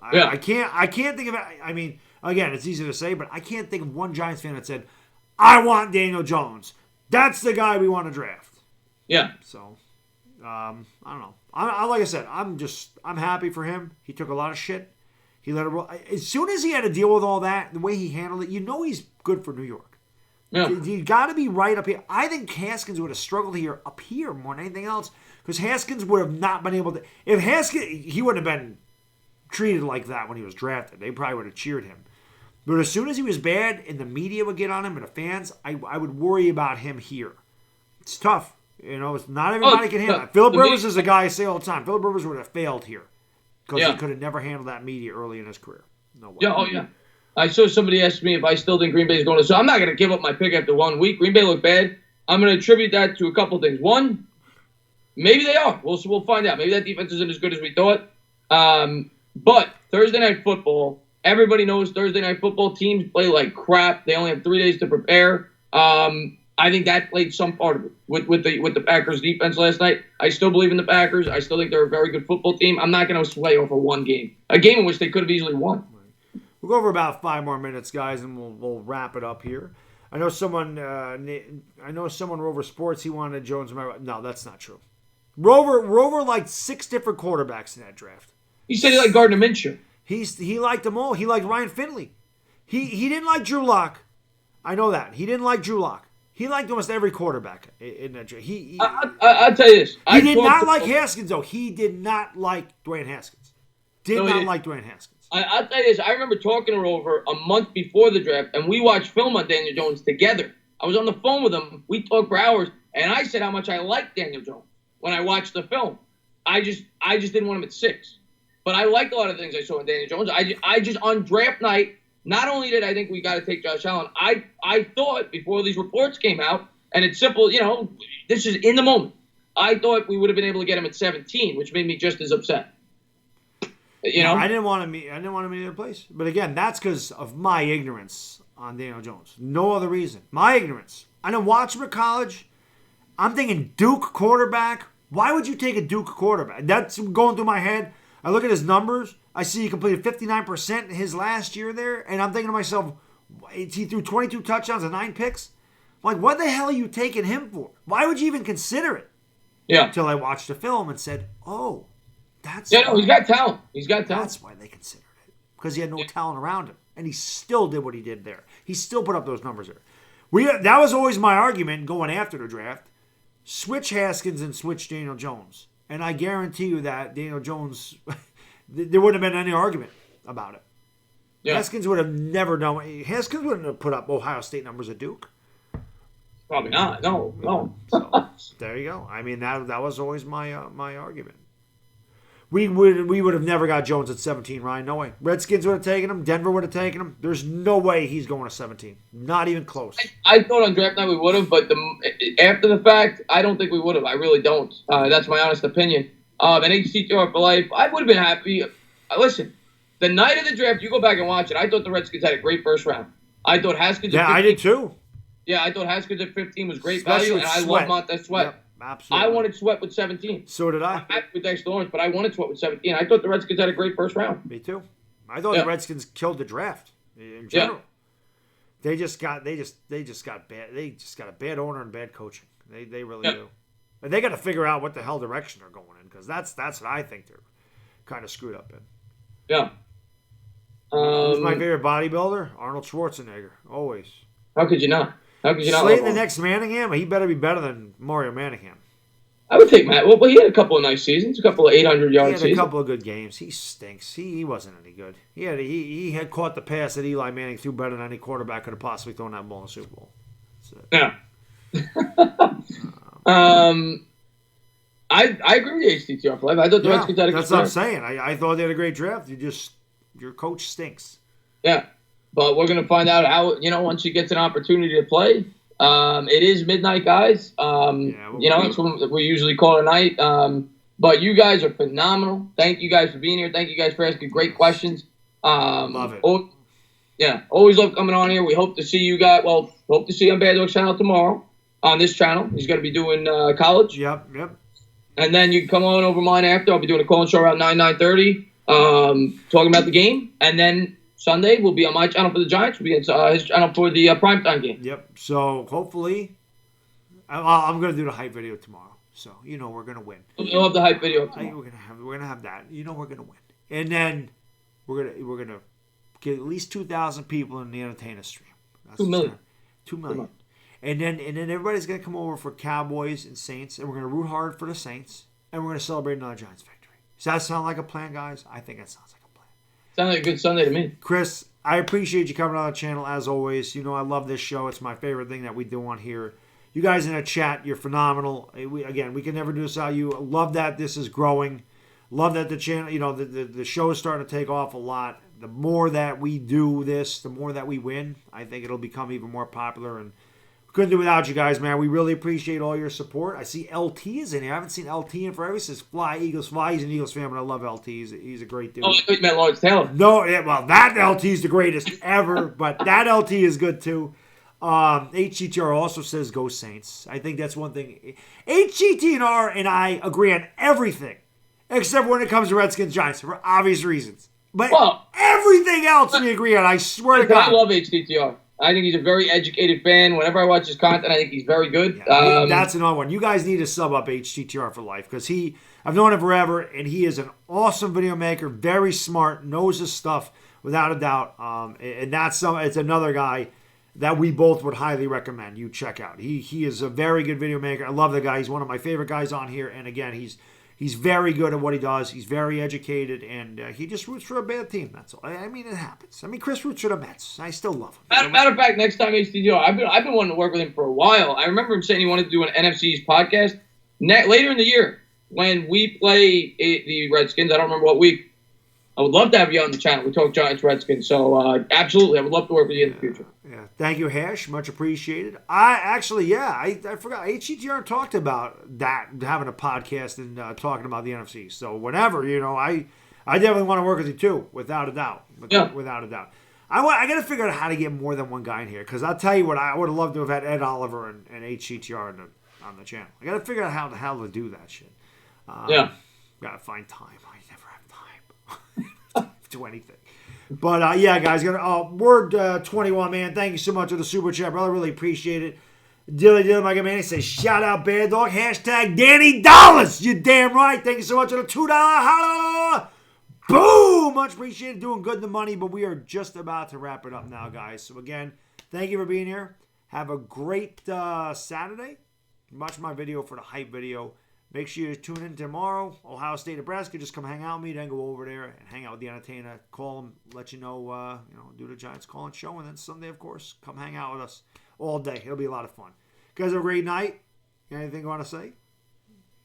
I can't think of it. I mean, again, it's easy to say, but I can't think of one Giants fan that said, "I want Daniel Jones. That's the guy we want to draft." Yeah. So, I don't know. Like I said, I'm happy for him. He took a lot of shit. He let it roll. As soon as he had to deal with all that, the way he handled it, he's good for New York. Yeah. You got to be right up here. I think Haskins would have struggled here up here more than anything else because Haskins would have not been able to. If Haskins, he wouldn't have been treated like that when he was drafted. They probably would have cheered him. But as soon as he was bad and the media would get on him and the fans, I would worry about him here. It's tough. It's not everybody can handle it. Philip Rivers is a guy I say all the time. Philip Rivers would have failed here because he could have never handled that media early in his career. No way. Yeah, oh yeah. I saw somebody ask me if I still think Green Bay is going to. So I'm not going to give up my pick after 1 week. Green Bay looked bad. I'm going to attribute that to a couple things. One, maybe they are. We'll find out. Maybe that defense isn't as good as we thought. But Thursday Night Football, everybody knows Thursday Night Football teams play like crap. They only have 3 days to prepare. I think that played some part of it with the Packers defense last night. I still believe in the Packers. I still think they're a very good football team. I'm not going to sway over one game, a game in which they could have easily won. We'll go over about 5 more minutes, guys, and we'll wrap it up here. I know someone Rover Sports, he wanted Jones. No, that's not true. Rover liked 6 different quarterbacks in that draft. He said he liked Gardner Minshew. He liked them all. He liked Ryan Finley. He didn't like Drew Lock. I know that. He didn't like Drew Lock. He liked almost every quarterback in that draft. I'll tell you this. He did not like Haskins, though. He did not like Dwayne Haskins. Like Dwayne Haskins. I'll tell you this. I remember talking to Rover a month before the draft, and we watched film on Daniel Jones together. I was on the phone with him. We talked for hours, and I said how much I liked Daniel Jones when I watched the film. I just didn't want him at 6. But I liked a lot of things I saw in Daniel Jones. I just on draft night, not only did I think we got to take Josh Allen, I thought before these reports came out, and it's simple, this is in the moment. I thought we would have been able to get him at 17, which made me just as upset. I didn't want him in either place. But again, that's because of my ignorance on Daniel Jones. No other reason. My ignorance. I didn't watch him at college. I'm thinking Duke quarterback. Why would you take a Duke quarterback? That's going through my head. I look at his numbers. I see he completed 59% his last year there. And I'm thinking to myself, he threw 22 touchdowns and 9 picks. I'm like, what the hell are you taking him for? Why would you even consider it? Yeah. Until I watched the film and said, oh, that's he's got talent. He's got talent. That's why they considered it. Because he had no talent around him. And he still did what he did there. He still put up those numbers there. That was always my argument going after the draft. Switch Haskins and switch Daniel Jones. And I guarantee you that Daniel Jones, there wouldn't have been any argument about it. Yeah. Haskins would have never done. Haskins wouldn't have put up Ohio State numbers at Duke. Probably not. No. So, there you go. I mean, that was always my argument. We would have never got Jones at 17, Ryan. No way. Redskins would have taken him. Denver would have taken him. There's no way he's going to 17. Not even close. I thought on draft night we would have, but after the fact, I don't think we would have. I really don't. That's my honest opinion. And HTTR for life, I would have been happy. Listen, the night of the draft, you go back and watch it, I thought the Redskins had a great first round. I thought Haskins at 15. Yeah, I did too. Yeah, I thought Haskins at 15 was great value, and I love Montez Sweat. Yep. Absolutely. I wanted Sweat with 17. So did I. With Dexter Lawrence, but I wanted Sweat with 17. I thought the Redskins had a great first round. Me too. I thought the Redskins killed the draft in general. Yeah. They just got bad. They just got a bad owner and bad coaching. They really do. And they got to figure out what the hell direction they're going in because that's what I think they're kind of screwed up in. Yeah. Who's my favorite bodybuilder? Arnold Schwarzenegger. Always. How could you not? Slayton the next Manningham, he better be better than Mario Manningham. I would take Matt. Well, he had a couple of nice seasons, a couple of 800-yard seasons. He had a couple of good games. He stinks. He wasn't any good. He had caught the pass that Eli Manning threw better than any quarterback could have possibly thrown that ball in the Super Bowl. Yeah. I agree with the HTTR for life. I thought the Redskins had a good That's what I'm saying. I thought they had a great draft. Your coach stinks. Yeah, but we're gonna find out how once he gets an opportunity to play. It is midnight, guys. It's when we usually call it a night. But you guys are phenomenal. Thank you guys for being here. Thank you guys for asking great questions. Love it. Always love coming on here. We hope to see you guys. Well, hope to see you on Baddog's channel tomorrow. On this channel, he's going to be doing college. Yep. And then you can come on over mine after. I'll be doing a call-in show around 9:30, talking about the game. And then Sunday will be on my channel for the Giants. Will be on his channel for the primetime game. Yep. So hopefully, I'm going to do the hype video tomorrow. So we're going to win. We'll have the hype video tomorrow. We're going to have that. We're going to win. And then we're going to get at least 2,000 people in the Entertainah stream. That's 2 million. 2 million. And then everybody's going to come over for Cowboys and Saints, and we're going to root hard for the Saints, and we're going to celebrate another Giants victory. Does that sound like a plan, guys? I think that sounds like a plan. Sounds like a good Sunday to me. Chris, I appreciate you coming on the channel as always. I love this show. It's my favorite thing that we do on here. You guys in the chat, you're phenomenal. We can never do this without you. Love that this is growing. Love that the channel, the show is starting to take off a lot. The more that we do this, the more that we win. I think it'll become even more popular, and couldn't do it without you guys, man. We really appreciate all your support. I see LT is in here. I haven't seen LT in forever. He says, Fly, Eagles, Fly. He's an Eagles fan, but I love LT. He's a great dude. Oh, I thought you meant Lawrence Taylor. No, that LT is the greatest ever, but that LT is good too. HTTR also says, go Saints. I think that's one thing. HTTR and I agree on everything, except when it comes to Redskins Giants, for obvious reasons. But everything else we agree on, I swear to God. I love HTTR. I think he's a very educated fan. Whenever I watch his content, I think he's very good. Yeah, that's another one. You guys need to sub up HTTR for life because I've known him forever, and he is an awesome video maker, very smart, knows his stuff without a doubt. And it's another guy that we both would highly recommend you check out. He is a very good video maker. I love the guy. He's one of my favorite guys on here. And again, he's very good at what he does. He's very educated, and he just roots for a bad team. That's all. I mean, it happens. I mean, Chris roots for the Mets. I still love him. Matter of fact, next time HTTR, I've been wanting to work with him for a while. I remember him saying he wanted to do an NFC's podcast later in the year when we play the Redskins. I don't remember what week. I would love to have you on the channel. We talk Giants, Redskins. So, absolutely, I would love to work with you in the future. Yeah. Thank you, Hash. Much appreciated. I forgot. HTTR talked about that, having a podcast and talking about the NFC. So, whenever, I definitely want to work with you, too, without a doubt. Without a doubt. I got to figure out how to get more than one guy in here, because I'll tell you what, I would have loved to have had Ed Oliver and HTTR on the channel. I got to figure out how the hell to do that shit. Got to find time. I never have time to do anything. But, guys, word 21, man. Thank you so much for the super chat, brother. Really appreciate it. Dilly, my good man. He says, shout out Baddog. Hashtag Danny Dollars. You damn right. Thank you so much for the $2. Holla. Boom. Much appreciated. Doing good in the money, but we are just about to wrap it up now, guys. So, again, thank you for being here. Have a great Saturday. Watch my video for the hype video. Make sure you tune in tomorrow. Ohio State, Nebraska. Just come hang out with me. Then go over there and hang out with the Entertainah. Call them, let you know, do the Giants call-in show. And then Sunday, of course, come hang out with us all day. It'll be a lot of fun. You guys have a great night. Anything you want to say?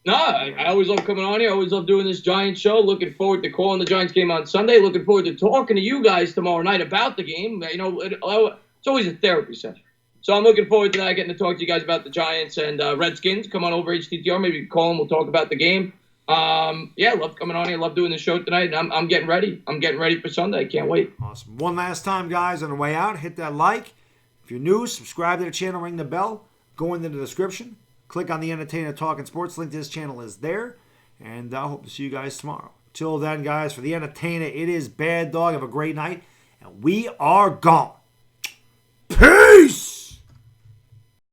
No, I always love coming on here. I always love doing this Giants show. Looking forward to calling the Giants game on Sunday. Looking forward to talking to you guys tomorrow night about the game. It's always a therapy session. So I'm looking forward to that, getting to talk to you guys about the Giants and Redskins. Come on over HTTR. Maybe call them. We'll talk about the game. Love coming on here. Love doing the show tonight. And I'm getting ready. I'm getting ready for Sunday. I can't wait. Awesome. One last time, guys, on the way out, hit that like. If you're new, subscribe to the channel, ring the bell. Go into the description. Click on the Entertainah Talkin Sports link to this channel is there. And I hope to see you guys tomorrow. Till then, guys, for the Entertainah, it is Baddog. Have a great night. And we are gone. Peace!